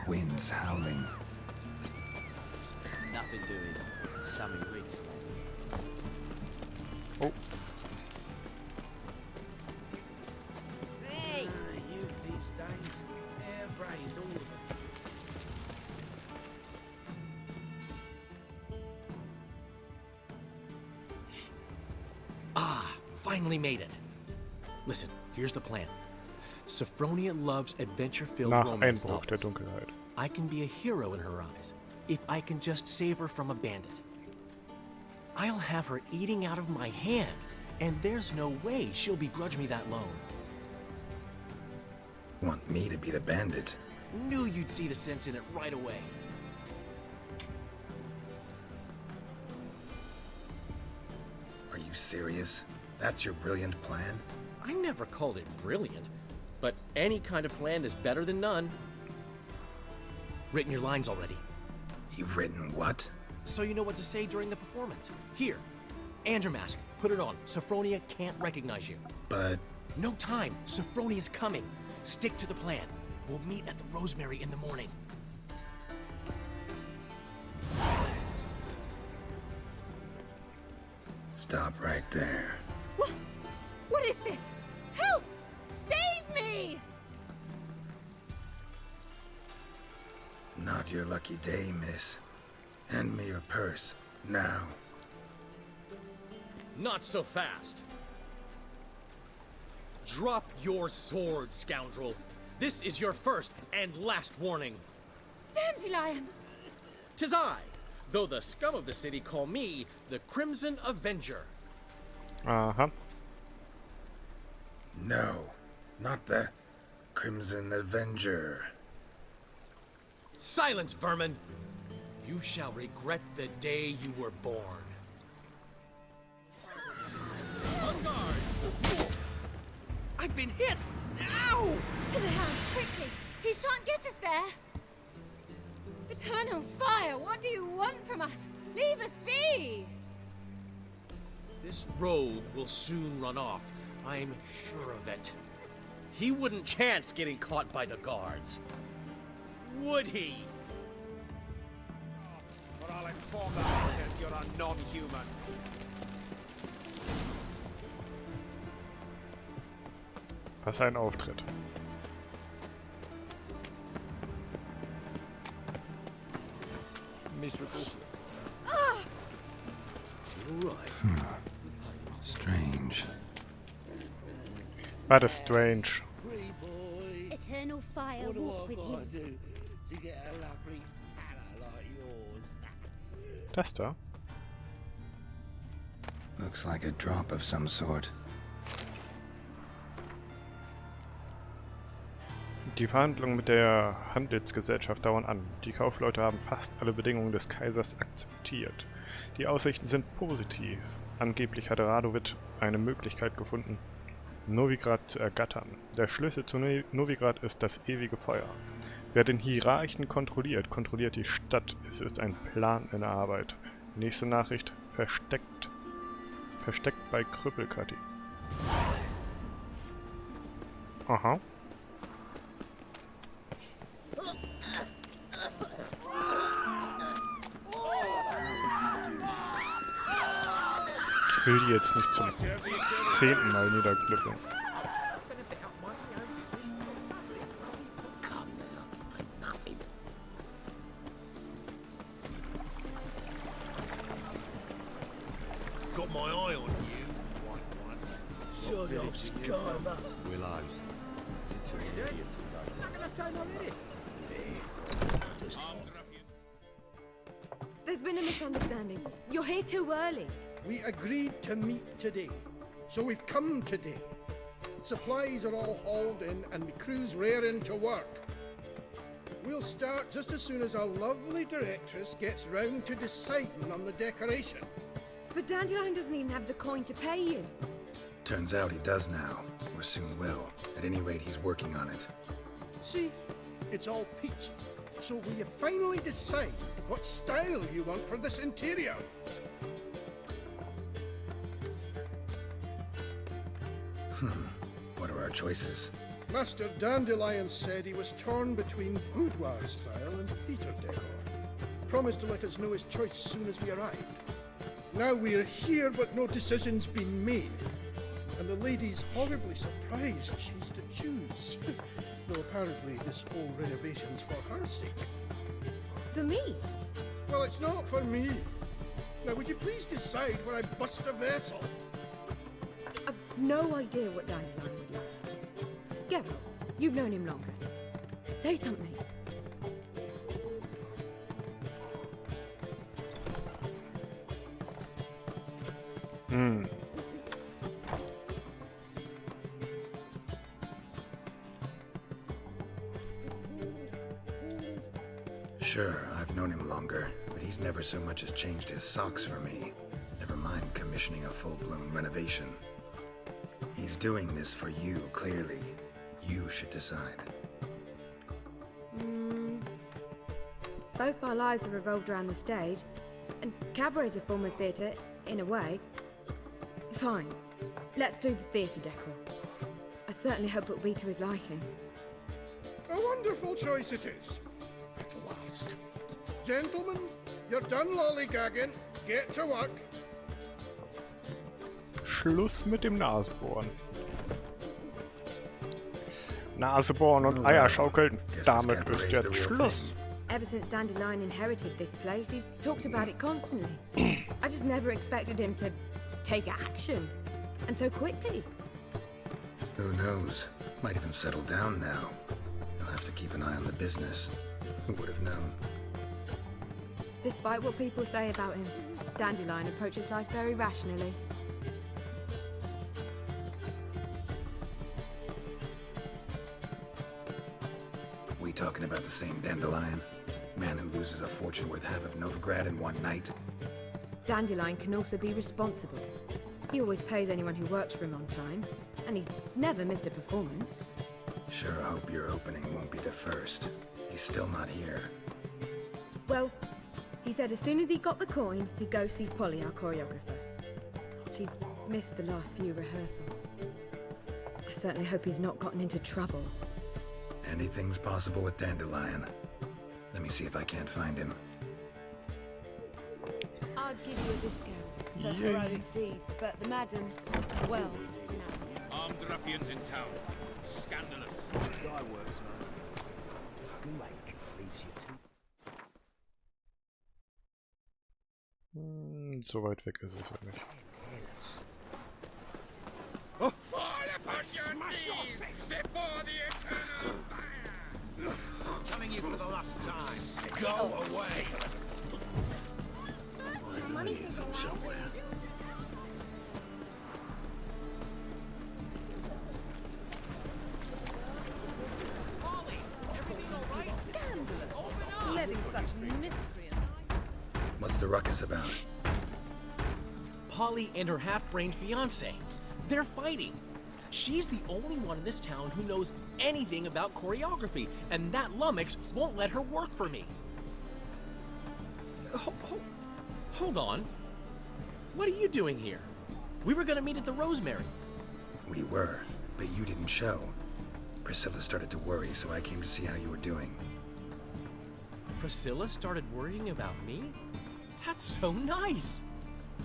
Wind's howling. Nothing doing. Sammy Riggs. Oh. Hey! You these days. Hair-brained, all of them. Ah, finally made it. Listen, here's the plan. Sophronia loves adventure-filled Nach romance Einbruch der novels. Dunkelheit. I can be a hero in her eyes, if I can just save her from a bandit. I'll have her eating out of my hand, and there's no way she'll begrudge me that loan. Want me to be the bandit? Knew you'd see the sense in it right away. Are you serious? That's your brilliant plan? I never called it brilliant, but any kind of plan is better than none. Written your lines already. You've written what? So you know what to say during the performance. Here, and your mask. Put it on. Sophronia can't recognize you. But... No time. Sophronia's coming. Stick to the plan. We'll meet at the Rosemary in the morning. Stop right there. What is this? Help! Save me! Not your lucky day, miss. Hand me your purse, now. Not so fast. Drop your sword, scoundrel. This is your first and last warning. Dandelion! 'Tis I, though the scum of the city call me the Crimson Avenger. Aha. No, not the Crimson Avenger. Silence, vermin! You shall regret the day you were born. On guard! I've been hit! Ow! To the house, quickly! He shan't get us there! Eternal fire, what do you want from us? Leave us be! This rogue will soon run off. I'm sure of it. He wouldn't chance getting caught by the guards. Would he? Or I'll inform the hunters you're a non-human. Was ein Auftritt. Miserable. Strange. War das strange. Eternal fire walk with you. To get a lovely palace like yours. Das da? Looks like a drop of some sort. Die Verhandlungen mit der Handelsgesellschaft dauern an. Die Kaufleute haben fast alle Bedingungen des Kaisers akzeptiert. Die Aussichten sind positiv. Angeblich hat Radovid eine Möglichkeit gefunden, Novigrad zu ergattern. Der Schlüssel zu Novigrad ist das ewige Feuer. Wer den Hierarchen kontrolliert, kontrolliert die Stadt. Es ist ein Plan in der Arbeit. Nächste Nachricht. Versteckt bei Krüppelkatti. Aha. Ich will die jetzt nicht zum 10. Mal niederglücken. Got my eye on you. Shut up, Scarver. Willows. It's an idiot who Not enough time already. There's been a misunderstanding. You're here too early. We agreed to meet today, so we've come today. Supplies are all hauled in and the crew's raring to work. We'll start just as soon as our lovely directress gets round to deciding on the decoration. But Dandelion doesn't even have the coin to pay you. Turns out he does now, or soon will. At any rate, he's working on it. See, it's all peachy. So will you finally decide what style you want for this interior? What are our choices? Master Dandelion said he was torn between boudoir style and theatre decor. Promised to let us know his choice as soon as we arrived. Now we're here, but no decision's been made. And the lady's horribly surprised she's to choose. Though apparently this whole renovation's for her sake. For me? Well, it's not for me. Now, would you please decide where I bust a vessel? I've no idea what Dandelion would like. Geralt, you've known him longer. Say something. Sure, I've known him longer, but he's never so much as changed his socks for me. Never mind commissioning a full-blown renovation. He's doing this for you, clearly. You should decide. Both our lives have revolved around the stage, and cabaret's a form of theatre, in a way. Fine, let's do the theatre decor. I certainly hope it'll be to his liking. A wonderful choice it is. At last. Gentlemen, you're done lollygagging. Get to work. Schluss mit dem Nasebohren. Nasebohren und Eier schaukeln. Damit ist jetzt Schluss. Ever since Dandelion inherited this place, he's talked about it constantly. I just never expected him to take action. And so quickly. Who knows? Might even settle down now. He'll have to keep an eye on the business. Who would have known? Despite what people say about him, Dandelion approaches life very rationally. We talking about the same Dandelion? Man who loses a fortune worth half of Novigrad in one night? Dandelion can also be responsible. He always pays anyone who works for him on time, and he's never missed a performance. Sure hope your opening won't be the first. He's still not here. Well, he said as soon as he got the coin, he'd go see Polly, our choreographer. She's missed the last few rehearsals. I certainly hope he's not gotten into trouble. Anything's possible with Dandelion. Let me see if I can't find him. I'd give you a discount for heroic deeds, but the madam, well, Armed ruffians in town. Scandalous. Guy works now. Gulake leaves you too. So weit weg ist es ja nicht. Fall upon your knees before the eternal fire! I'm telling you for the last time. Go away. I know you from somewhere. letting such miscreants. What's the ruckus about? Polly and her half-brained fiancé. They're fighting. She's the only one in this town who knows anything about choreography, and that lummox won't let her work for me. Hold on. What are you doing here? We were gonna meet at the Rosemary. We were, but you didn't show. Priscilla started to worry, so I came to see how you were doing. Priscilla started worrying about me? That's so nice!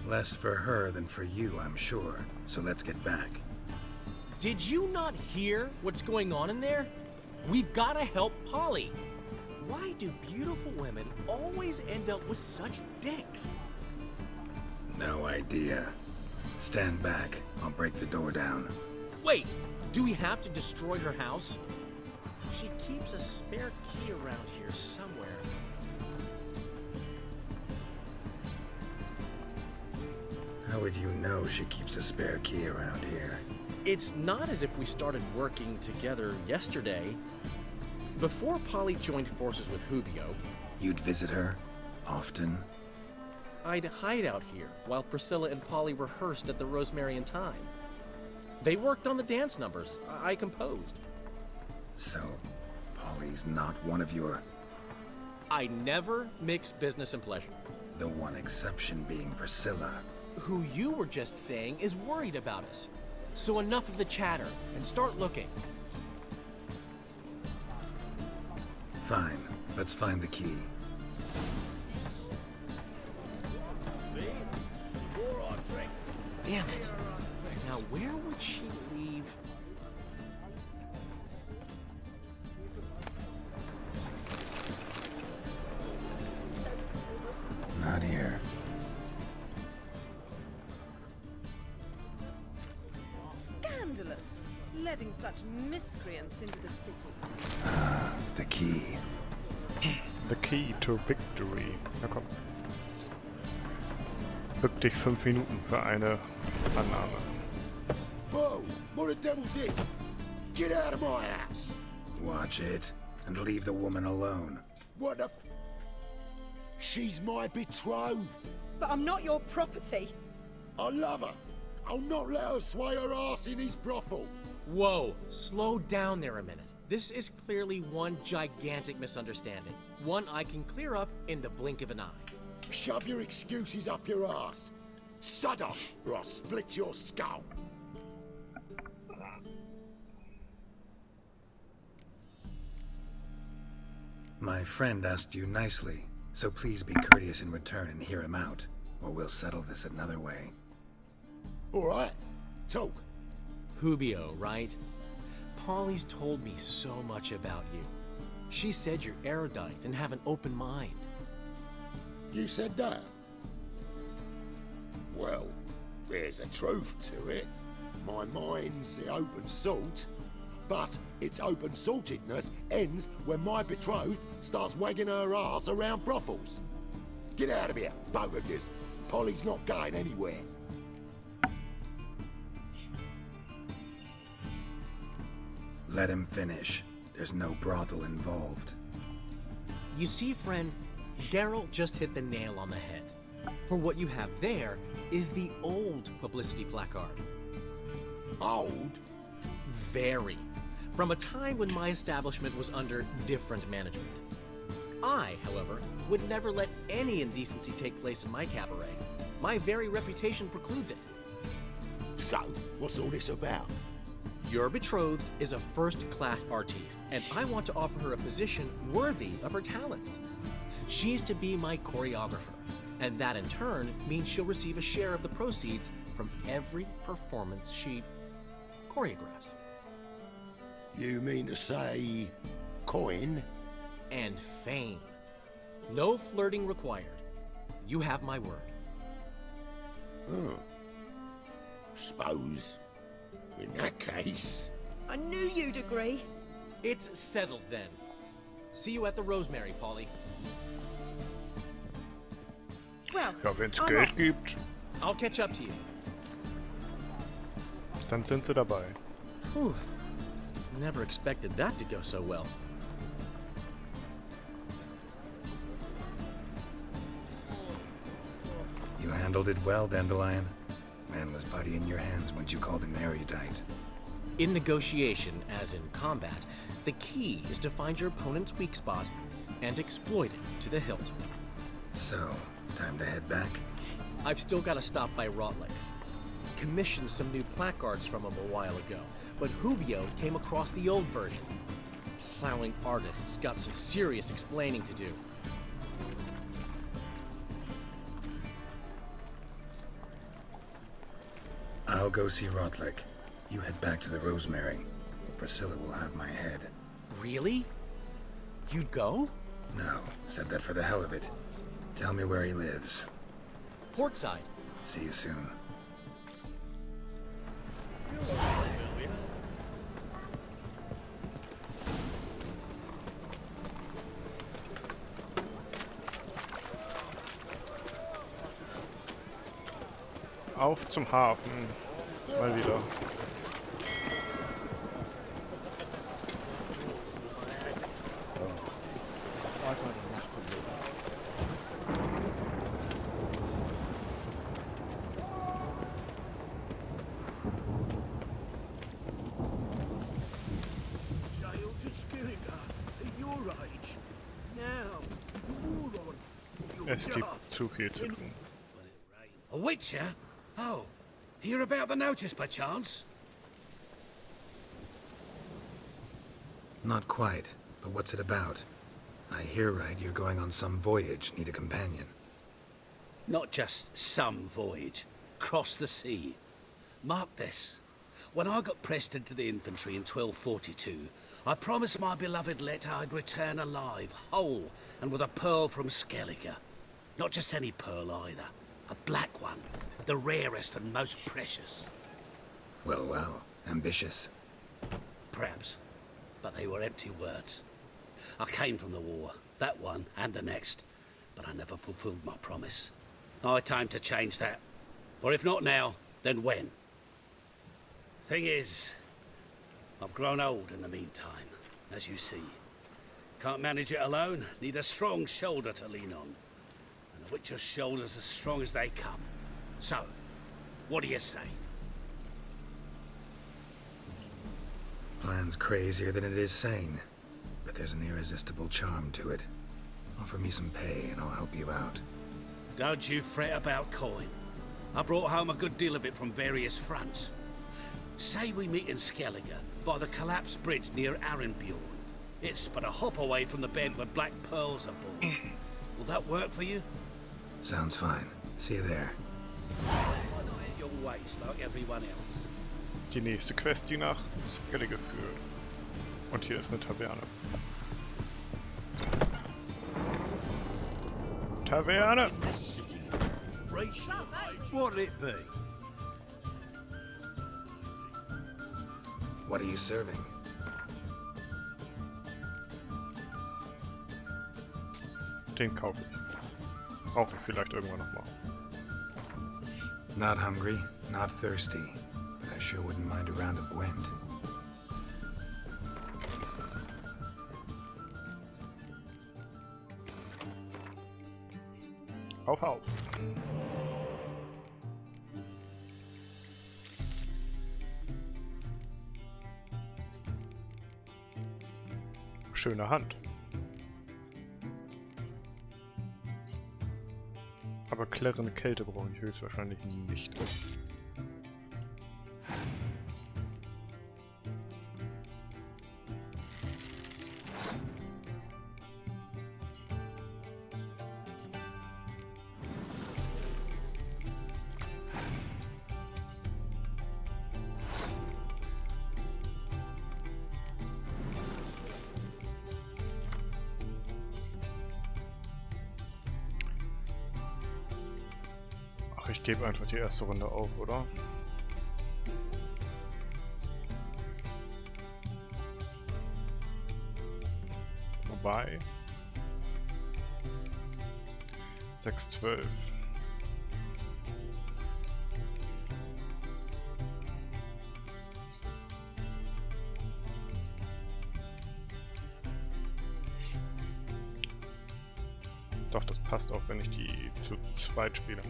Less for her than for you, I'm sure. So let's get back. Did you not hear what's going on in there? We've gotta help Polly. Why do beautiful women always end up with such dicks? No idea. Stand back. I'll break the door down. Wait! Do we have to destroy her house? She keeps a spare key around here somewhere. How would you know she keeps a spare key around here? It's not as if we started working together yesterday. Before Polly joined forces with Hubio, you'd visit her? Often? I'd hide out here while Priscilla and Polly rehearsed at the Rosemary in time. They worked on the dance numbers. I composed. So, Polly's not one of your... I never mix business and pleasure. The one exception being Priscilla. Who you were just saying is worried about us. So enough of the chatter, and start looking. Fine. Let's find the key. Damn it. Now where would she leave? Not here. Scandalous. Letting such miscreants into the city. Ah, the key. The key to victory. Na komm. Bück dich 5 Minuten für eine Annahme. Whoa! What the devil's this? Get out of my house! Watch it, and leave the woman alone. What the... She's my betrothed. But I'm not your property. I love her. I'll not let her sway her ass in his brothel. Whoa, slow down there a minute. This is clearly one gigantic misunderstanding. One I can clear up in the blink of an eye. Shove your excuses up your ass. Sod off, or I'll split your skull. My friend asked you nicely, so please be courteous in return and hear him out, or we'll settle this another way. All right, talk. Hubio, right? Polly's told me so much about you. She said you're erudite and have an open mind. You said that? Well, there's a truth to it. My mind's the open salt, but its open saltedness ends when my betrothed starts wagging her ass around brothels. Get out of here, both of yous. Polly's not going anywhere. Let him finish. There's no brothel involved. You see, friend, Daryl just hit the nail on the head. For what you have there is the old publicity placard. Old? Very. From a time when my establishment was under different management. I, however, would never let any indecency take place in my cabaret. My very reputation precludes it. So, what's all this about? Your betrothed is a first-class artiste, and I want to offer her a position worthy of her talents. She's to be my choreographer, and that in turn means she'll receive a share of the proceeds from every performance she choreographs. You mean to say coin? And fame. No flirting required. You have my word. Suppose, in that case... I knew you'd agree. It's settled then. See you at the Rosemary, Polly. Well, Ja, wenn's Geld gibt, I'll catch up to you. dann sind sie dabei. Whew. Never expected that to go so well. You handled it well, Dandelion. Man was putty in your hands once you called him erudite. In negotiation, as in combat, the key is to find your opponent's weak spot and exploit it to the hilt. So, time to head back? I've still got to stop by Rotlex. Commissioned some new placards from him a while ago, but Hubio came across the old version. Plowing artists got some serious explaining to do. I'll go see Rotlick. You head back to the Rosemary, or Priscilla will have my head. Really? You'd go? No, said that for the hell of it. Tell me where he lives. Portside. See you soon. Auf zum Hafen. Mal wieder. Sail to Skillinger at your age. Now, with the war on, you're Es gibt daft. zu viel zu tun. A witcher? Oh, hear about the notice, perchance? Not quite, but what's it about? I hear right you're going on some voyage, need a companion. Not just some voyage. Cross the sea. Mark this. When I got pressed into the infantry in 1242, I promised my beloved Letz I'd return alive, whole, and with a pearl from Skellige. Not just any pearl either. A black one. The rarest and most precious. Well, well, ambitious. Perhaps. But they were empty words. I came from the war, that one and the next, but I never fulfilled my promise. High time to change that. For if not now, then when? Thing is, I've grown old in the meantime, as you see. Can't manage it alone, need a strong shoulder to lean on. Witcher's shoulders as strong as they come. So, what do you say? Plan's crazier than it is sane, but there's an irresistible charm to it. Offer me some pay and I'll help you out. Don't you fret about coin. I brought home a good deal of it from various fronts. Say we meet in Skellige, by the collapsed bridge near Arenbjorn. It's but a hop away from the bed where black pearls are born. Will that work for you? Sounds fine. See you there. Your waist like everyone else. Die nächste Quest, die nach Skellige führt. Und hier ist eine Taverne. Taverne! What'll it be? What are you serving? Den kaufe ich. Brauche ich vielleicht irgendwann nochmal. Not hungry, not thirsty, but I sure wouldn't mind a round of Gwent. Auf! Schöne Hand. Aber klirrende Kälte brauche ich höchstwahrscheinlich nicht. Ich gebe einfach die erste Runde auf, oder? Wobei 6-12. Doch, das passt auch, wenn ich die zu zweit spiele.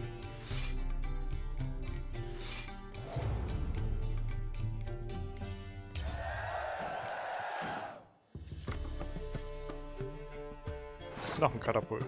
Noch ein Katapult.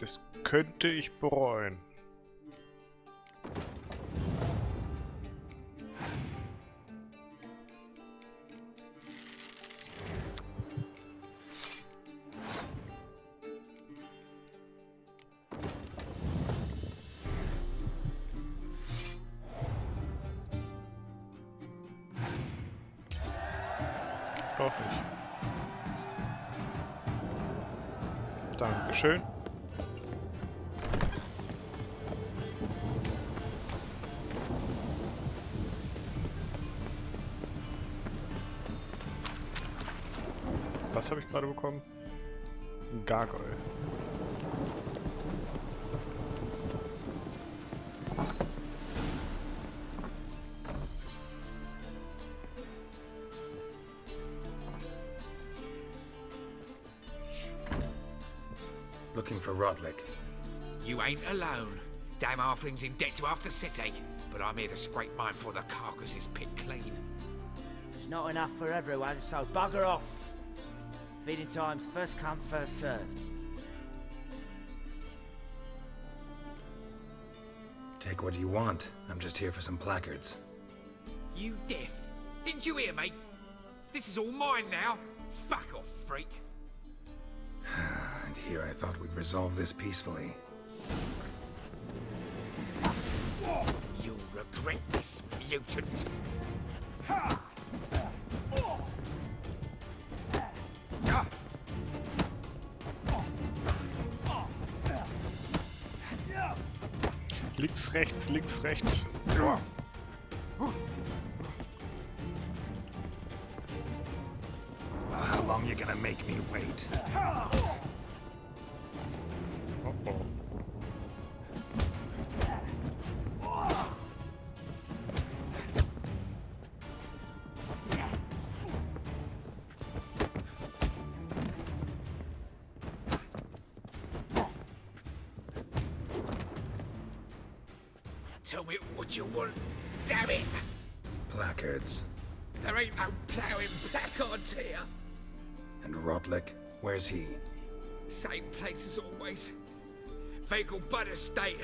Das könnte ich bereuen. Auch nicht. Dankeschön. Was habe ich gerade bekommen? Ein Gargoyle. Looking for Rodlick. You ain't alone. Damn halfling's in debt to half the city. But I'm here to scrape mine before the carcass is picked clean. There's not enough for everyone, so bugger off. Feeding time's first come, first served. Take what you want. I'm just here for some placards. You deaf? Didn't you hear me? This is all mine now. Fuck off, freak. And here I thought we'd resolve this peacefully. You'll regret this, mutant. Links, rechts, links, rechts. Well, how long you gonna make me wait? Uh-oh. Tell me what you want, damn it! Placards. There ain't no ploughing placards here. And Rodlick, where's he? Same place as always. Vehicle butt estate.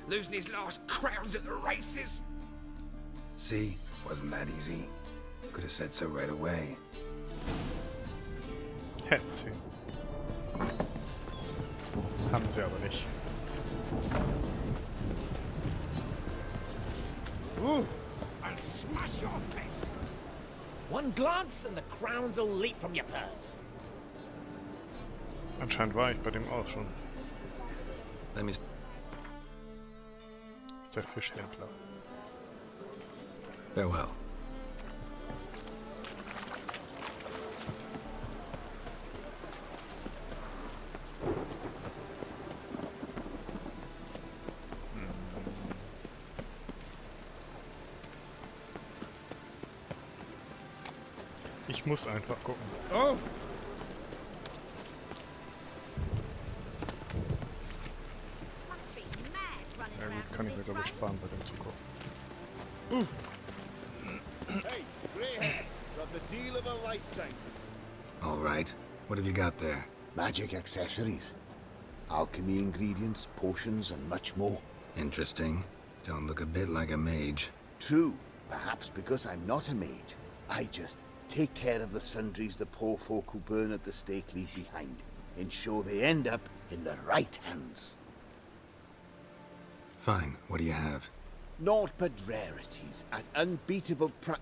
Losing his last crowns at the races. See? Wasn't that easy? Could have said so right away. Hätten sie. Haben sie aber nicht. Ooh! I'll smash your face. One glance and the crowns will leap from your purse. Anscheinend war ich bei dem auch schon. Let me... Das ist der Fischhändler. Farewell. Ich muss einfach gucken. Oh! Ja gut, kann ich mir glaube ich sparen bei dem Zugucken. Hey, Greyhead, got the deal of a lifetime. All right. What have you got there? Magic accessories, alchemy ingredients, potions, and much more. Interesting. Don't look a bit like a mage. True, perhaps because I'm not a mage. I just take care of the sundries the poor folk who burn at the stake leave behind. Ensure they end up in the right hands. Fine. What do you have? Naught but rarities at unbeatable pri-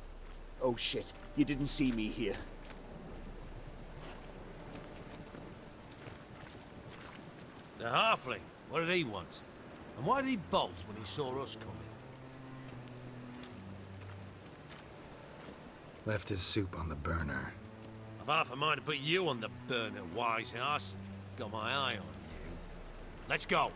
Oh shit, you didn't see me here. The halfling, what did he want? And why did he bolt when he saw us coming? Left his soup on the burner. I've half a mind to put you on the burner, wise ass. Got my eye on you. Let's go.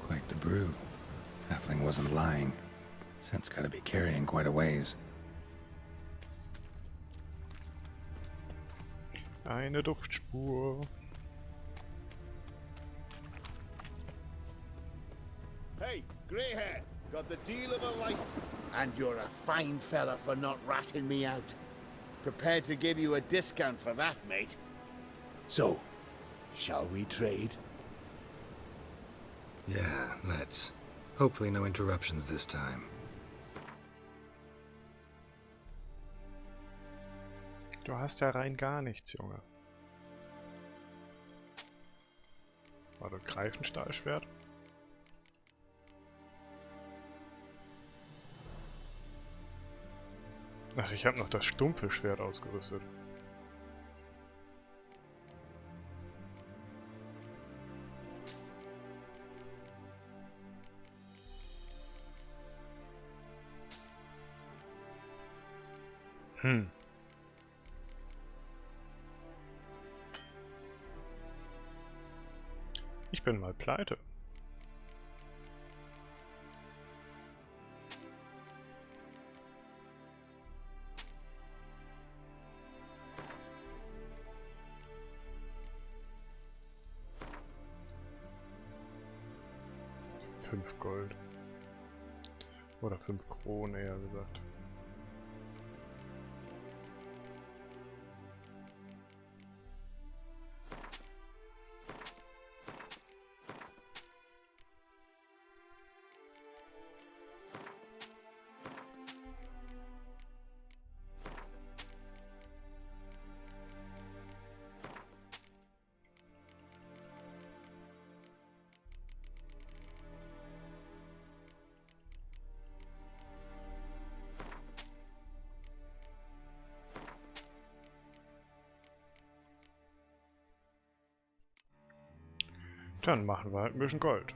Quite the brew. Halfling wasn't lying. Scent's gotta be carrying quite a ways. Eine Duftspur. Hey, Greyhair, got the deal of a life. And you're a fine fella for not ratting me out. Prepared to give you a discount for that, mate. So, shall we trade? Yeah, let's. Hopefully no interruptions this time. Du hast ja rein gar nichts, Junge. Warte, Greifenstahlschwert? Ach, ich habe noch das stumpfe Schwert ausgerüstet. Ich bin mal pleite. Fünf Gold. Oder 5 Kronen eher gesagt. Dann machen wir halt ein bisschen Gold.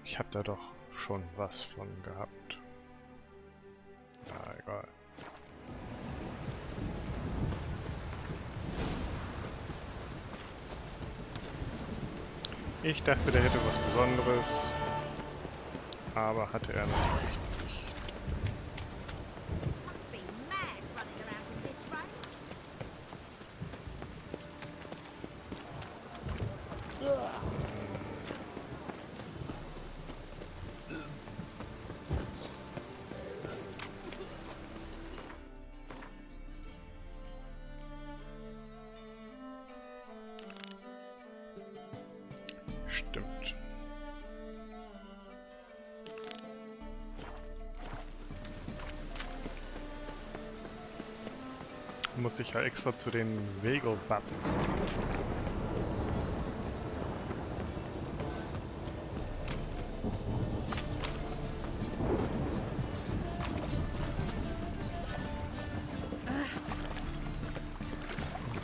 Ich habe da doch schon was von gehabt. Na, egal. Ich dachte, der hätte was Besonderes, aber hatte er natürlich nicht. Stimmt. Muss ich ja extra zu den Wegel-Buttons.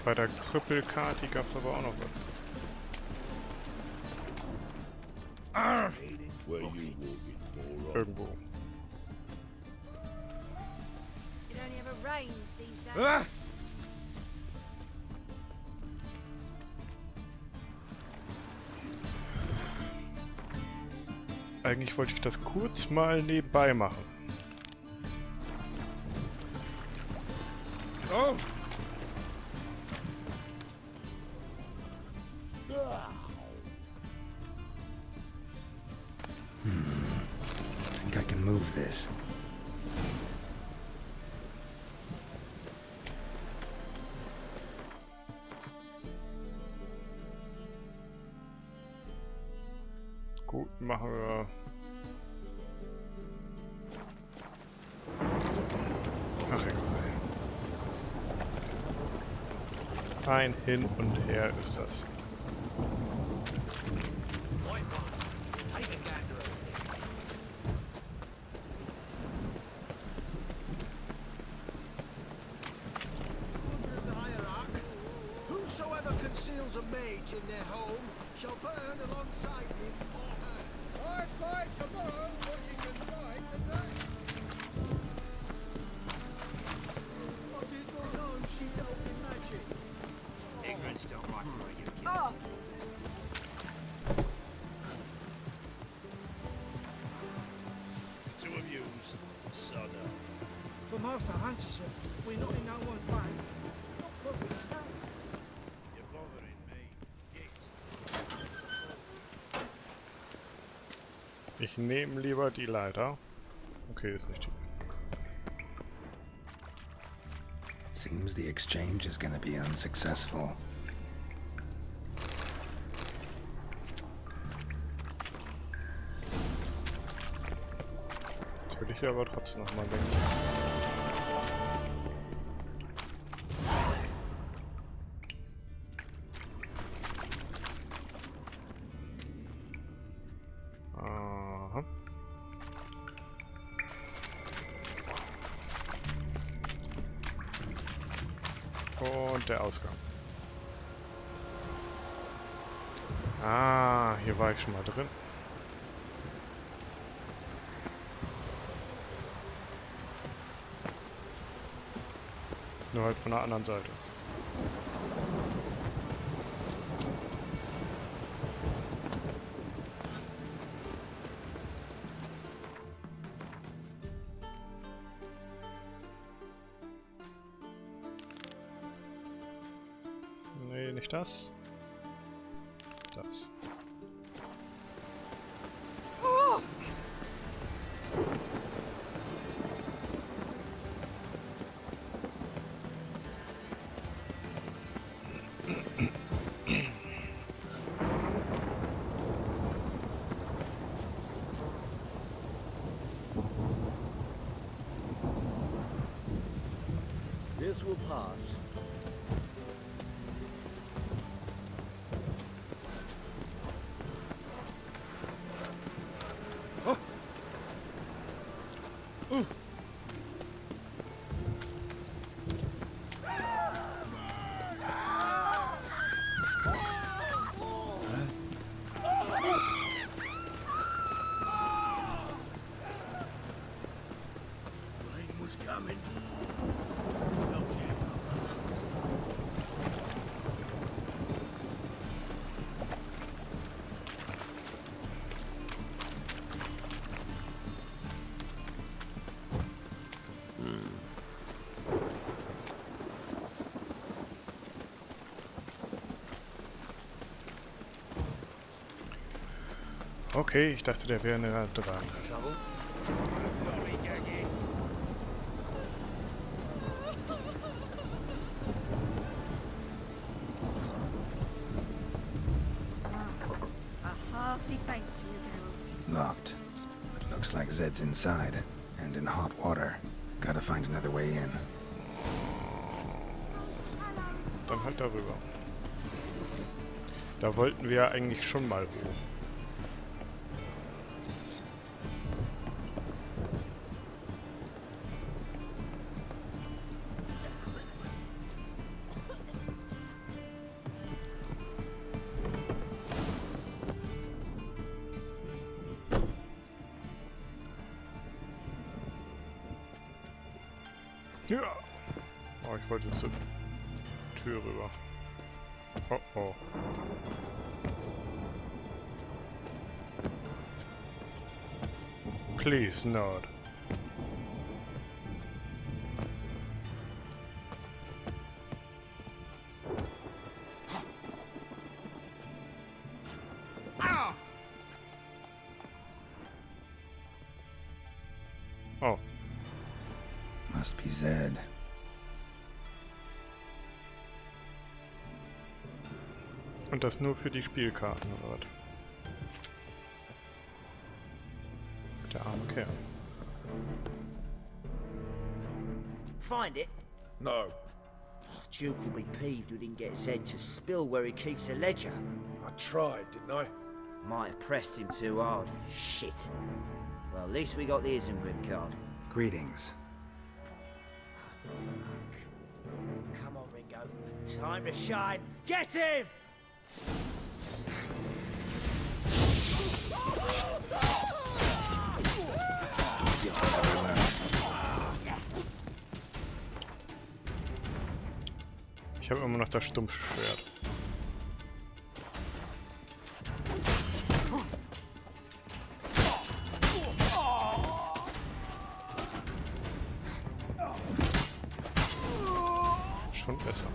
Bei der Krüppelkati gab es aber auch noch was. Irgendwo. Eigentlich wollte ich das kurz mal nebenbei machen. Oh! I think I can move this. Gut, machen wir. Ach egal. Ein Hin und Her ist das. Whosoever conceals a mage in their home shall burn alongside him or her. I fight tomorrow what you can fight today. I did not know she dealt in magic. Ignorance don't right for you kids. Oh. Two of yous, sod up. For most our answer, sir, we're not in no one's way. Not probably the same. You're bothering me. Git. Ich nehme lieber die Leiter. Okay, ist nicht die. Seems the exchange is gonna be unsuccessful. Jetzt will ich hier aber trotzdem noch mal weg. Aha. Und der Ausgang. Ah, hier war ich schon mal drin. Nur halt von der anderen Seite. Nee, nicht das. Das. Oh! This will pass. Rain was coming. Okay, ich dachte, der wäre näher dran. A hearty thanks to you, Geralt. Locked. It looks like Zed's inside, and in hot water. Gotta find another way in. Dann halt darüber. Da wollten wir eigentlich schon mal hoch. Ja. Oh, ich wollte zur Tür rüber. Oh oh. Please not. Oh. Must be Zed. Und das nur für die Spielkarten, oder was? Der arme Kerl. Find it? No. Duke will be peeved we didn't get Zed to spill where he keeps the ledger. I tried, didn't I? Might have pressed him too hard. Shit. Well, at least we got the Isengrim card. Greetings. Come on, Ringo. Time to shine. Get him! Ich habe immer noch das Stumpfschwert. Schon besser.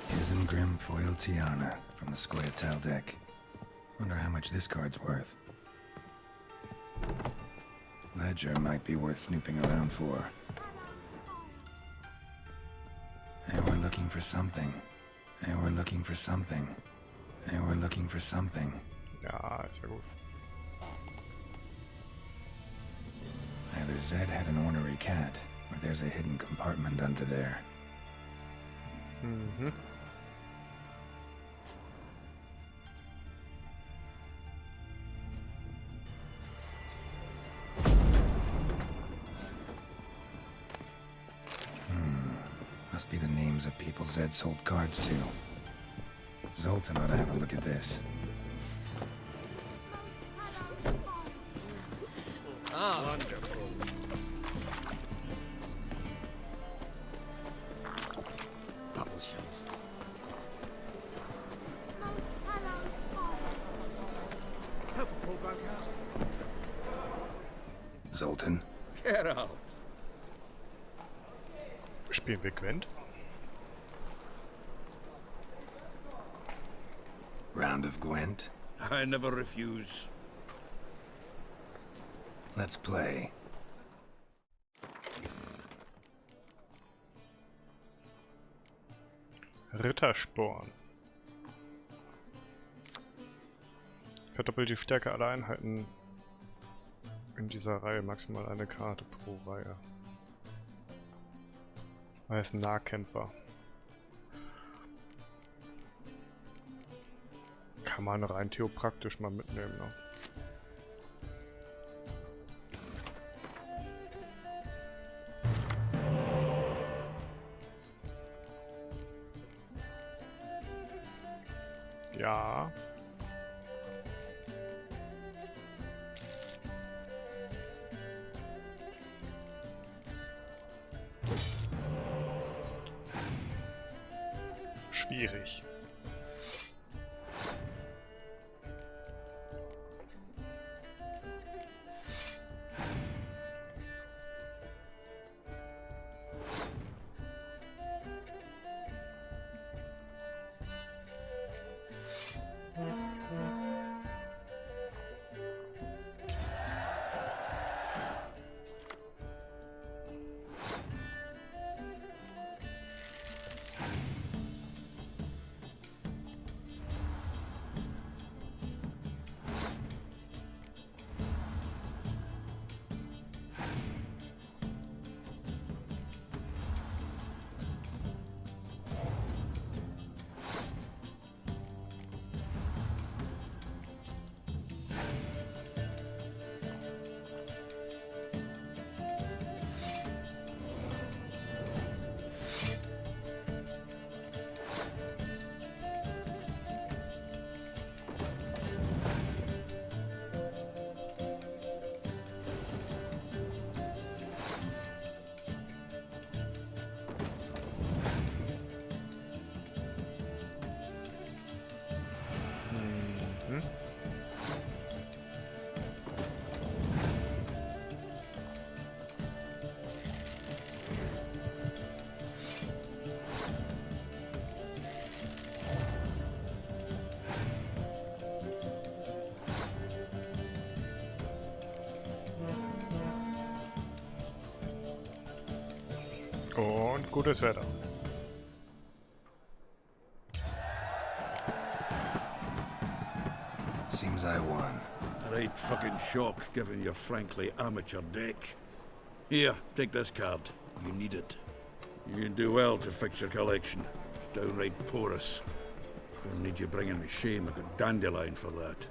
Isengrim foil Tiana from the Scoia'tael deck. Wonder how much this card's worth. Ledger might be worth snooping around for. They were looking for something. They were looking for something. They were looking for something. Ja, ist ja gut. Either Zed had an ornery cat, or there's a hidden compartment under there. Mhm. Must be the names of people Zed sold cards to. Zoltan ought to have a look at this. Ah, wonderful. Double shows. Help a pull back out. Zoltan? Get out. Spielen wir Gwent? Round of Gwent? I never refuse. Let's play. Rittersporn. Verdoppelt die Stärke aller Einheiten in dieser Reihe, maximal eine Karte pro Reihe. Er ist ein Nahkämpfer. Kann man rein theopraktisch mal mitnehmen, ne? Ja. Schwierig. Und gutes Wetter. Seems I won. Right fucking shock, given your frankly amateur deck. Here, take this card. You need it. You can do well to fix your collection. It's downright porous. Don't need you bringing me shame. I got dandelion for that.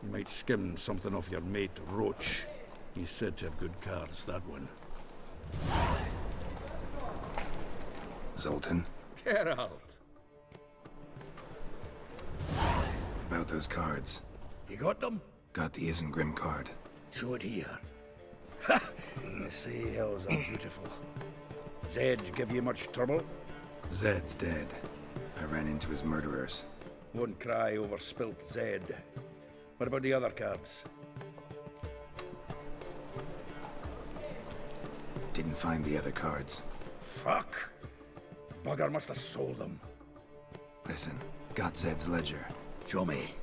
You might skim something off your mate Roach. He's said to have good cards, that one. Zoltan? Get out. About those cards. You got them? Got the Isengrim card. Show it here. Ha! The sea hills are beautiful. Zed give you much trouble? Zed's dead. I ran into his murderers. Won't cry over spilt Zed. What about the other cards? Didn't find the other cards. Fuck! Bugger must have sold them. Listen, got Zed's ledger. Show me.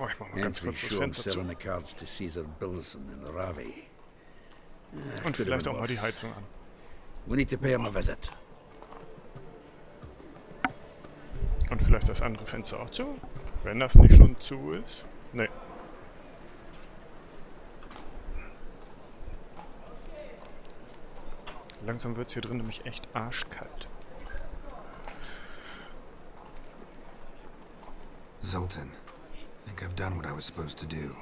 Oh, ich mach mal ganz kurz das Fenster zu. selling the cards to Caesar Bilson in Ravi. Und vielleicht auch mal die Heizung an. We need to pay him a visit. Und vielleicht das andere Fenster auch zu, wenn das nicht schon zu ist. Nee. Langsam wird's hier drin nämlich echt arschkalt. Zoltan, think I've done what I was supposed to do.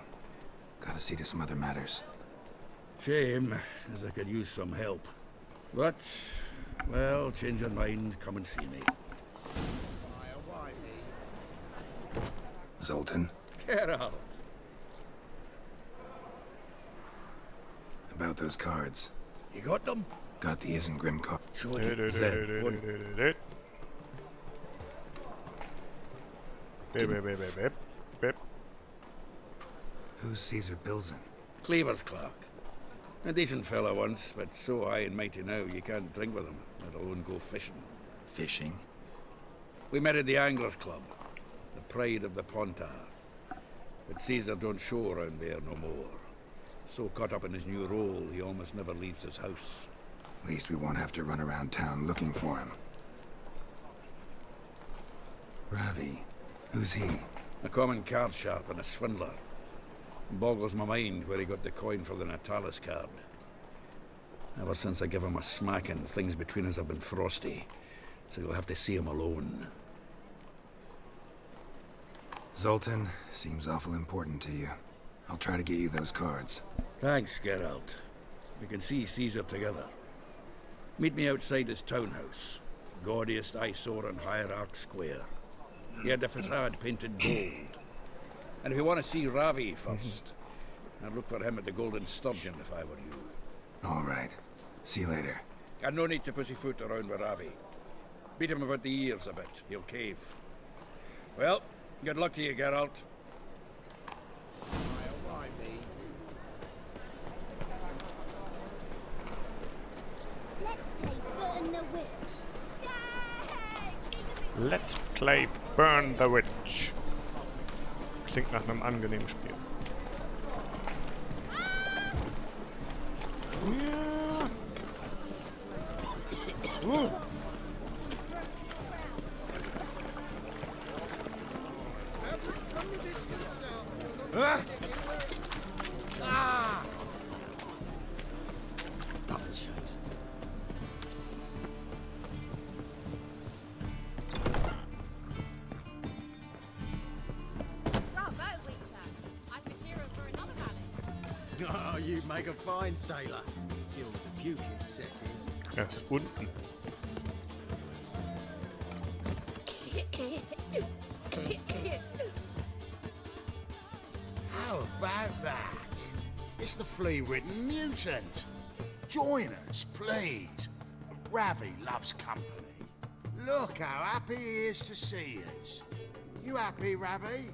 Gotta see to some other matters. Shame, as I could use some help. But, well, change your mind, come and see me. Zoltan? Get out. About those cards. You got them? Got the Isengrim card. Sure did. Who's Caesar Bilson? Cleaver's clerk. A decent fella once, but so high and mighty now you can't drink with him, let alone go fishing. Fishing? We met at the Anglers Club, the pride of the Pontar. But Caesar don't show around there no more. So caught up in his new role, he almost never leaves his house. At least we won't have to run around town looking for him. Ravi, who's he? A common card sharp and a swindler. Boggles my mind where he got the coin for the Natalis card. Ever since I gave him a smacking, things between us have been frosty. So you'll have to see him alone. Zoltan, seems awful important to you. I'll try to get you those cards. Thanks, Geralt. We can see Caesar together. Meet me outside his townhouse. Gaudiest eyesore on Hierarch Square. He had the facade painted gold. And if you want to see Ravi first, I'd look for him at the Golden Sturgeon if I were you. All right. See you later. And no need to pussyfoot around with Ravi. Beat him about the ears a bit. He'll cave. Well, good luck to you, Geralt. Let's play Burn the Witch. Let's play Burn the Witch. Klingt nach einem angenehmen Spiel. Ja. Ah! Vultures. Oh, you make a fine sailor. Till the puking sets in. Er ist unten. How about that? It's the flea-ridden mutant. Join us, please. Ravi loves company. Look how happy he is to see us. You happy, Ravi?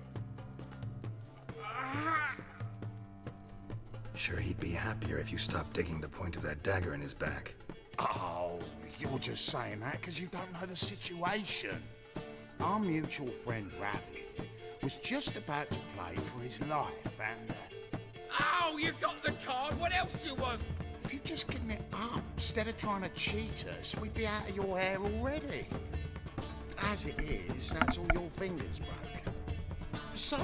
Sure, he'd be happier if you stopped digging the point of that dagger in his back. Oh, you're just saying that because you don't know the situation. Our mutual friend Ravi was just about to play for his life and... Oh, you got the card! What else do you want? If you'd just given it up instead of trying to cheat us, we'd be out of your hair already. As it is, that's all your fingers broken. So,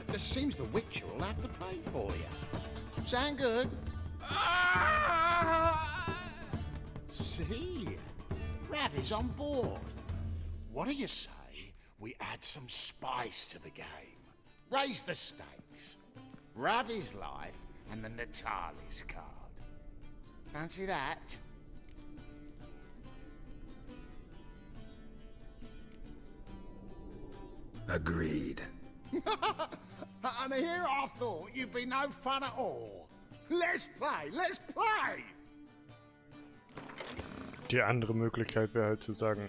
it seems the Witcher will have to play for you. Sound good? See? Ravi's on board. What do you say we add some spice to the game? Raise the stakes. Ravi's life and the Natalis card. Fancy that? Agreed. And here I thought you'd be no fun at all. Let's play, let's play! Die andere Möglichkeit wäre halt zu sagen,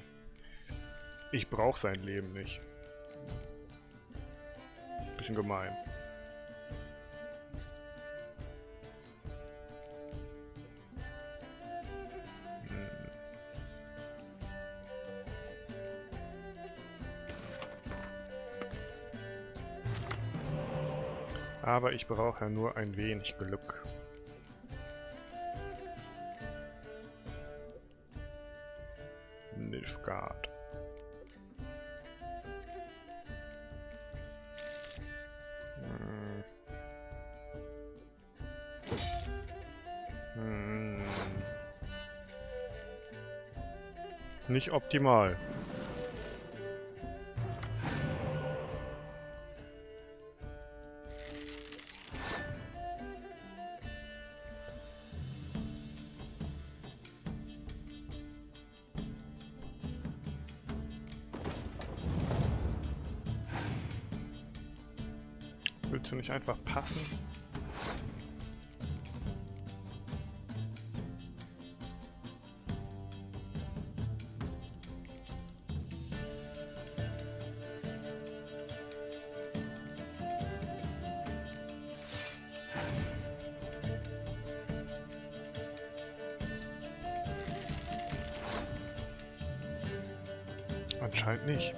ich brauche sein Leben nicht. Bisschen gemein. Aber ich brauche ja nur ein wenig Glück. Nilfgaard. Nicht optimal. Willst du nicht einfach passen? Anscheinend nicht.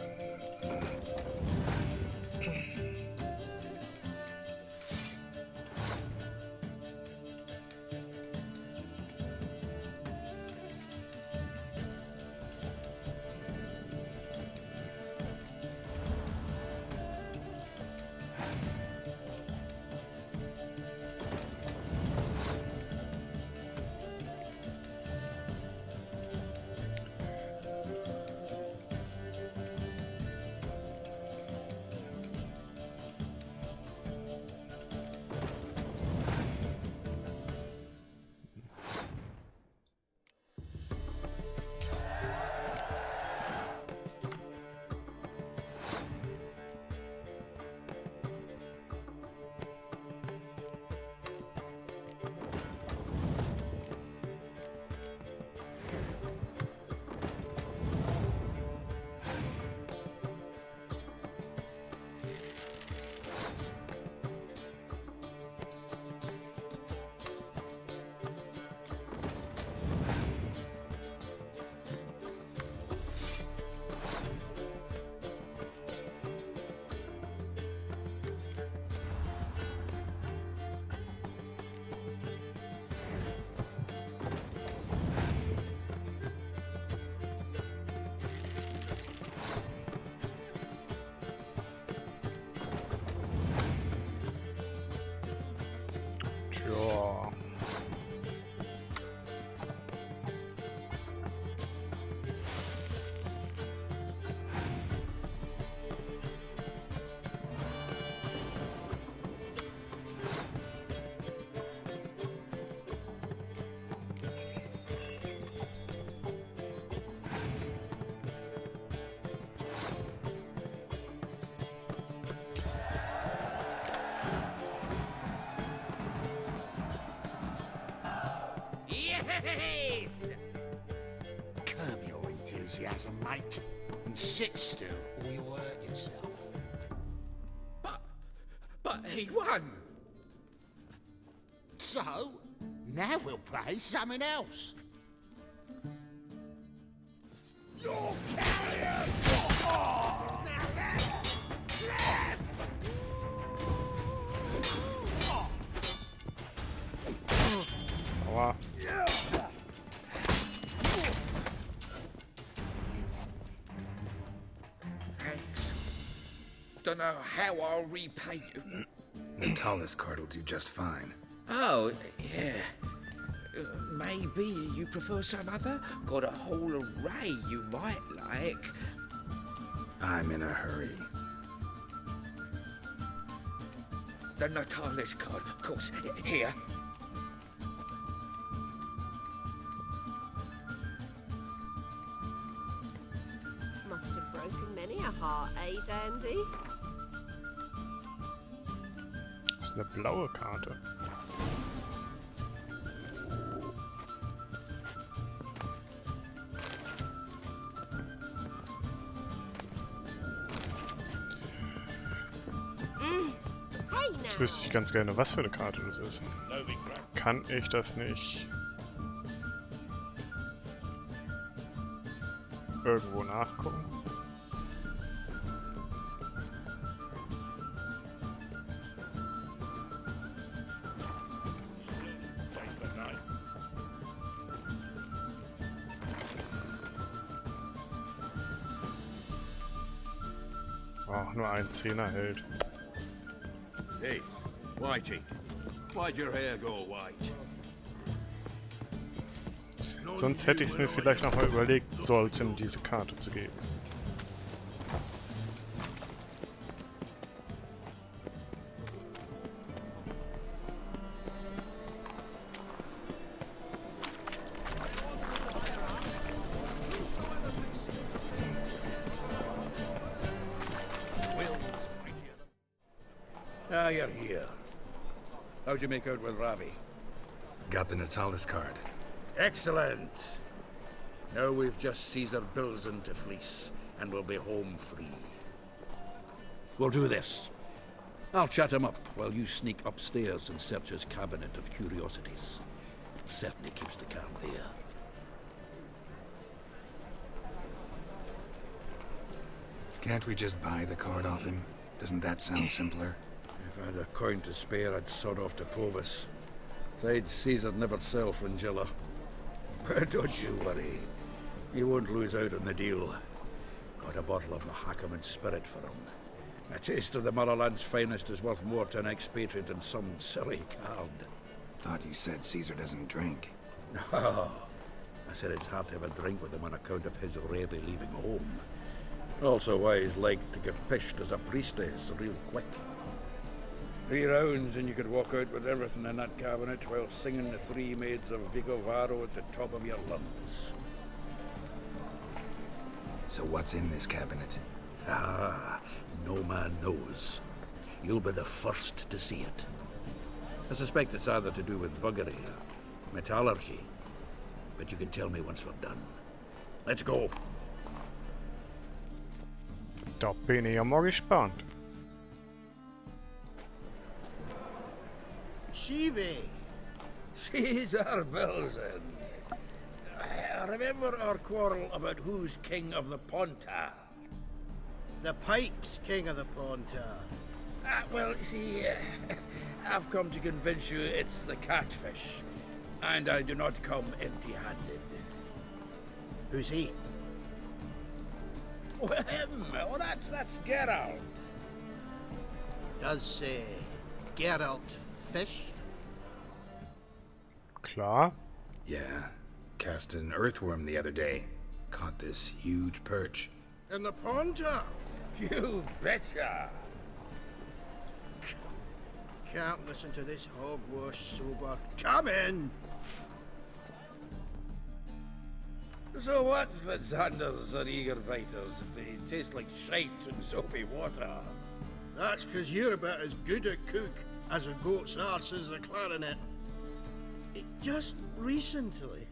Yes! Curb your enthusiasm, mate, and sit still or you'll hurt yourself. But he won! So, now we'll play something else. You're carrion! Aua. Thanks. Don't know how I'll repay you. The tallest card will do just fine. Oh, yeah. Maybe you prefer some other? Got a whole array you might like. I'm in a hurry. The Natalis card, of course. Here. Must have broken many a heart, eh, Dandy? Das ist eine blaue Karte. Jetzt wüsste ich ganz gerne, was für eine Karte das ist. Kann ich das nicht irgendwo nachgucken? Ach, nur ein Zehner hält. Hey, Whitey, why'd your hair go white? Sonst hätte ich es mir vielleicht noch mal überlegt, sollten diese Karte zu geben. Ah, you're here. How'd you make out with Ravi? Got the Natalis card. Excellent. Now we've just Caesar Bilzen to fleece, and we'll be home free. We'll do this. I'll chat him up while you sneak upstairs and search his cabinet of curiosities. Certainly keeps the calm there. Can't we just buy the card off him? Doesn't that sound simpler? If I had a coin to spare, I'd sod off to Provis. Besides, Caesar'd never sell Fringilla. But don't you worry. You won't lose out on the deal. Got a bottle of Mahakaman spirit for him. A taste of the Motherland's finest is worth more to an expatriate than some silly card. Thought you said Caesar doesn't drink. No. I said it's hard to have a drink with him on account of his rarely leaving home. Also why he's like to get pished as a priestess real quick. 3 rounds and you could walk out with everything in that cabinet while singing the 3 maids of Vigovaro at the top of your lungs. So what's in this cabinet? Ah, no man knows. You'll be the first to see it. I suspect it's either to do with buggery or metallurgy. But you can tell me once we're done. Let's go. Da bin ich ja mal gespannt. Shivi! Caesar Bilzen. Remember our quarrel about who's king of the Pontar? The Pike's king of the Pontar. Well, see, I've come to convince you it's the catfish. And I do not come empty-handed. Who's he? Well, him. Oh, that's Geralt. Does Geralt fish? Klar. Yeah. Cast an earthworm the other day. Caught this huge perch. In the Pontar? You betcha. Can't listen to this hogwash sober. Come in! So what, Fitzhanders are eager biters if they taste like shite and soapy water? That's 'cause you're about as good a cook as a goat's arse is a clarinet. Just recently,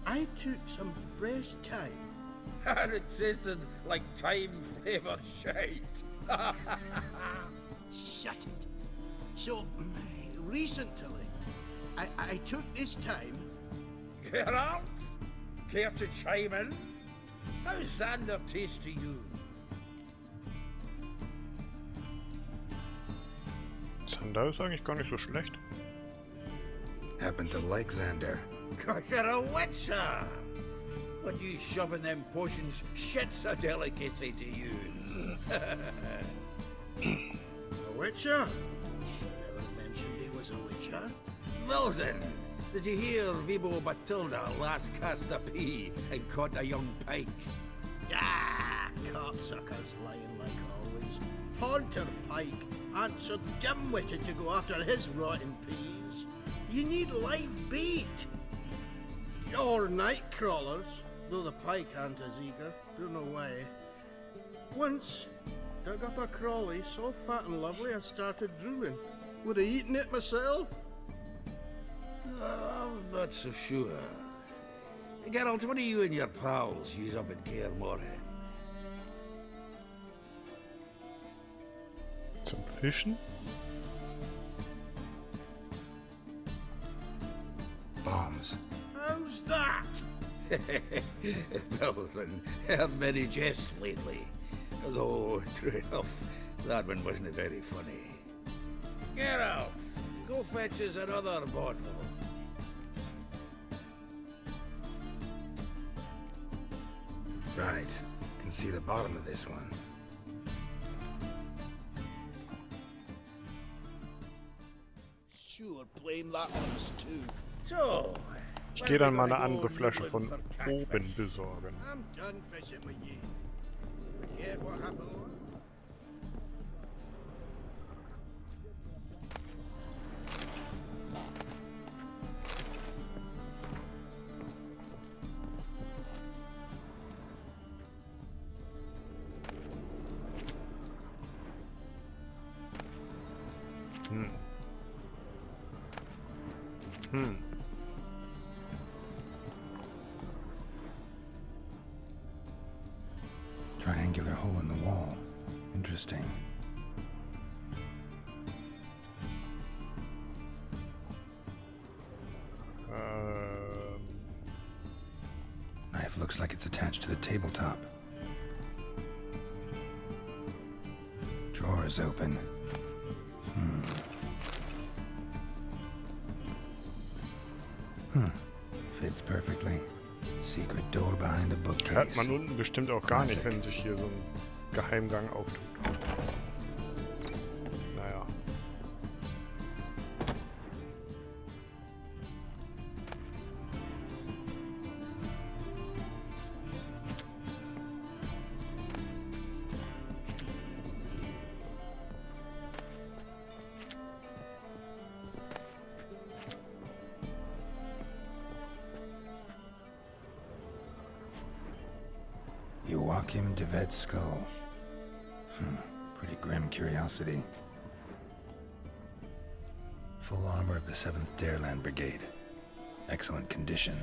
I took some fresh thyme. And it tasted like thyme-flavoured shite. Shut it. So, recently, I took this thyme. Geralt? Care to chime in? How's Xander taste to you? Xander ist eigentlich gar nicht so schlecht. Happen to like Xander. 'Cause you're a witcher! What you shoving them potions, shit's a delicacy to use. A witcher? Never mentioned he was a witcher. Bilzen, did you hear Vibo Batilda last cast a pea and caught a young pike? Ah, cocksuckers lying like always. Pontar Pike aren't so dim-witted to go after his rotten peas. You need live bait. Or night crawlers, though the pike aren't as eager. Don't know why. Once, dug up a crawly so fat and lovely I started drooling. Would have eaten it myself. I'm not so sure. Geralt, what do you and your pals use up in Kaer Morhen? Zum Fischen? Bombs. How's that? Bilzen, heard many jests lately. Though, true enough, that one wasn't very funny. Geralt, go fetch us another bottle. Right. Can see the bottom of this one. sure blame that on us too. So, Ich gehe dann mal eine andere Flasche von oben besorgen. I'm done fishing with you. Forget what happened. Triangular hole in the wall. Interesting. Knife looks like it's attached to the tabletop. Drawer is open. Fits perfectly. Secret door behind a bookcase. Hört man unten bestimmt auch gar nicht, wenn sich hier so ein Geheimgang auftut. Naja. Joachim de Vet's skull. Pretty grim curiosity. Full armor of the 7th Dareland Brigade. Excellent condition.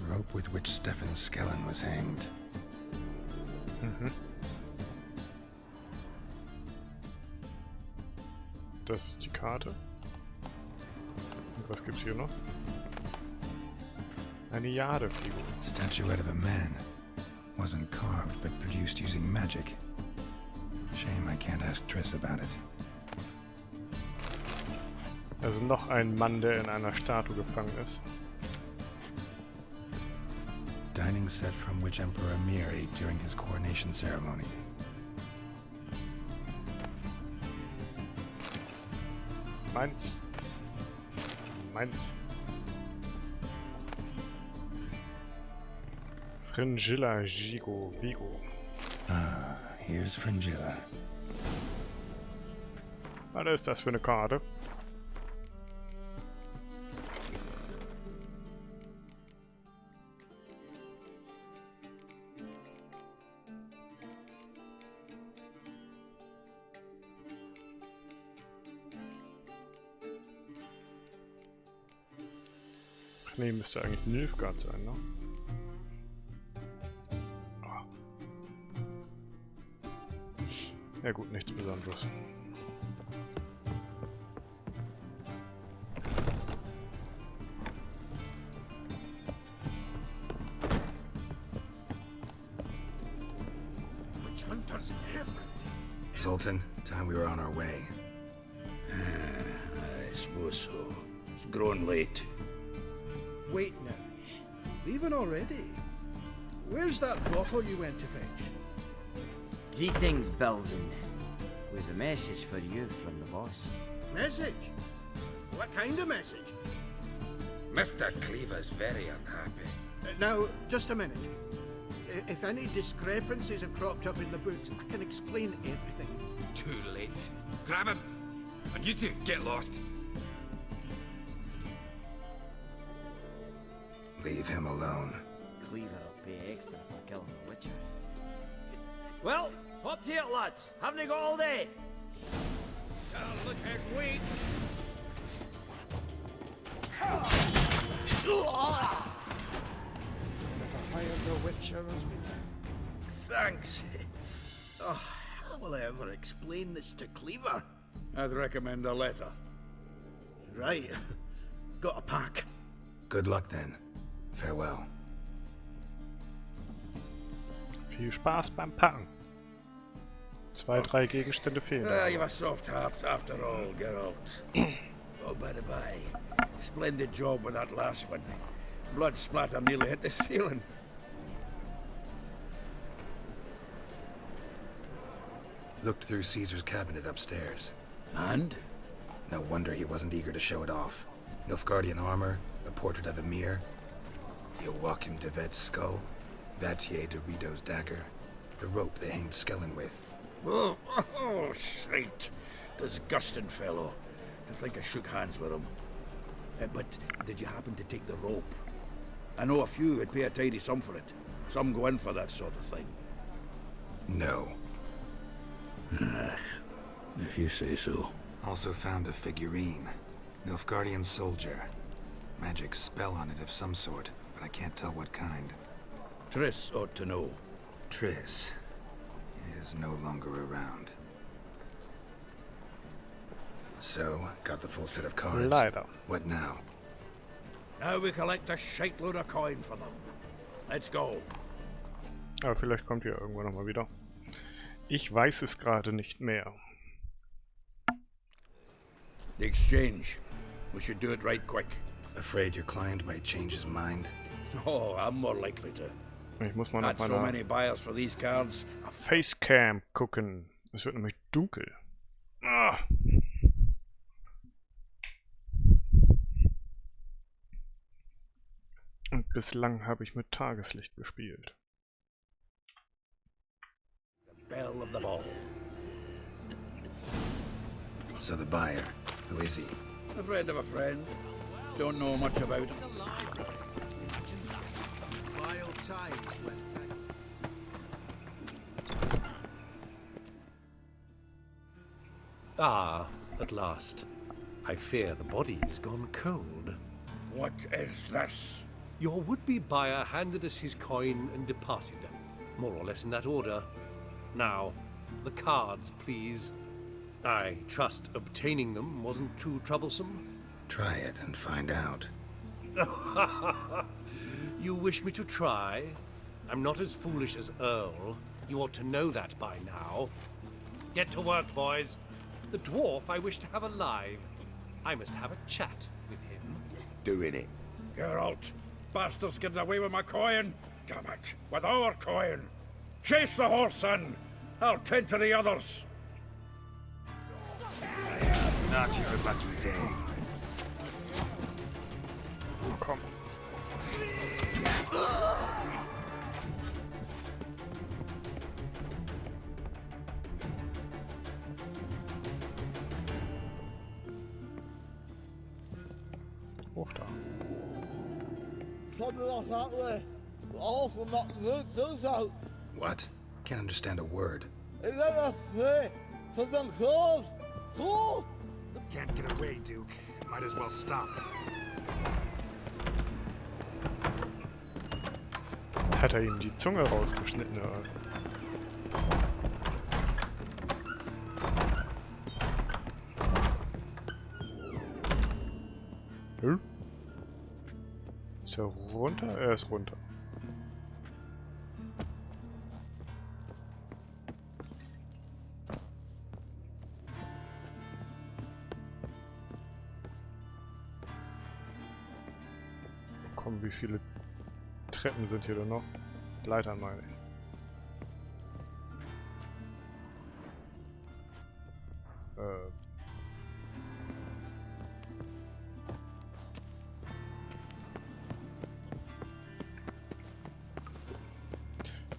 Rope with which Stefan Skellen was hanged. Das ist die Karte. Und was gibt's hier noch? Eine Jade-Figur. Statuette of a man. Wasn't carved, but produced using magic. Shame I can't ask Triss about it. Also noch ein Mann, der in einer Statue gefangen ist. Dining set from which Emperor Mir ate during his coronation ceremony. Meins. Meins. Fringilla Gigo Vigo. Ah, here's Fringilla. Was ist das für eine Karte? Ach nee, müsste eigentlich Nilfgaard sein, ne? Ja gut, nichts Besonderes. Witch hunters everywhere. Sultan, time we were on our way. I suppose so. It's growing late. Wait now. Leaving already? Where's that bottle you went to fetch? Greetings, Belzen. We've a message for you from the boss. Message? What kind of message? Mr. Cleaver's very unhappy. Now, just a minute. If any discrepancies have cropped up in the books, I can explain everything. Too late. Grab him! And you two, get lost. Leave him alone. Cleaver will pay extra for killing the Witcher. Well, up to it, lads. Haven't you got all day? Look at Gwent. If I hired the Witcher as me. Thanks. Oh, how will I ever explain this to Cleaver? I'd recommend a letter. Right. Got a pack. Good luck then. Farewell. Viel Spaß beim Packen. 2, 3 Gegenstände fehlen. You were soft-hearted after all, Geralt. Oh, by the by, splendid job with that last one. Blood splatter nearly hit the ceiling. Looked through Caesar's cabinet upstairs. And? No wonder he wasn't eager to show it off. Nilfgaardian armor, a portrait of Emir, Joachim de Vet's skull, Vatier de Rideau's dagger, the rope they hanged Skellen with. Oh, shite. Disgusting fellow. To think I shook hands with him. But did you happen to take the rope? I know a few would pay a tidy sum for it. Some go in for that sort of thing. No. If you say so. Also found a figurine. Nilfgaardian soldier. Magic spell on it of some sort, but I can't tell what kind. Triss ought to know. Triss is no longer around. So, got the full set of cards. Leider. What now? Now we collect a shitload of coin for them. Let's go. Aber vielleicht kommt ihr irgendwann nochmal wieder. Ich weiß es gerade nicht mehr. The exchange. We should do it right quick. Afraid your client might change his mind? Oh, I'm more likely to. Ich muss mal nach Had so many buyers for these cards. Facecam gucken. Es wird nämlich dunkel. Ah. Und bislang habe ich mit Tageslicht gespielt. The bell of the ball. So the buyer, who is he? A friend of a friend. Don't know much about him. Vile times when... Ah, at last. I fear the body's gone cold. What is this? Your would-be buyer handed us his coin and departed. More or less in that order. Now, the cards, please. I trust obtaining them wasn't too troublesome? Try it and find out. You wish me to try? I'm not as foolish as Earl. You ought to know that by now. Get to work, boys. The dwarf I wish to have alive. I must have a chat with him. Doing it. Geralt, bastards getting away with my coin. Damn it, with our coin. Chase the horse, son. I'll tend to the others. Not your lucky day. Komm. Hoch da. What? Can't understand a word. Can't get away, Duke. Might as well stop. Hat er ihm die Zunge rausgeschnitten, oder? Hm? Ist er runter? Er ist runter. Komm, wie viele Treppen sind hier denn noch? Leitern meine ich.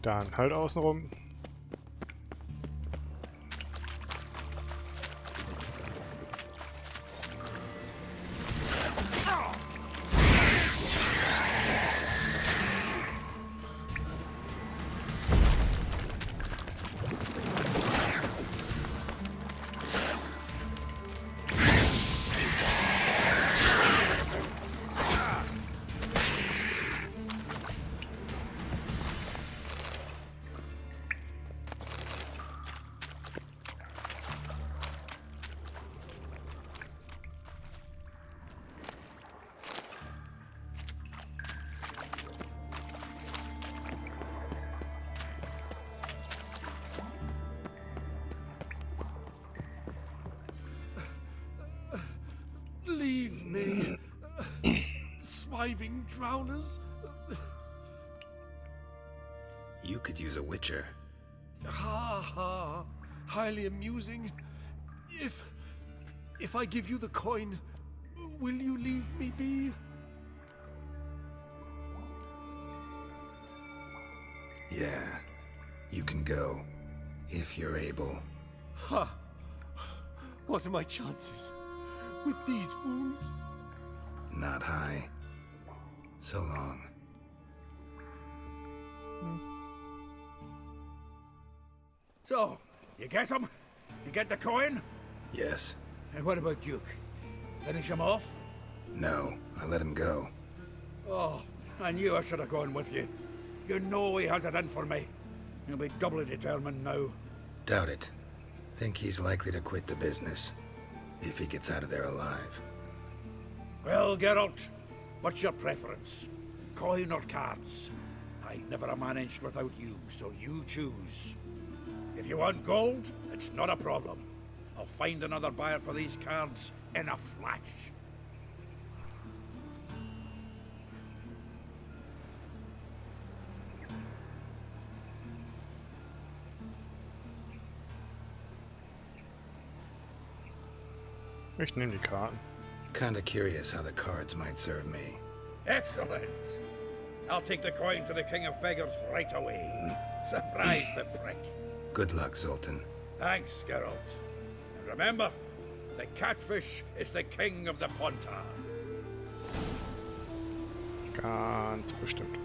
Dann halt außenrum. Leave me, swiving drowners. You could use a witcher. Ha ha. highly amusing. If I give you the coin, will you leave me be? Yeah, you can go, if you're able. Ha! What are my chances with these wounds? Not high. So long. So, you get him? You get the coin? Yes. And what about Duke? Finish him off? No, I let him go. Oh, I knew I should have gone with you. You know he has it in for me. He'll be doubly determined now. Doubt it. Think he's likely to quit the business, if he gets out of there alive. Well, Geralt, what's your preference? Coin or cards? I'd never have managed without you, so you choose. If you want gold, it's not a problem. I'll find another buyer for these cards in a flash. Ich nehme die Karten. Kinda curious how the cards might serve me. Excellent. I'll take the coin to the King of Beggars right away. Surprise the prick. Good luck, Zoltan. Thanks, Geralt. And remember, the catfish is the king of the Pontar. Ganz bestimmt.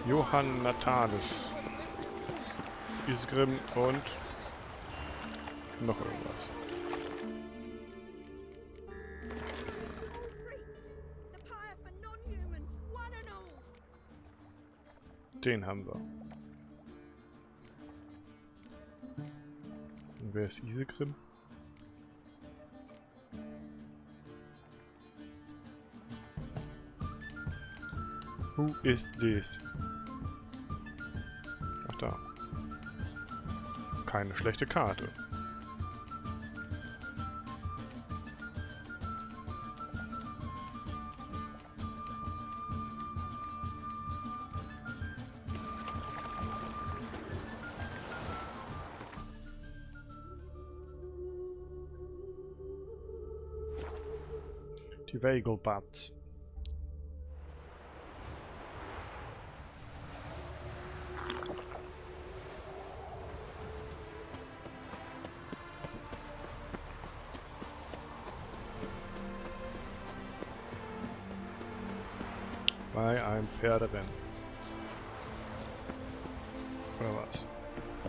Johann Natalis, Isgrim und noch irgendwas. Den haben wir. Und wer ist Isegrim? Who is this? Ach da. Keine schlechte Karte. Die Wegelbats. Bei einem Pferderennen. Oder was?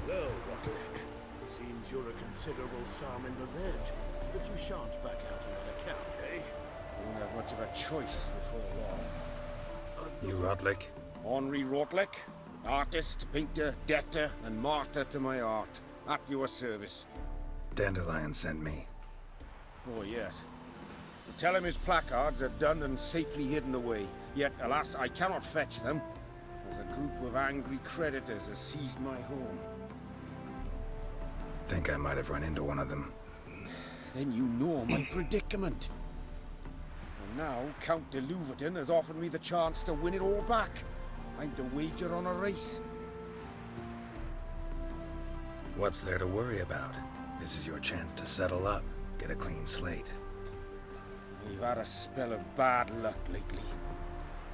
Well, Rotlick, seems you're a considerable psalm in the veg, but you shan't back out on that account, eh? Won't have much of a choice before long. You Rotlick? Henri Rotlick, artist, painter, debtor, and martyr to my art. At your service. Dandelion sent me. Oh, yes. Tell him his placards are done and safely hidden away. Yet, alas, I cannot fetch them, as a group of angry creditors has seized my home. Think I might have run into one of them. Then you know my predicament. And now, Count de Louverton has offered me the chance to win it all back. I'm to wager on a race. What's there to worry about? This is your chance to settle up, get a clean slate. We've had a spell of bad luck lately.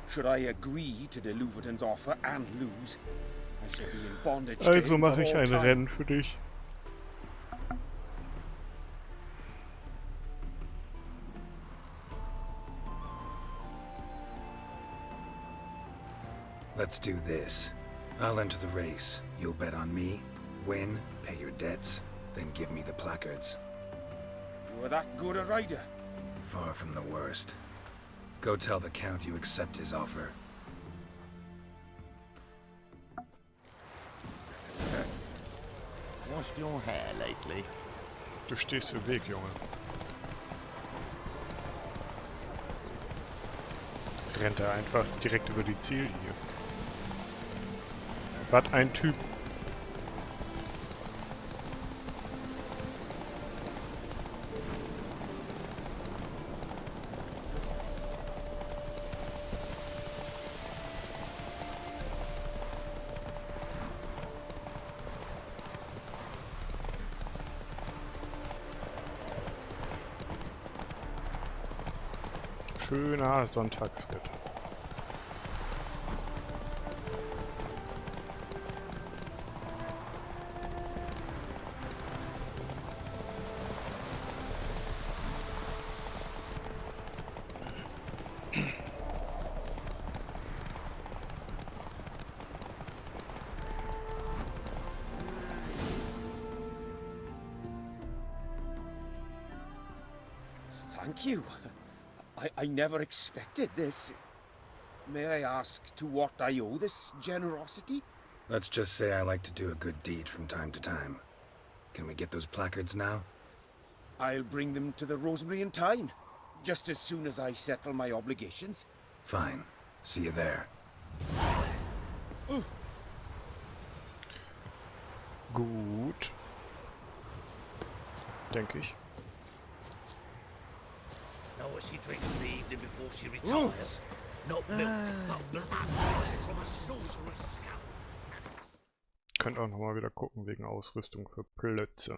Should I agree to de Louverton's offer and lose, I shall be in bondage to Also him mache for ich all ein time. Rennen für dich. Let's do this. I'll enter the race. You'll bet on me, win, pay your debts, then give me the placards. You are that good a rider? Far from the worst. Go tell the Count you accept his offer. Washed your hair lately? Du stehst im Weg, Junge. rennt er einfach direkt über die Ziellinie. Was ein Typ. Schöner Sonntagsritt. Thank you. I never expected this. May I ask to what I owe this generosity? Let's just say I like to do a good deed from time to time. Can we get those placards now? I'll bring them to the Rosemary in time, just as soon as I settle my obligations. Fine. See you there. Gut. Denke ich. Know what she drinks in the evening before she retires? Not milk, not blood. It's my sorcerer's scum. Könnt auch nochmal wieder gucken wegen Ausrüstung für Plötze.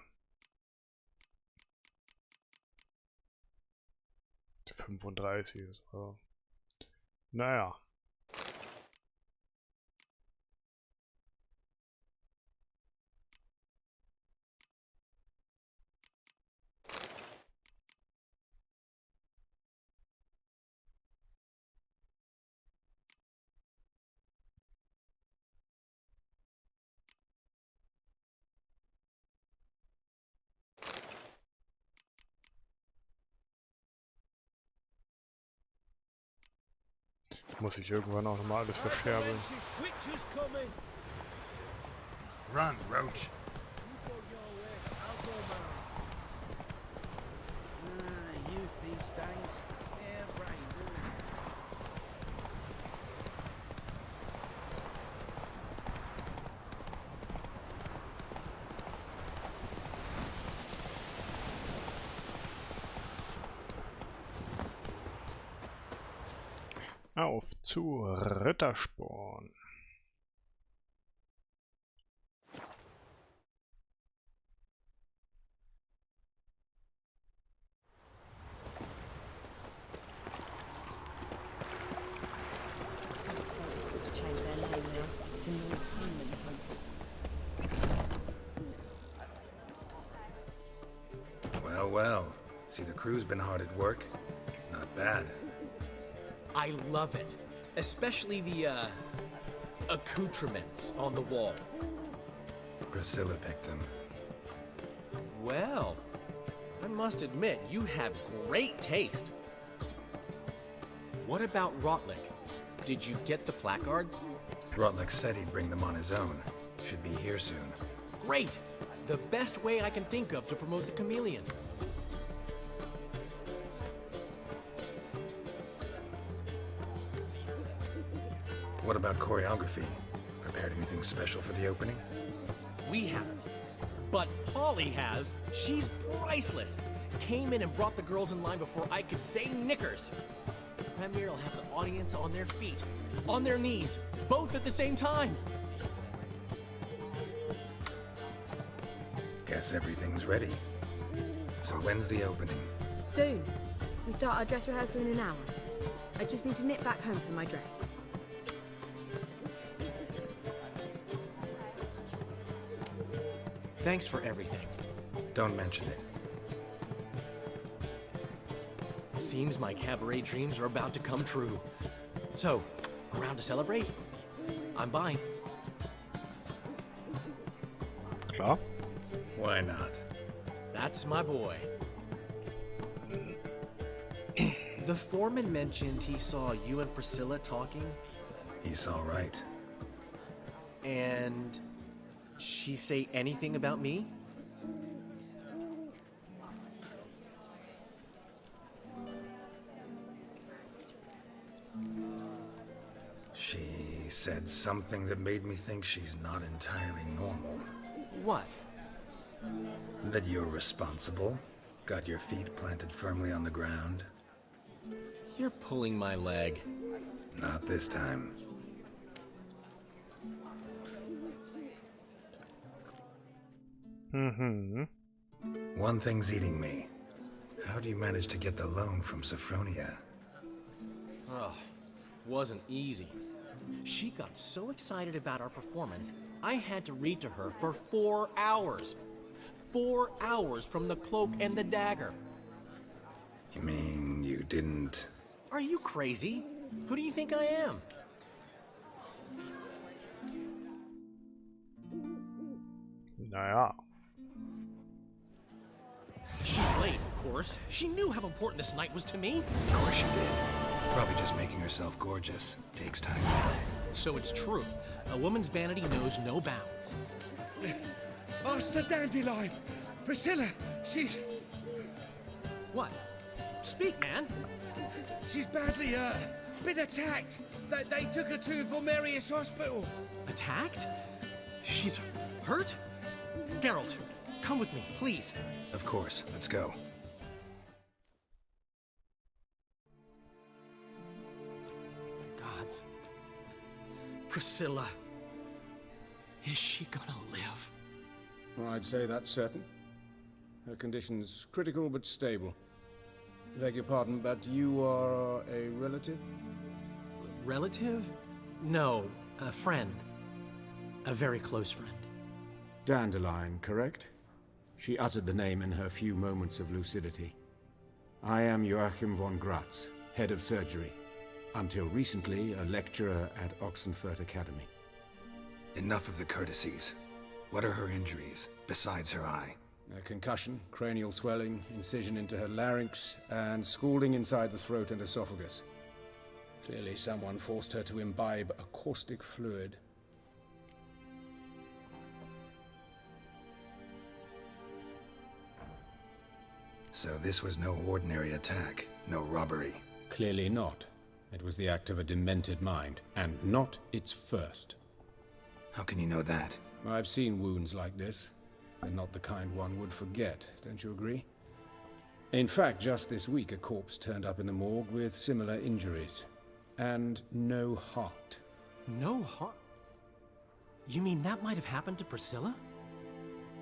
35 ist aber... Naja. Muss ich irgendwann auch nochmal alles verscherbeln. Run, Roach. Youth these days. Yeah, brain. Auf zu Rittersporn. I'm so desperate to change their name now to non-human hunters. Well, well. See, the crew's been hard at work. Not bad. I love it. Especially the, accoutrements on the wall. Priscilla picked them. Well, I must admit, you have great taste. What about Rotlick? Did you get the placards? Rotlick said he'd bring them on his own. Should be here soon. Great! The best way I can think of to promote the chameleon. What about choreography? Prepared anything special for the opening? We haven't. But Polly has. She's priceless. Came in and brought the girls in line before I could say knickers. The premiere will have the audience on their feet, on their knees, both at the same time. Guess everything's ready. So when's the opening? Soon. We start our dress rehearsal in an hour. I just need to nip back home for my dress. Thanks for everything. Don't mention it. Seems my cabaret dreams are about to come true. So, around to celebrate? I'm buying. Klar. Why not? That's my boy. The foreman mentioned he saw you and Priscilla talking. He's all right. And she say anything about me? He said something that made me think she's not entirely normal. What? That you're responsible, got your feet planted firmly on the ground. You're pulling my leg. Not this time. One thing's eating me. How do you manage to get the loan from Sophronia? Oh, wasn't easy. She got so excited about our performance, I had to read to her for 4 hours. 4 hours from the cloak and the dagger. You mean you didn't... Are you crazy? Who do you think I am? Naja. She's late, of course. She knew how important this night was to me. Of course she did. Probably just making herself gorgeous. Takes time. So it's true. A woman's vanity knows no bounds. Ask the dandelion. Priscilla, she's... What? Speak, man. She's badly hurt. Been attacked. They took her to Vulmerius Hospital. Attacked? She's hurt? Geralt, come with me, please. Of course. Let's go. Gods. Priscilla. Is she gonna live? Well, I'd say that's certain. Her condition's critical but stable. Beg your pardon, but you are a relative? Relative? No, a friend. A very close friend. Dandelion, correct? She uttered the name in her few moments of lucidity. I am Joachim von Gratz, head of surgery. Until recently, a lecturer at Oxenfurt Academy. Enough of the courtesies. What are her injuries, besides her eye? A concussion, cranial swelling, incision into her larynx, and scalding inside the throat and esophagus. Clearly someone forced her to imbibe a caustic fluid. So this was no ordinary attack, no robbery. Clearly not. It was the act of a demented mind, and not its first. How can you know that? I've seen wounds like this. They're not the kind one would forget, don't you agree? In fact, just this week a corpse turned up in the morgue with similar injuries. And no heart. No heart? You mean that might have happened to Priscilla?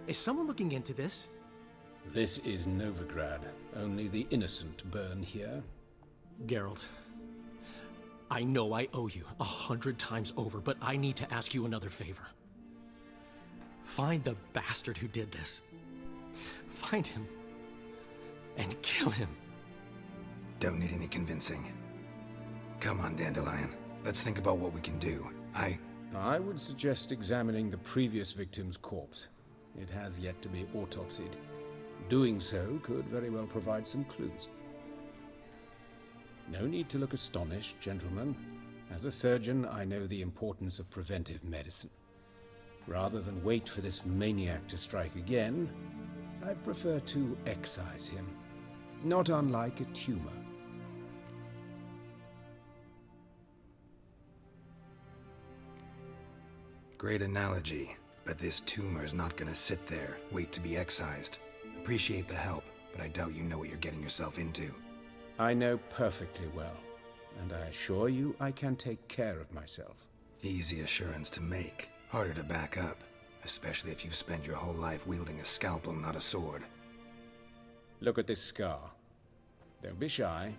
Is someone looking into this? This is Novigrad. Only the innocent burn here. Geralt, I know I owe you 100 times over, but I need to ask you another favor. Find the bastard who did this. Find him. And kill him. Don't need any convincing. Come on, Dandelion. Let's think about what we can do. I would suggest examining the previous victim's corpse. It has yet to be autopsied. Doing so could very well provide some clues. No need to look astonished, gentlemen. As a surgeon, I know the importance of preventive medicine. Rather than wait for this maniac to strike again, I'd prefer to excise him. Not unlike a tumor. Great analogy, but this tumor's not gonna sit there, wait to be excised. Appreciate the help, but I doubt you know what you're getting yourself into. I know perfectly well, and I assure you I can take care of myself. Easy assurance to make, harder to back up, especially if you've spent your whole life wielding a scalpel, not a sword. Look at this scar. Don't be shy.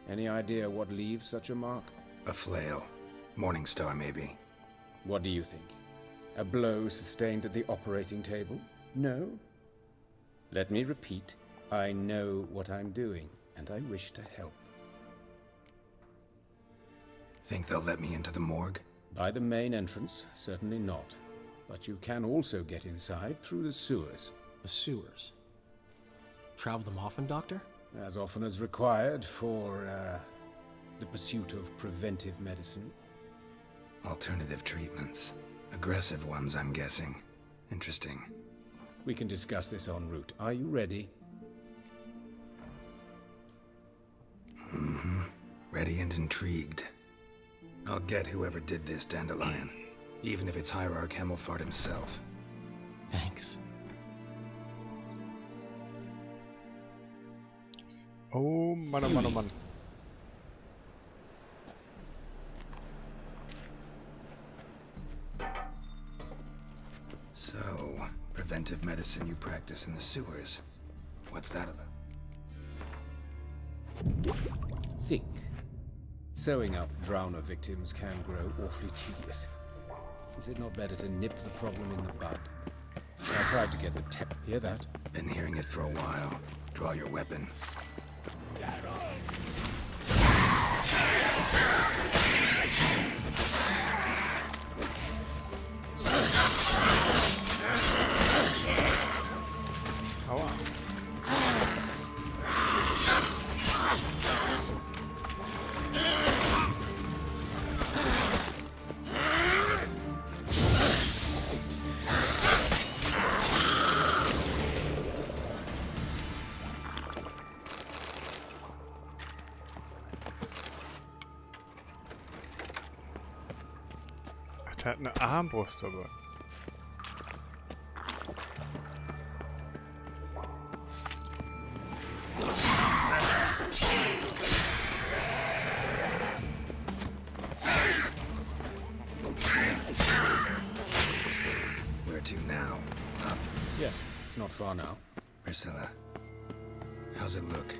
Any idea what leaves such a mark? A flail. Morningstar, maybe. What do you think? A blow sustained at the operating table? No? Let me repeat. I know what I'm doing, and I wish to help. Think they'll let me into the morgue? By the main entrance, certainly not. But you can also get inside through the sewers. The sewers? Travel them often, Doctor? As often as required for, the pursuit of preventive medicine. Alternative treatments. Aggressive ones, I'm guessing. Interesting. We can discuss this en route. Are you ready? Mm-hmm. Ready and intrigued. I'll get whoever did this, Dandelion. Even if it's Hierarch Himmelfart himself. Thanks. Oh Mann, oh Mann, oh Mann. So, preventive medicine you practice in the sewers. What's that about? Think. Sewing up drowner victims can grow awfully tedious. Is it not better to nip the problem in the bud? I tried to get the tech. Hear that? Been hearing it for a while. Draw your weapon. Aua. Der hat eine Armbrust dabei. Where to now? Up? Yes, it's not far now. Priscilla, how's it look?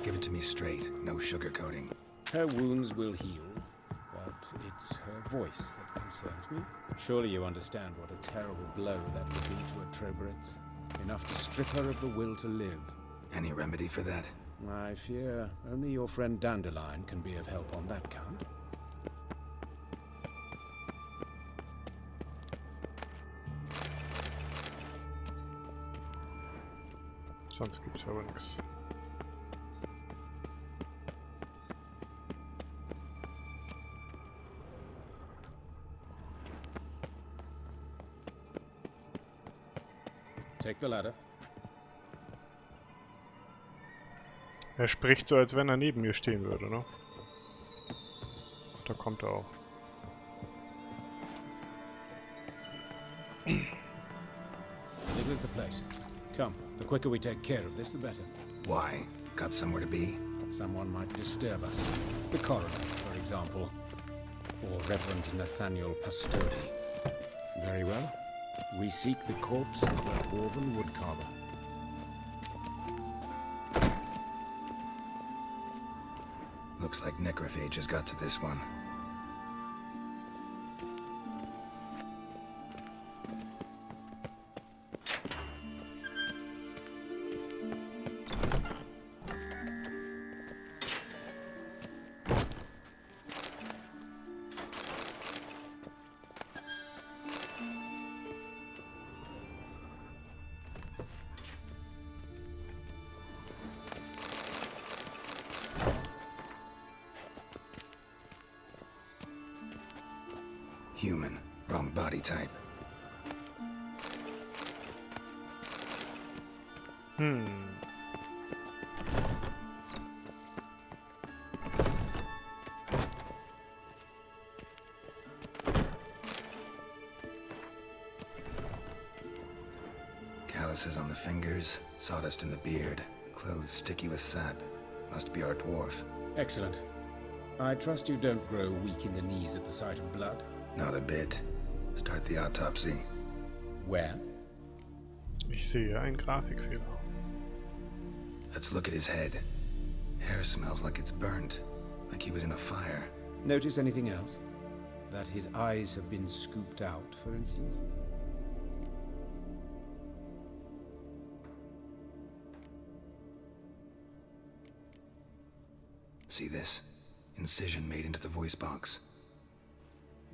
Give it to me straight, no sugarcoating. Her wounds will heal, but it's her voice that concerns me. Surely you understand what a terrible blow that would be to her Troberets. Enough to strip her of the will to live. Any remedy for that? I fear only your friend Dandelion can be of help on that count. Sonst gibt's aber nichts. Take the ladder. Er spricht so, als wenn er neben mir stehen würde, ne? Da kommt er auch. This is the place. Come, the quicker we take care of this, the better. Why? Got somewhere to be? Someone might disturb us. The coroner, for example. Or Reverend Nathaniel Pastodi. Very well. We seek the corpse of a dwarven woodcarver. Looks like necrophage has got to this one. Human. Wrong body type. Calluses on the fingers, sawdust in the beard, clothes sticky with sap. Must be our dwarf. Excellent. I trust you don't grow weak in the knees at the sight of blood. Not a bit. Start the autopsy. Where? Ich sehe einen Grafikfehler. Let's look at his head. Hair smells like it's burnt, like he was in a fire. Notice anything else? That his eyes have been scooped out, for instance? See this? Incision made into the voice box.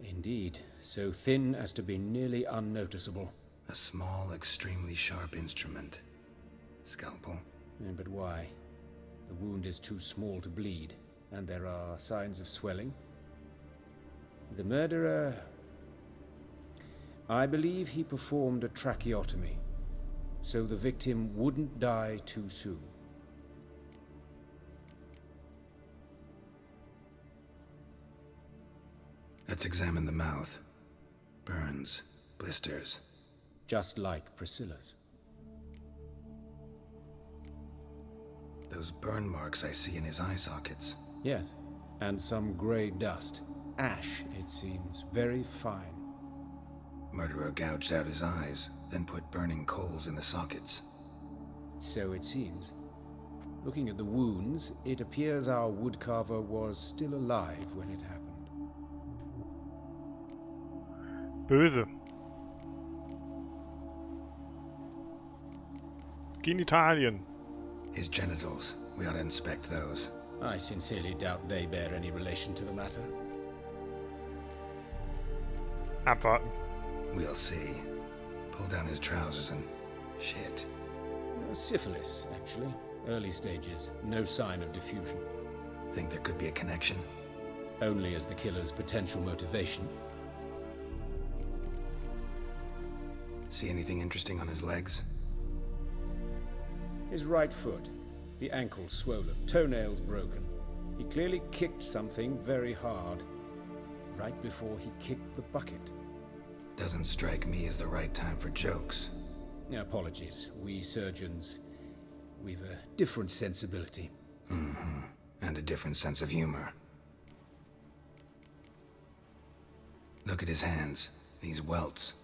Indeed, so thin as to be nearly unnoticeable. A small, extremely sharp instrument. Scalpel? But why? The wound is too small to bleed, and there are signs of swelling. The murderer... I believe he performed a tracheotomy, so the victim wouldn't die too soon. Let's examine the mouth. Burns, blisters. Just like Priscilla's. Those burn marks I see in his eye sockets. Yes, and some grey dust. Ash, it seems. Very fine. Murderer gouged out his eyes, then put burning coals in the sockets. So it seems. Looking at the wounds, it appears our woodcarver was still alive when it happened. Böse. Genitalien. His genitals. We ought to inspect those. I sincerely doubt they bear any relation to the matter. Abwarten. We'll see. Pull down his trousers and... shit. Syphilis, actually. Early stages. No sign of diffusion. Think there could be a connection? Only as the killer's potential motivation. See anything interesting on his legs? His right foot. The ankle swollen. Toenails broken. He clearly kicked something very hard. Right before he kicked the bucket. Doesn't strike me as the right time for jokes. Apologies. We surgeons, we've a different sensibility. Mm-hmm. And a different sense of humor. Look at his hands. These welts.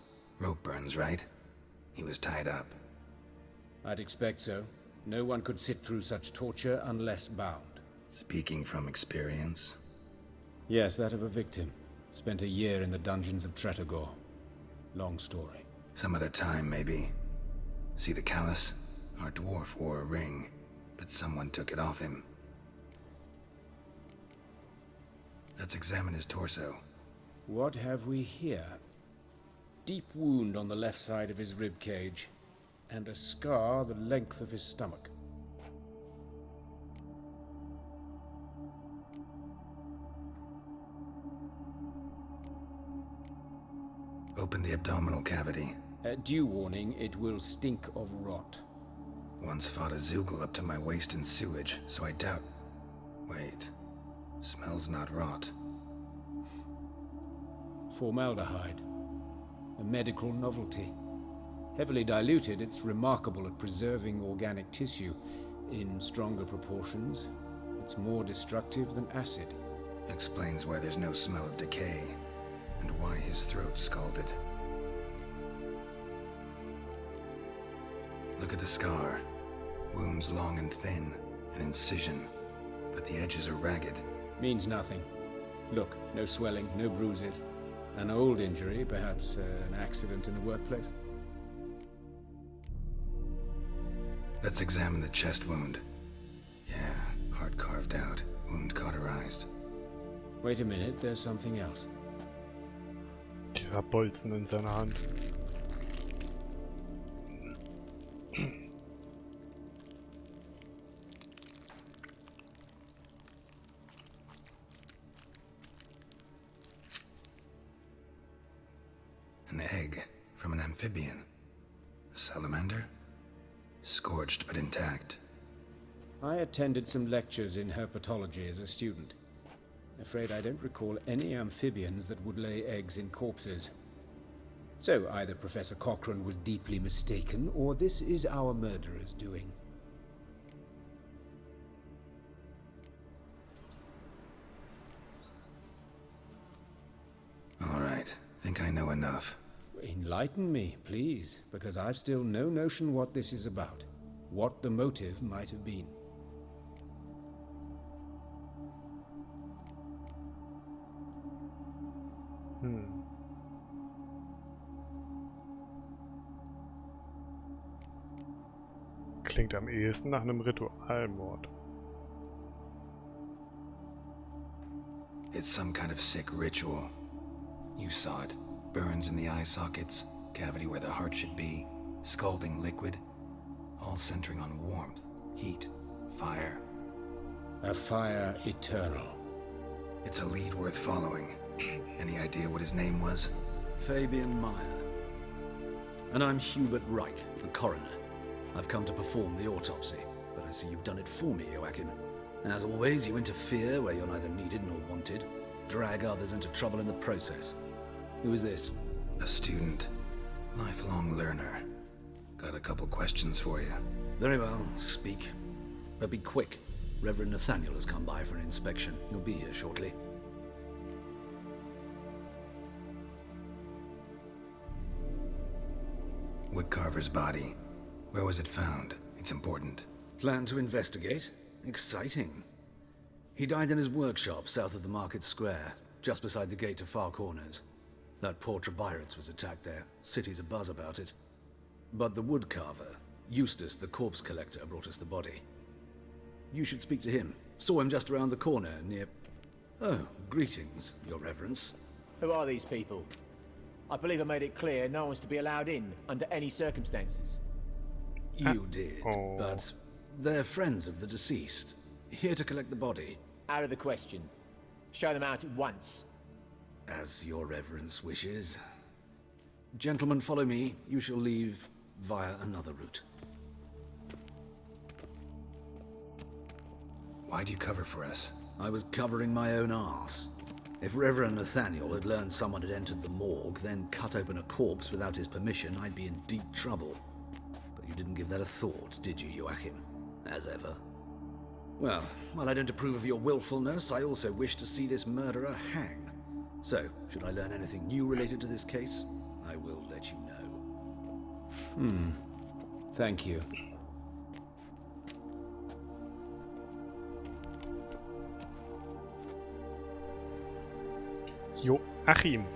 Rope burns, right? He was tied up. I'd expect so. No one could sit through such torture unless bound. Speaking from experience? Yes, that of a victim. Spent a year in the dungeons of Tretogor. Long story. Some other time, maybe. See the callus? Our dwarf wore a ring, but someone took it off him. Let's examine his torso. What have we here? Deep wound on the left side of his rib cage, and a scar the length of his stomach. Open the abdominal cavity. Due warning, it will stink of rot. Once fought a Zoogle up to my waist in sewage, so I doubt... Wait. Smells not rot. Formaldehyde. A medical novelty. Heavily diluted, it's remarkable at preserving organic tissue. In stronger proportions, it's more destructive than acid. Explains why there's no smell of decay, and why his throat's scalded. Look at the scar. Wounds long and thin, an incision, but the edges are ragged. Means nothing. Look, no swelling, no bruises. An old injury, perhaps an accident in the workplace. Let's examine the chest wound. Yeah, heart carved out, wound cauterized. Wait a minute, there's something else. Dieser Bolzen in seiner Hand. An egg from an amphibian. A salamander? Scorched but intact. I attended some lectures in herpetology as a student. Afraid I don't recall any amphibians that would lay eggs in corpses. So either Professor Cochrane was deeply mistaken, or this is our murderer's doing. All right, think I know enough. Enlighten me, please, because I've still no notion what this is about. What the motive might have been. Klingt am ehesten nach einem Ritualmord. It's some kind of sick ritual. You saw it. Burns in the eye sockets, cavity where the heart should be, scalding liquid, all centering on warmth, heat, fire. A fire eternal. It's a lead worth following. Any idea what his name was? Fabian Meyer. And I'm Hubert Reich, the coroner. I've come to perform the autopsy, but I see you've done it for me, Joachim. As always, you interfere where you're neither needed nor wanted. drag others into trouble in the process. Who is this? A student. Lifelong learner. Got a couple questions for you. Very well, speak. But be quick. Reverend Nathaniel has come by for an inspection. He'll be here shortly. Woodcarver's body. Where was it found? It's important. Plan to investigate? Exciting. He died in his workshop south of the market square, just beside the gate to Far Corners. That poor Trebirates was attacked there. City's abuzz about it. But the woodcarver, Eustace the corpse collector, brought us the body. You should speak to him. Saw him just around the corner near... Oh, greetings, Your Reverence. Who are these people? I believe I made it clear no one's to be allowed in under any circumstances. You did, but they're friends of the deceased. Here to collect the body. Out of the question. Show them out at once. As Your Reverence wishes. Gentlemen, follow me. You shall leave via another route. Why'd you cover for us? I was covering my own arse. If Reverend Nathaniel had learned someone had entered the morgue, then cut open a corpse without his permission, I'd be in deep trouble. But you didn't give that a thought, did you, Joachim? As ever. Well, while I don't approve of your willfulness, I also wish to see this murderer hang. So, should I learn anything new related to this case, I will let you know. Thank you. Joachim.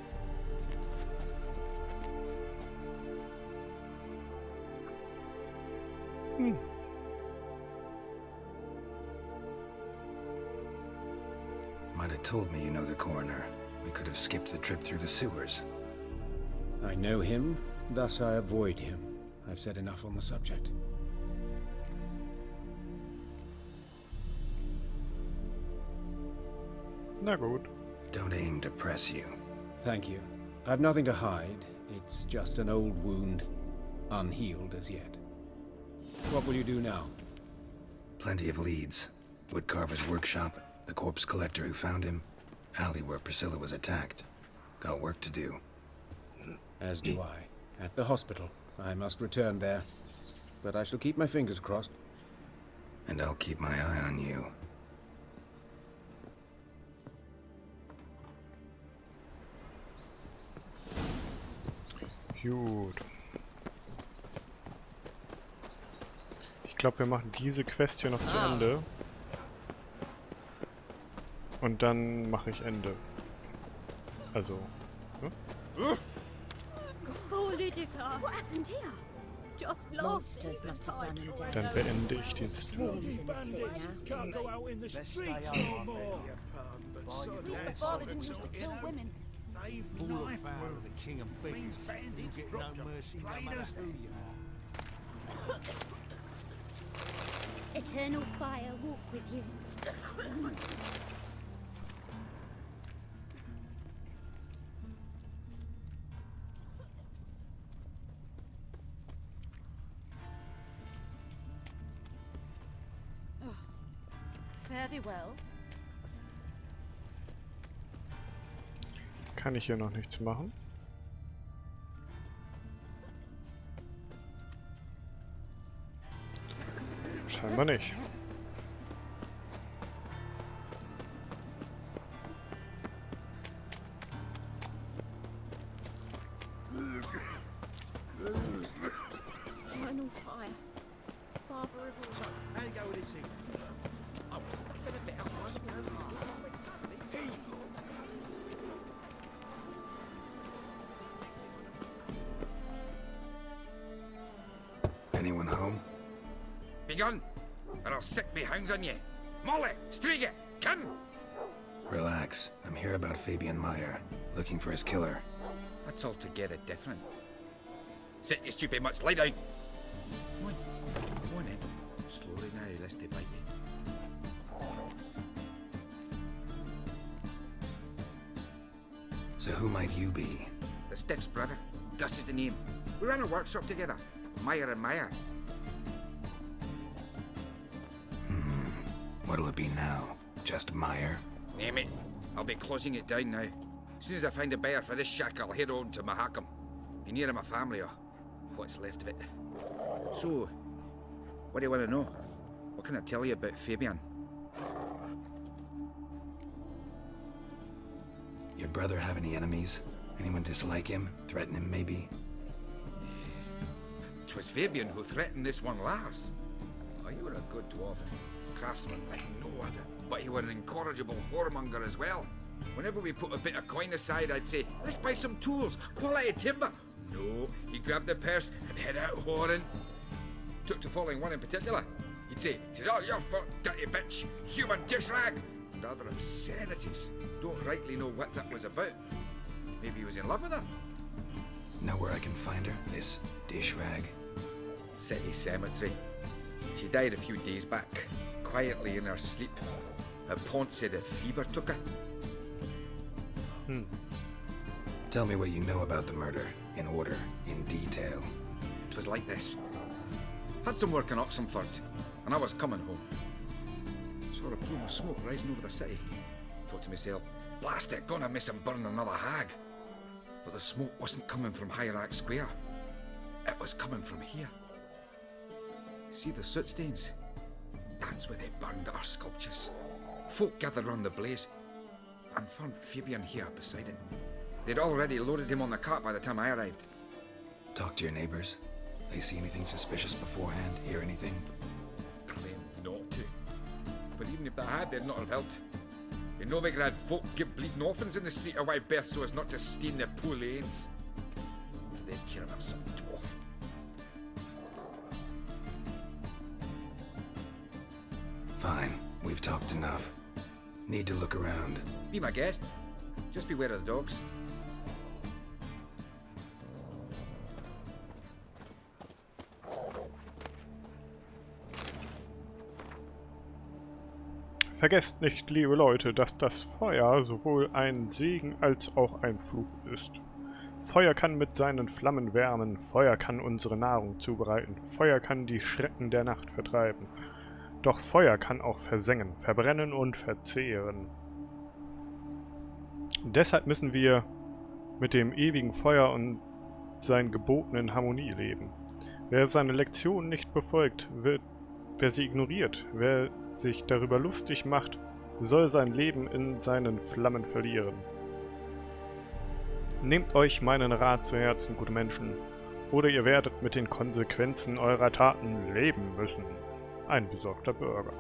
Might have told me you know the coroner. We could have skipped the trip through the sewers. I know him, thus I avoid him. I've said enough on the subject. Na gut. Don't aim to press you. Thank you. I've nothing to hide. It's just an old wound, unhealed as yet. What will you do now? Plenty of leads. Woodcarver's workshop, the corpse collector who found him, alley where Priscilla was attacked. Got work to do. As do I. At the hospital. I must return there. But I shall keep my fingers crossed. And I'll keep my eye on you. Gut. Ich glaube, wir machen diese Quest hier noch zu Ende. Und dann mache ich Ende. Also. Ne? Politiker! What happened here? Just lost it. Must have run him down. Dann beende ich den Stream. Can't go out in the streets no more. At least the father didn't used to kill women. Full of power, the king of beans. You get no mercy, no matter who you are. Eternal fire walk with you. Fare thee well. Kann ich hier noch nichts machen? Scheinbar nicht. Eternal fire. Father of all. How you go with this thing? I was laughing a bit. Anyone home? Begone, or I'll set me hounds on you. Molly, Striga, come! Relax. I'm here about Fabian Meyer, looking for his killer. That's altogether different. Sit your stupid mutts, lie down. Come on in. Slowly now, lest they bite you. So who might you be? The Stiff's brother. Gus is the name. We ran a workshop together. Meyer and Meyer. What'll it be now? Just Meyer? Name it. I'll be closing it down now. As soon as I find a buyer for this shack, I'll head on to Mahakam. Be near my family, or what's left of it. So, what do you want to know? What can I tell you about Fabian? Your brother have any enemies? Anyone dislike him? Threaten him, maybe? 'Twas Fabian who threatened this one last. Oh, you were a good dwarf. Craftsman like no other. But you were an incorrigible whoremonger as well. Whenever we put a bit of coin aside, I'd say, let's buy some tools, quality timber. No, he grabbed the purse and head out whoring. Took to following one in particular. He'd say, "'Tis all your fault, dirty bitch, human dish rag," and other obscenities. Don't rightly know what that was about. Maybe he was in love with her. Know where I can find her, this dish rag? City cemetery. She died a few days back, quietly in her sleep. Her pont said a fever took her. Tell me what you know about the murder, in order, in detail. It was like this. Had some work in Oxenford, and I was coming home. Saw a plume of smoke rising over the city. Thought to myself, blast it, gonna miss him burn another hag. But the smoke wasn't coming from Hierarch Square. It was coming from here. See the soot stains? That's where they burned our sculptures. Folk gathered round the blaze and found Fabian here beside it. They'd already loaded him on the cart by the time I arrived. Talk to your neighbors. They see anything suspicious beforehand? Hear anything? Claim not to. But even if they had, they'd not have helped. In Novigrad, folk give bleeding orphans in the street a wide berth so as not to stain their poor lanes. They'd care about some dwarf. Fine, we've talked enough. Need to look around. Be my guest. Just beware of the dogs. Vergesst nicht, liebe Leute, dass das Feuer sowohl ein Segen als auch ein Fluch ist. Feuer kann mit seinen Flammen wärmen, Feuer kann unsere Nahrung zubereiten, Feuer kann die Schrecken der Nacht vertreiben. Doch Feuer kann auch versengen, verbrennen und verzehren. Deshalb müssen wir mit dem ewigen Feuer und seinen Geboten in Harmonie leben. Wer seine Lektionen nicht befolgt, wer sie ignoriert, wer sich darüber lustig macht, soll sein Leben in seinen Flammen verlieren. Nehmt euch meinen Rat zu Herzen, gute Menschen, oder ihr werdet mit den Konsequenzen eurer Taten leben müssen. Ein besorgter Bürger.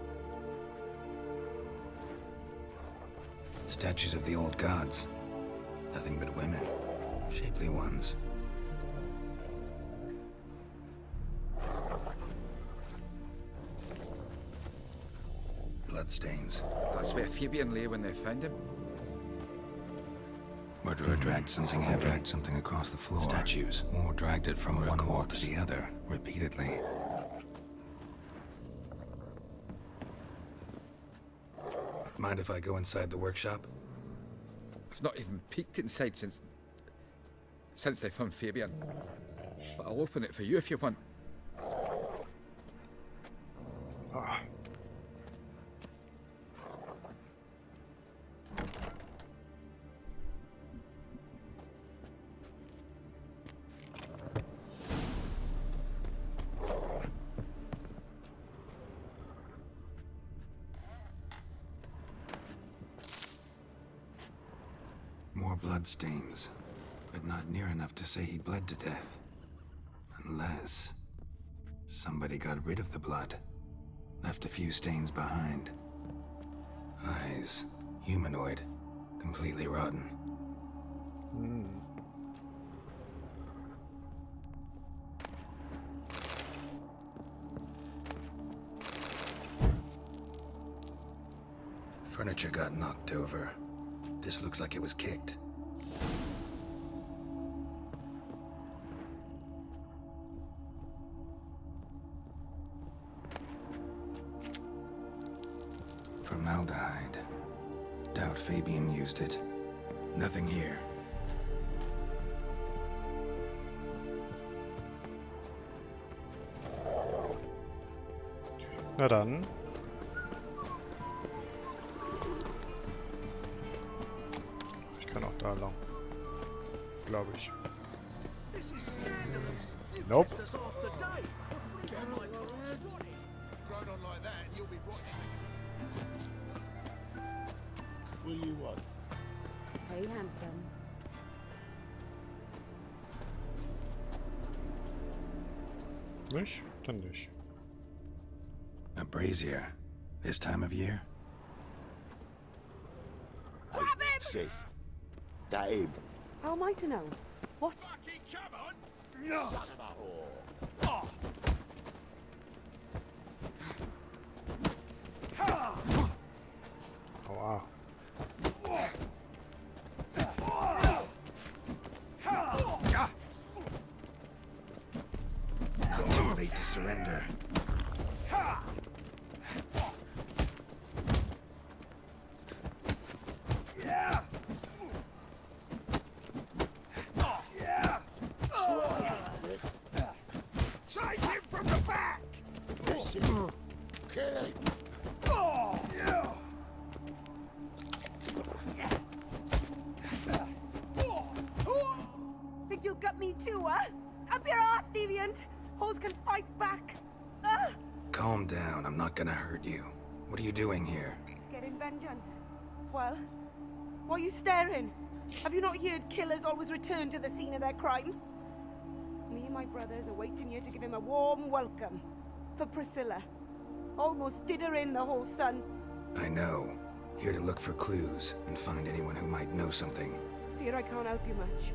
Statues of the old gods. Nothing but women. Shapely ones. Bloodstains. That's where Fabian lay when they found him. Murderer dragged something heavy. Dragged something across the floor. Statues. Or dragged it from one wall to the other, repeatedly. Mind if I go inside the workshop? I've not even peeked inside since they found Fabian. But I'll open it for you if you want. More bloodstains, but not near enough to say he bled to death. Unless somebody got rid of the blood, left a few stains behind. Eyes, humanoid, completely rotten. Furniture got knocked over. This looks like it was kicked. Formaldehyde. Doubt Fabian used it. Nothing here. Na dann. glaube ich. This is scandalous. You've Nope. kept us half the day. We're free on like rotting. Run on like that and you'll be rotting. What do you want? Hey, handsome. Nicht? Dann nicht. A brazier. This time of year? Grab him! Sis. That him. How am I to know? What? Fucking come on! Son of a whore. Oh. Aua. Not too late to surrender. Take him from the back! This is... Kill him! Oh! Yeah! Think you'll gut me too, huh? Up your ass, deviant! Hoes can fight back! Calm down, I'm not gonna hurt you. What are you doing here? Getting vengeance. Well, why are you staring? Have you not heard killers always return to the scene of their crime? Me and my brothers are waiting here to give him a warm welcome. For Priscilla. Almost did her in, the whole son. I know. Here to look for clues and find anyone who might know something. Fear I can't help you much.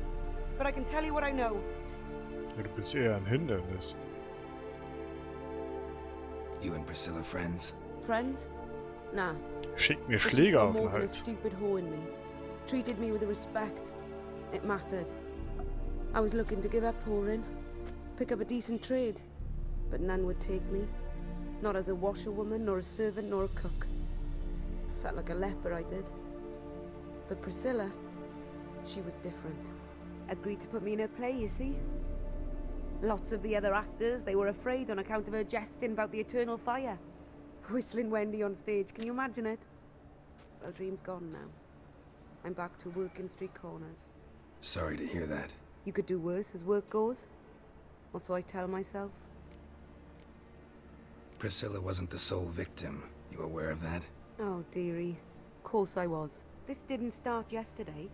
But I can tell you what I know. Ja, du bist eher ein Hindernis. You and Priscilla friends? Friends? Nah. Schickt mir But she Schläger saw auf den more than a Hals. stupid whore in me. Treated me with respect. It mattered. I was looking to give up whoring. Pick up a decent trade. But none would take me. Not as a washerwoman, nor a servant, nor a cook. Felt like a leper, I did. But Priscilla, she was different. Agreed to put me in her play, you see? Lots of the other actors, they were afraid on account of her jesting about the eternal fire. Whistling Wendy on stage, can you imagine it? Well, dream's gone now. I'm back to working street corners. Sorry to hear that. You could do worse as work goes. Or so I tell myself. Priscilla wasn't the sole victim. You aware of that? Oh, dearie. Course I was. This didn't start yesterday.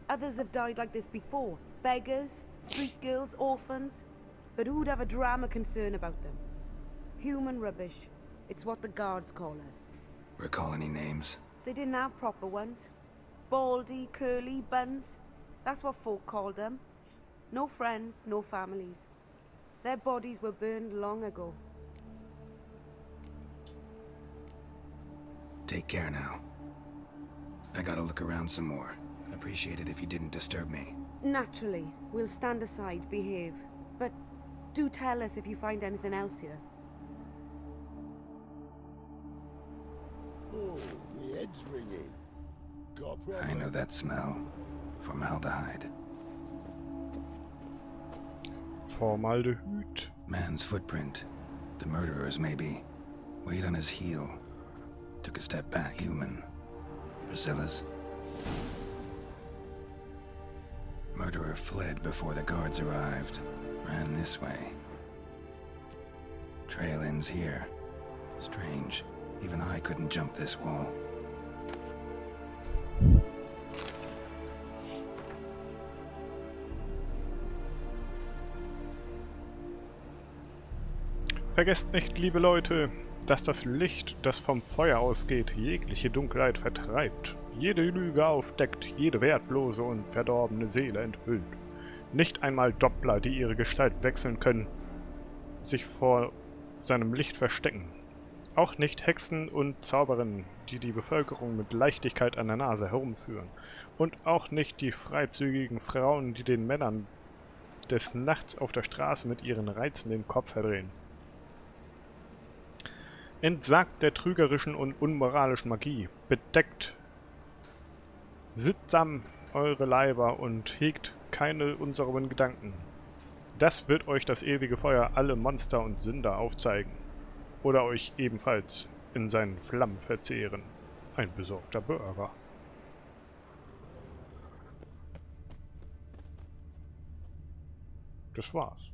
Others have died like this before. Beggars, street girls, orphans. But who'd have a drama concern about them? Human rubbish. It's what the guards call us. Recall any names? They didn't have proper ones. Baldy, curly, buns. That's what folk called them. No friends, no families. Their bodies were burned long ago. Take care now. I gotta look around some more. Appreciate it if you didn't disturb me. Naturally, we'll stand aside, behave. But do tell us if you find anything else here. Oh, my head's ringing. Got a problem? I know that smell. Formaldehyde. Formaldehyd. Man's footprint. The murderer's maybe. Weight on his heel. Took a step back. Human. Priscilla's. Murderer fled before the guards arrived. Ran this way. Trail ends here. Strange. Even I couldn't jump this wall. Vergesst nicht, liebe Leute, dass das Licht, das vom Feuer ausgeht, jegliche Dunkelheit vertreibt, jede Lüge aufdeckt, jede wertlose und verdorbene Seele enthüllt. Nicht einmal Doppler, die ihre Gestalt wechseln können, sich vor seinem Licht verstecken. Auch nicht Hexen und Zauberinnen, die die Bevölkerung mit Leichtigkeit an der Nase herumführen. Und auch nicht die freizügigen Frauen, die den Männern des Nachts auf der Straße mit ihren Reizen den Kopf verdrehen. Entsagt der trügerischen und unmoralischen Magie, bedeckt sittsam eure Leiber und hegt keine unseren Gedanken. Das wird euch das ewige Feuer alle Monster und Sünder aufzeigen. Oder euch ebenfalls in seinen Flammen verzehren. Ein besorgter Bürger. Das war's.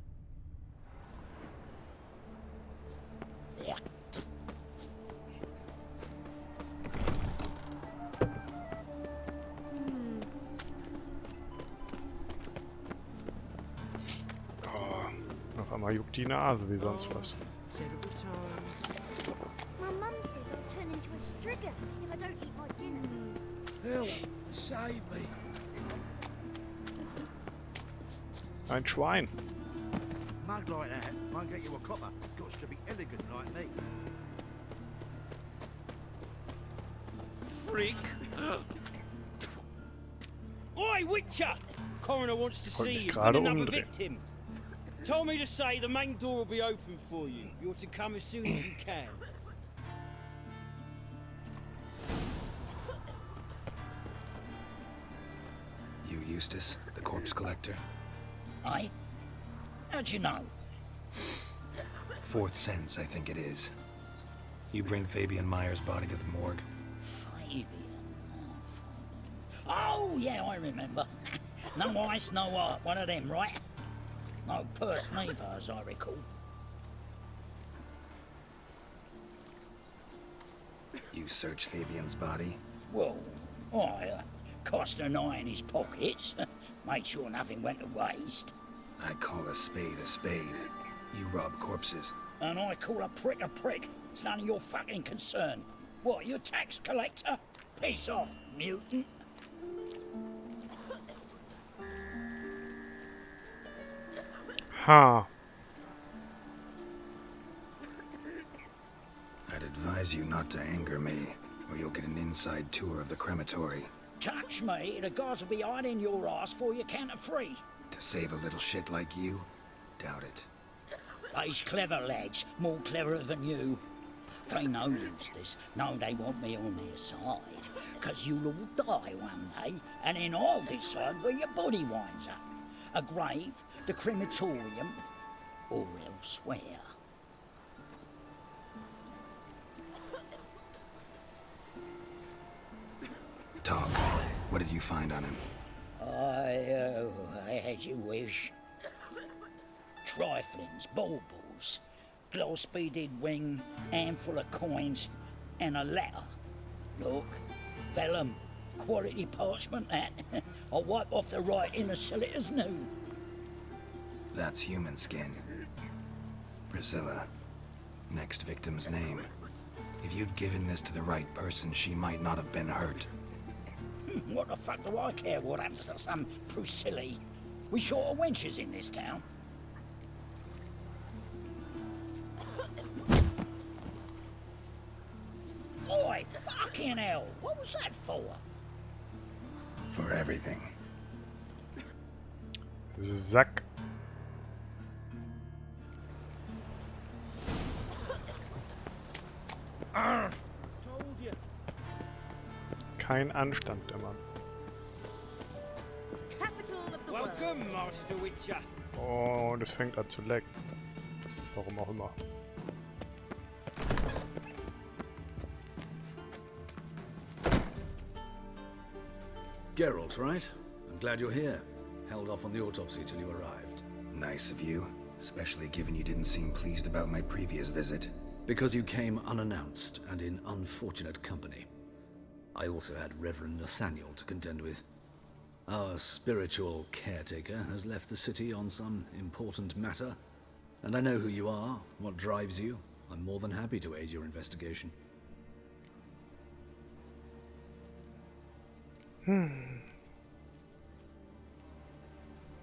Auf einmal juckt die Nase wie sonst was. My mum says I'll turn into a strigger if I don't eat my dinner. Help! Save me! Ein Schwein. Mug like that won't get you a copper. Got to be elegant like me. Freak! Oi, Witcher! Coroner wants to see you. Been another victim. Told me to say the main door will be open for you. You're to come as soon as you can. You Eustace, the corpse collector? Aye? How'd you know? Fourth sense, I think it is. You bring Fabian Meyer's body to the morgue? Fabian? Oh, yeah, I remember. No ice, no art, one of them, right? No purse neither, as I recall. You search Fabian's body? Well, I cast an eye in his pockets, made sure nothing went to waste. I call a spade a spade. You rob corpses. And I call a prick a prick. It's none of your fucking concern. What, you a tax collector? Piss off, mutant. Huh. I'd advise you not to anger me, or you'll get an inside tour of the crematory. Touch me, the guards will be hiding your ass for your counter free. To save a little shit like you? Doubt it. These clever lads, more cleverer than you. They know Eustace, know they want me on their side. 'Cause you'll all die one day, and then I'll decide where your body winds up. A grave, the crematorium, or elsewhere. Talk. What did you find on him? As you wish. Triflings, baubles, gloss-beaded ring, handful of coins, and a letter. Look, vellum, quality parchment that. I'll wipe off the writing and sell it as new. That's human skin. Priscilla. Next victim's name. If you'd given this to the right person, she might not have been hurt. What the fuck do I care what happens to some Priscilla? We short of wenches in this town. Oi, fucking hell! What was that for? For everything. Zack. Told you. Kein Anstand, der Mann. Welcome, Master Witcher. Oh, das fängt an zu lecken. Warum auch immer. Geralt, right? I'm glad you're here. Held off on the autopsy till you arrived. Nice of you, especially given you didn't seem pleased about my previous visit. Because you came unannounced and in unfortunate company. I also had Reverend Nathaniel to contend with. Our spiritual caretaker has left the city on some important matter, and I know who you are, what drives you. I'm more than happy to aid your investigation.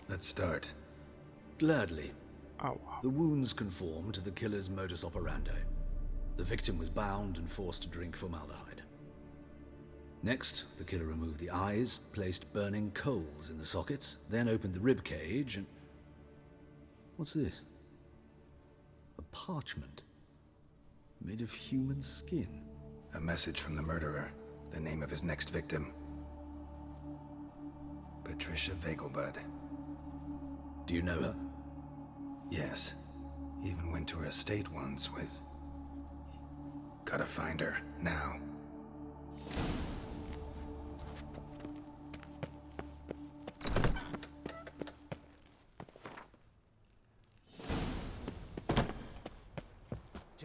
Let's start. Gladly. Ow. The wounds conform to the killer's modus operandi. The victim was bound and forced to drink formaldehyde. Next, the killer removed the eyes, placed burning coals in the sockets, then opened the rib cage and... What's this? A parchment. Made of human skin. A message from the murderer. The name of his next victim. Patricia Vegelbud. Do you know her? Yes. Even went to her estate once with... Gotta find her, now.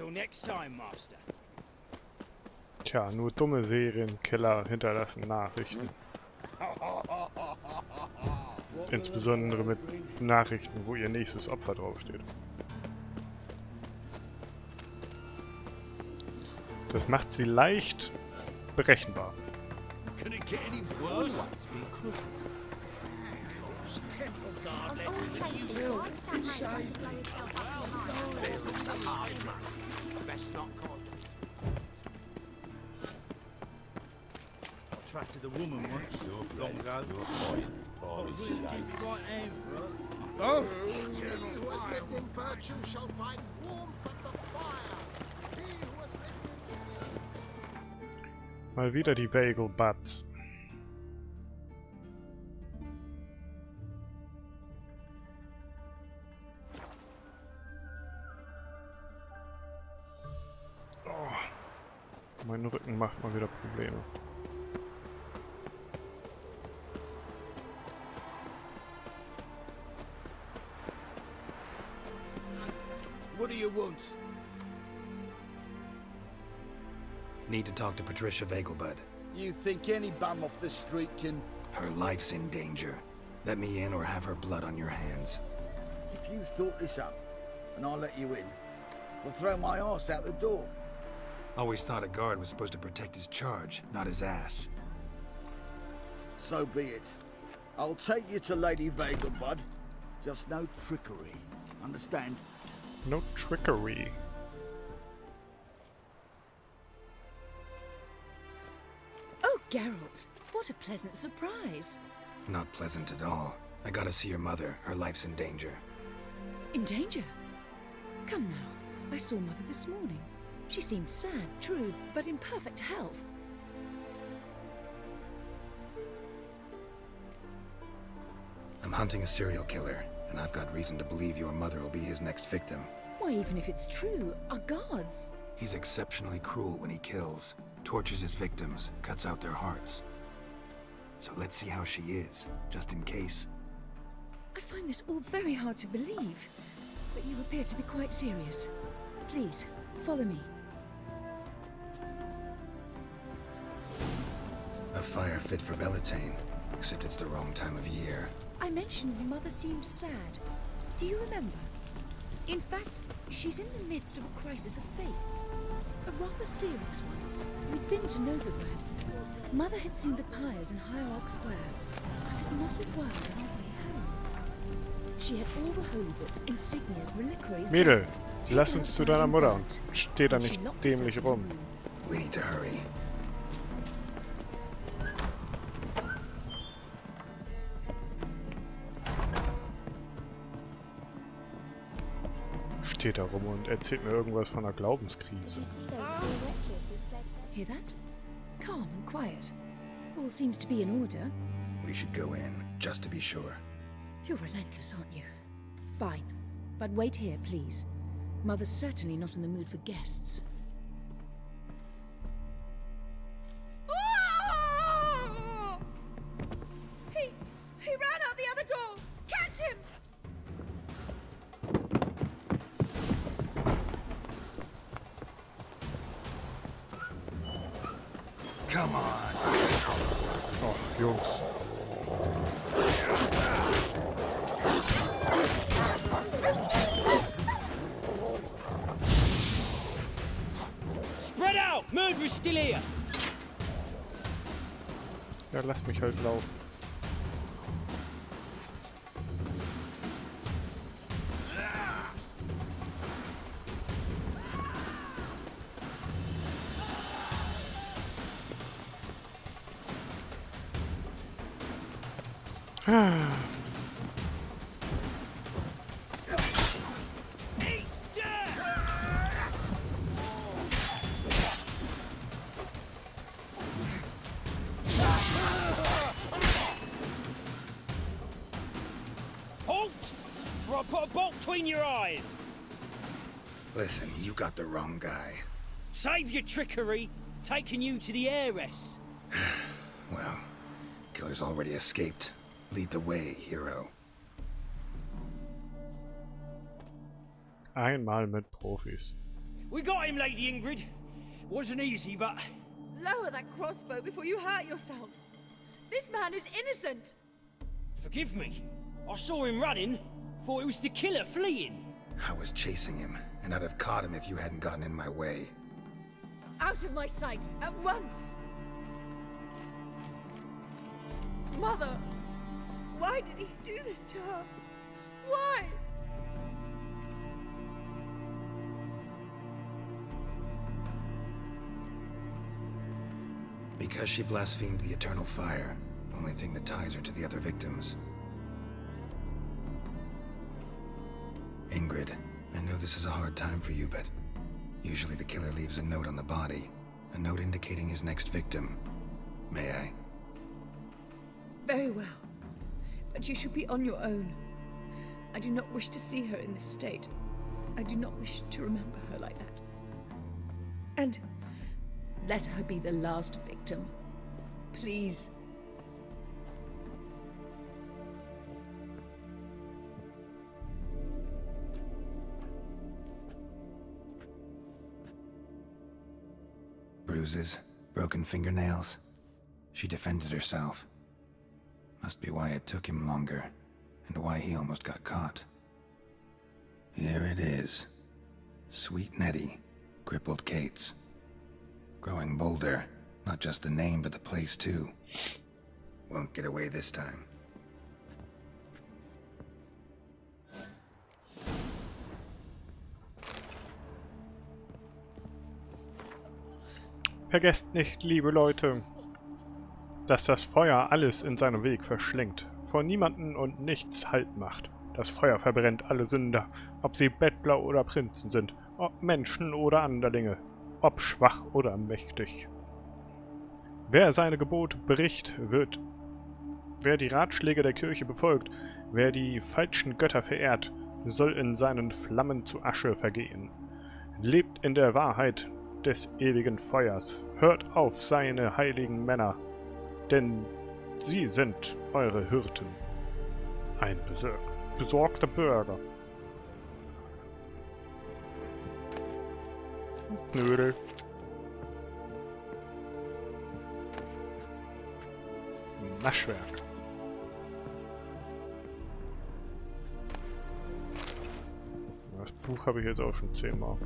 Till next time, Master. Tja, nur dumme Serienkiller hinterlassen Nachrichten. Insbesondere mit Nachrichten, wo ihr nächstes Opfer draufsteht. Das macht sie leicht berechenbar. Can it get any worse? It's been crooked. Temple guard best not call. I trusted a woman once, long ago. I was willing to give you right hand for her. Oh! He who has lived in virtue shall find warmth at the fire. He who has lived in sin. Mal wieder die Bagel Butts. Oh, mein Rücken macht mal wieder Probleme. What do you want? Need to talk to Patricia Vegelbud. You think any bum off the street can... Her life's in danger. Let me in or have her blood on your hands. If you thought this up, and I'll let you in, I'll throw my arse out the door. Always thought a guard was supposed to protect his charge, not his ass. So be it. I'll take you to Lady Vegelbud. Just no trickery. Understand? No trickery. Oh, Geralt, what a pleasant surprise. Not pleasant at all. I gotta see your mother. Her life's in danger. In danger? Come now, I saw Mother this morning. She seemed sad, true, but in perfect health. I'm hunting a serial killer, and I've got reason to believe your mother will be his next victim. Why, even if it's true, our guards... He's exceptionally cruel when he kills, tortures his victims, cuts out their hearts. So let's see how she is, just in case. I find this all very hard to believe, but you appear to be quite serious. Please, follow me. A fire fit for Bellatane, except it's the wrong time of year. I mentioned Mother seemed sad. Do you remember? In fact, she's in the midst of a crisis of faith. A rather serious one. We'd been to Novigrad. Mother had seen the pyres in Hierarch Square, but had not a word on our way home. She had all the holy books, insignias, reliquaries... Mädel, lass uns zu deiner Mutter und steh da nicht dämlich rum. We need to hurry. Steht da rum und erzählt mir irgendwas von einer Glaubenskrise. Hear that? Calm and quiet. All seems to be in order. We should go in, just to be sure. You're relentless, aren't you? Fine. But wait here, please. Mother's certainly not in the mood for guests. He ran out the other door! Catch him! Come on! Oh, Jungs. Spread out! Murderer's still here! Ja, lass mich halt laufen. Halt! Or I'll put a bolt between your eyes! Listen, you got the wrong guy. Save your trickery! Taking you to the heiress! Well, killer's already escaped. Lead the way, hero. Einmal mit Profis. We got him, Lady Ingrid. Wasn't easy, but... Lower that crossbow before you hurt yourself. This man is innocent. Forgive me. I saw him running. Thought it was the killer fleeing. I was chasing him, and I'd have caught him if you hadn't gotten in my way. Out of my sight, at once! Mother! Why did he do this to her? Why? Because she blasphemed the eternal fire. Only thing that ties her to the other victims. Ingrid, I know this is a hard time for you, but usually the killer leaves a note on the body. A note indicating his next victim. May I? Very well. But you should be on your own. I do not wish to see her in this state. I do not wish to remember her like that. And let her be the last victim. Please. Bruises, broken fingernails. She defended herself. Must be why it took him longer, and why he almost got caught. Here it is. Sweet Nettie, crippled Kate's. Growing bolder, not just the name but the place too. Won't get away this time. Vergesst nicht, liebe Leute, dass das Feuer alles in seinem Weg verschlingt, vor niemanden und nichts Halt macht. Das Feuer verbrennt alle Sünder, ob sie Bettler oder Prinzen sind, ob Menschen oder Anderlinge, ob schwach oder mächtig. Wer seine Gebote bricht, wer die Ratschläge der Kirche befolgt, wer die falschen Götter verehrt, soll in seinen Flammen zu Asche vergehen. Lebt in der Wahrheit des ewigen Feuers, hört auf seine heiligen Männer, denn sie sind eure Hirten. Ein besorgter Bürger. Knödel. Naschwerk. Das Buch habe ich jetzt auch schon 10-mal.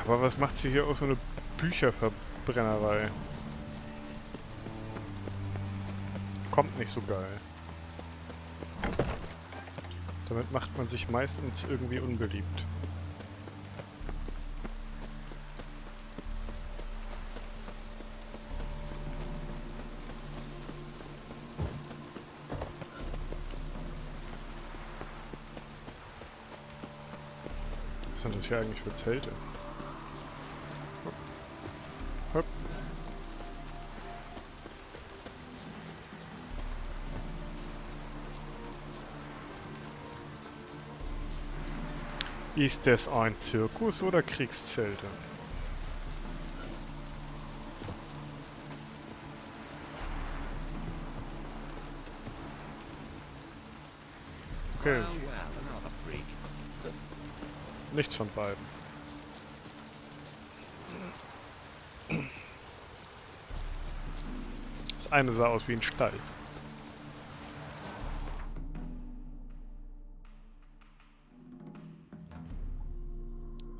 Aber was macht sie hier aus so eine Bücherverbrennerei? Kommt nicht so geil. Damit macht man sich meistens irgendwie unbeliebt. Was sind das hier eigentlich für Zelte? Hopp. Ist es ein Zirkus oder Kriegszelte? Okay. Nichts von beiden. Das eine sah aus wie ein Stall.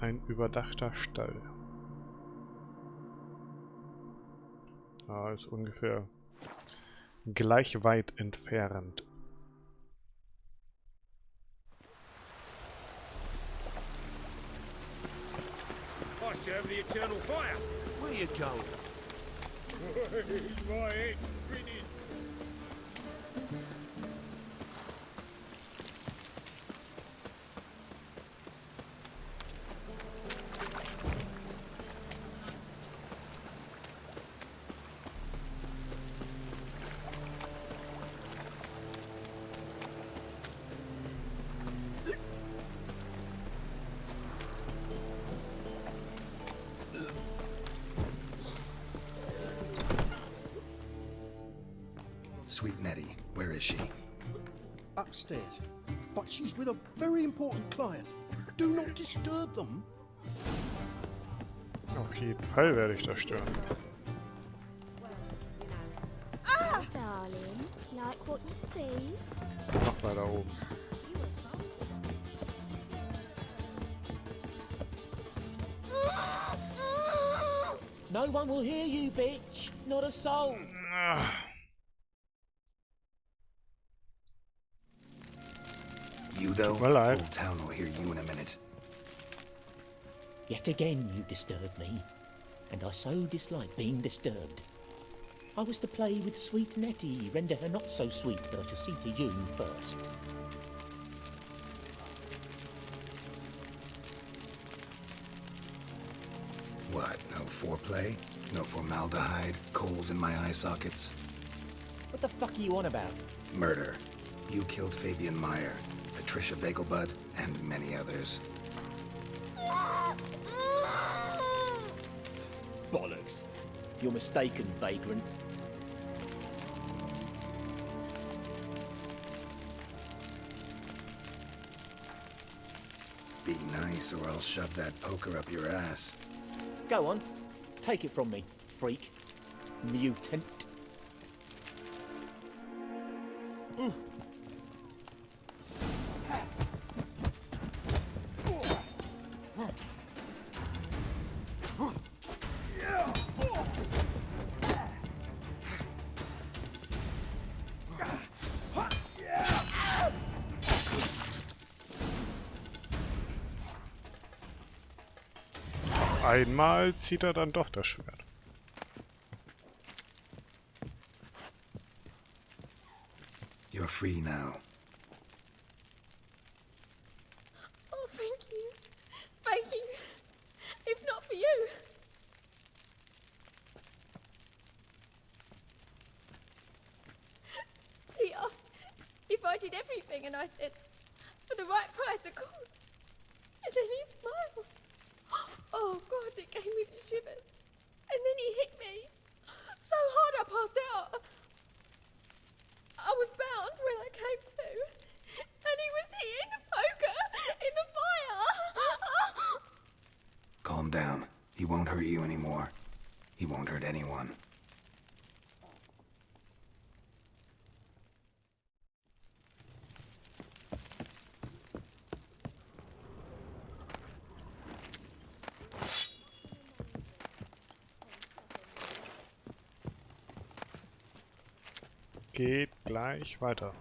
Ein überdachter Stall. Ist ungefähr gleich weit entfernt. I serve the eternal fire. Where you going? My head grinning. Sweet Nettie, where is she? Upstairs. But she's with a very important client. Do not disturb them. Auf jeden Fall werde ich das stören. Ah! Darling, like what you see? Noch weiter oben. No one will hear you, bitch. Not a soul. You though? Well, Whole town will hear you in a minute. Yet again you disturb me, and I so dislike being disturbed. I was to play with sweet Nettie, render her not so sweet, but I shall see to you first. What, no foreplay? No formaldehyde? Coals in my eye sockets? What the fuck are you on about? Murder. You killed Fabian Meyer, Patricia Vegelbud, and many others. Bollocks. You're mistaken, vagrant. Be nice or I'll shove that poker up your ass. Go on. Take it from me, freak. Mutant. Einmal zieht er dann doch das Schwert. You're free now. Oh, thank you. Thank you. If not for you. He asked if I did everything, and I said, for the right price, of course. And then he smiled. Oh, God, it gave me the shivers. And then he hit me. So hard I passed out. I was bound when I came to. And he was hitting the poker in the fire. Calm down. He won't hurt you anymore. He won't hurt anyone. Geht gleich weiter.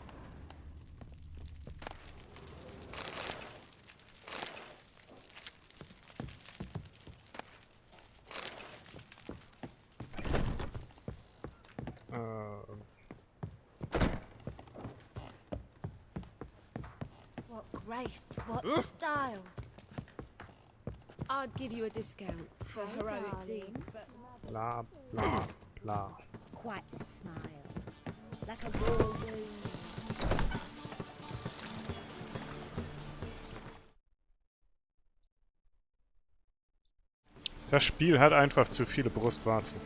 What grace, what style. I'd give you a discount for heroic deeds, but... Bla bla bla. Quite the smile. Like a raw wound. Das Spiel hat einfach zu viele Brustwarzen.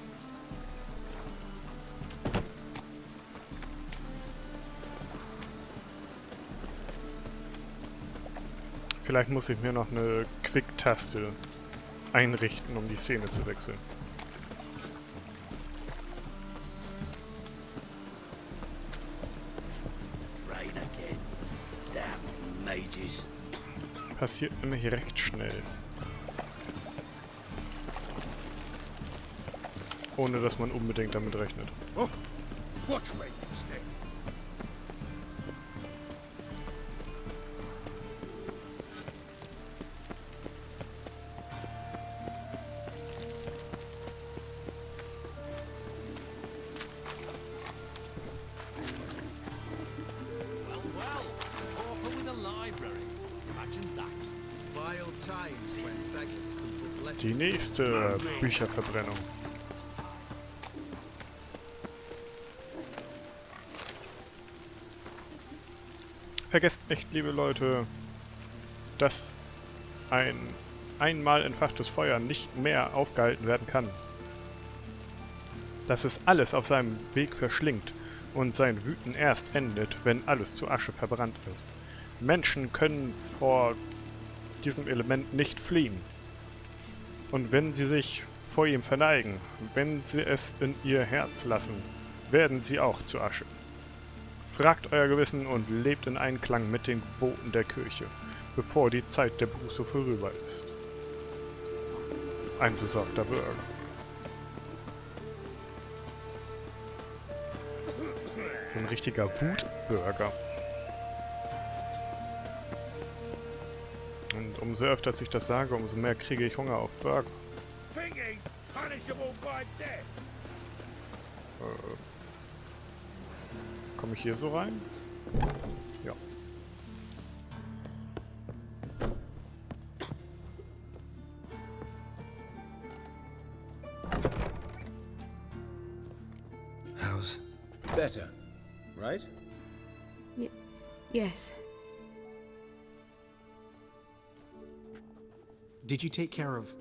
Vielleicht muss ich mir noch eine Quick-Taste einrichten, um die Szene zu wechseln. Passiert nämlich recht schnell. Ohne dass man unbedingt damit rechnet. Oh, watch where you step. Die nächste Bücherverbrennung. Vergesst nicht, liebe Leute, dass ein einmal entfachtes Feuer nicht mehr aufgehalten werden kann. Dass es alles auf seinem Weg verschlingt. und sein Wüten erst endet, wenn alles zu Asche verbrannt ist. Menschen können vor diesem Element nicht fliehen. Und wenn sie sich vor ihm verneigen, wenn sie es in ihr Herz lassen, werden sie auch zu Asche. Fragt euer Gewissen und lebt in Einklang mit den Geboten der Kirche, bevor die Zeit der Buße vorüber ist. Ein besorgter Bürger. So ein richtiger Wutbürger. Und umso öfter ich das sage, umso mehr kriege ich Hunger auf Burger. Komme ich hier so rein? Ja. How's better, right? Yes. Did you take care of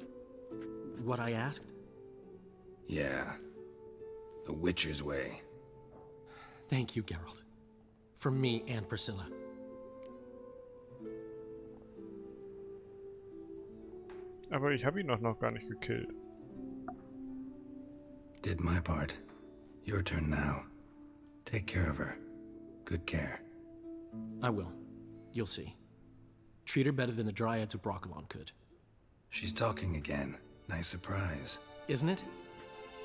what I asked? Yeah. The Witcher's way. Thank you, Geralt. From me and Priscilla. Aber ich habe ihn doch noch gar nicht gekillt. Did my part. Your turn now. Take care of her. Good care. I will. You'll see. Treat her better than the Dryads of Broccolon could. She's talking again. Nice surprise. Isn't it?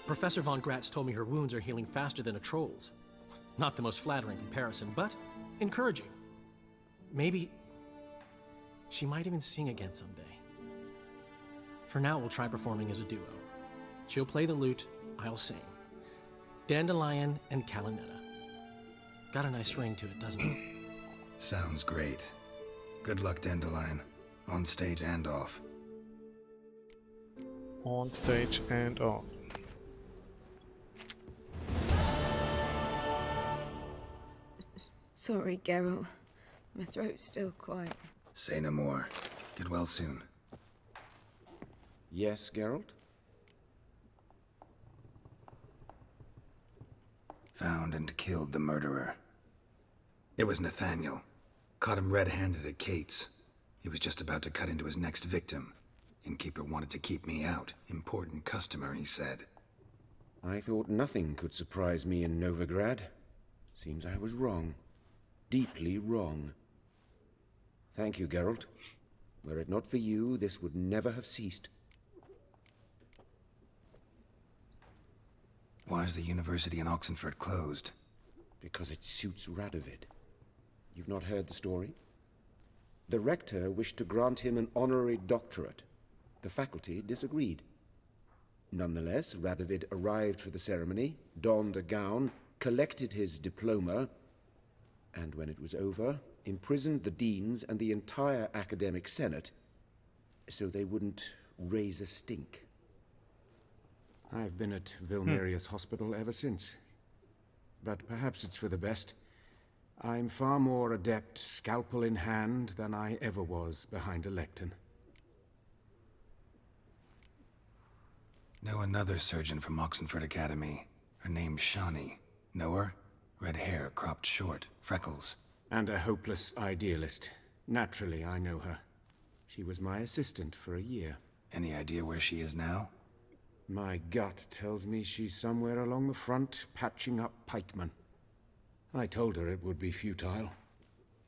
Professor Von Gratz told me her wounds are healing faster than a troll's. Not the most flattering comparison, but encouraging. Maybe she might even sing again someday. For now, we'll try performing as a duo. She'll play the lute, I'll sing. Dandelion and Calinetta. Got a nice ring to it, doesn't it? Sounds great. Good luck, Dandelion. On stage and off. On stage and off. Sorry, Geralt. My throat's still quite... Say no more. Get well soon. Yes, Geralt? Found and killed the murderer. It was Nathaniel. Caught him red-handed at Kate's. He was just about to cut into his next victim. Innkeeper wanted to keep me out. Important customer, he said. I thought nothing could surprise me in Novigrad. Seems I was wrong. Deeply wrong. Thank you, Geralt. Were it not for you, this would never have ceased. Why is the university in Oxenford closed? Because it suits Radovid. You've not heard the story? The rector wished to grant him an honorary doctorate. The faculty disagreed. Nonetheless, Radovid arrived for the ceremony, donned a gown, collected his diploma, and when it was over, imprisoned the deans and the entire academic senate so they wouldn't raise a stink. I've been at Vilmerius Hospital ever since. But perhaps it's for the best. I'm far more adept scalpel in hand than I ever was behind a lectern. Know another surgeon from Oxenford Academy. Her name's Shawnee. Know her? Red hair, cropped short, freckles. And a hopeless idealist. Naturally, I know her. She was my assistant for a year. Any idea where she is now? My gut tells me she's somewhere along the front, patching up pikemen. I told her it would be futile.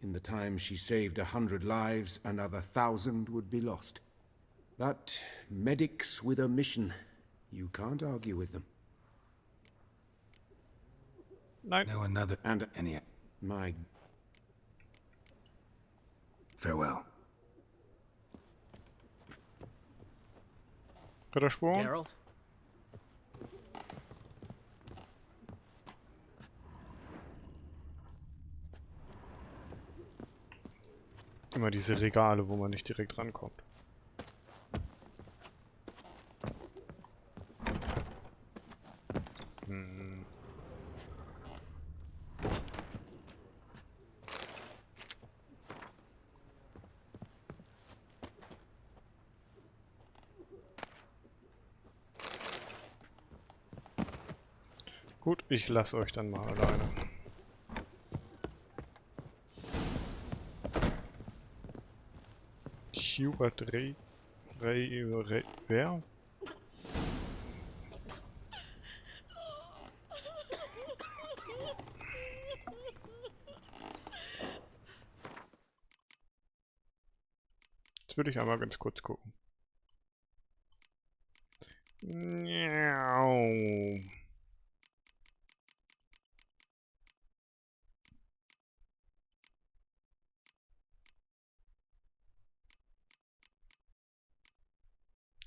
In the time she saved 100 lives, another 1,000 would be lost. But medics with a mission, you can't argue with them. Know another... And any... My... Farewell. Rittersprung? Geralt? Immer diese Regale, wo man nicht direkt rankommt. Gut, ich lasse euch dann mal alleine. Hubert wer? Jetzt würde ich einmal ganz kurz gucken.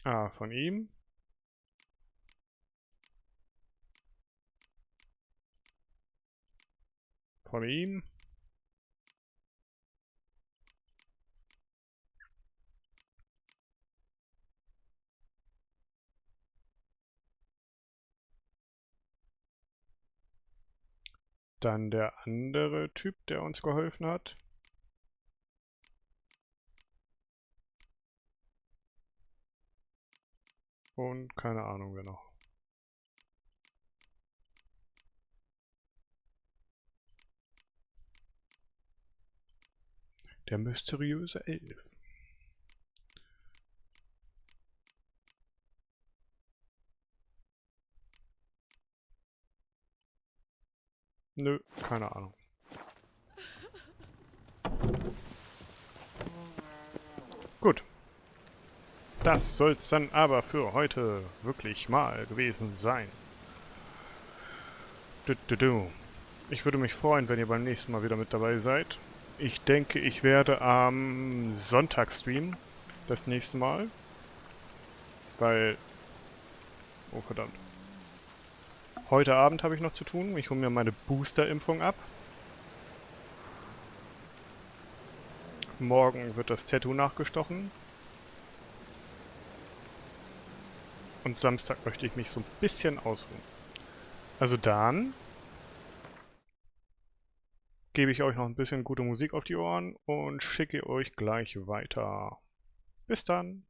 Ah, von ihm. Von ihm. Dann der andere Typ, der uns geholfen hat. Und keine Ahnung wer noch. Der mysteriöse Elf. Nö, keine Ahnung. Gut. Das soll's dann aber für heute wirklich mal gewesen sein. Ich würde mich freuen, wenn ihr beim nächsten Mal wieder mit dabei seid. Ich denke, ich werde am Sonntag streamen. Das nächste Mal. Weil... Oh verdammt. Heute Abend habe ich noch zu tun. Ich hole mir meine Booster-Impfung ab. Morgen wird das Tattoo nachgestochen. Und Samstag möchte ich mich so ein bisschen ausruhen. Also dann gebe ich euch noch ein bisschen gute Musik auf die Ohren und schicke euch gleich weiter. Bis dann!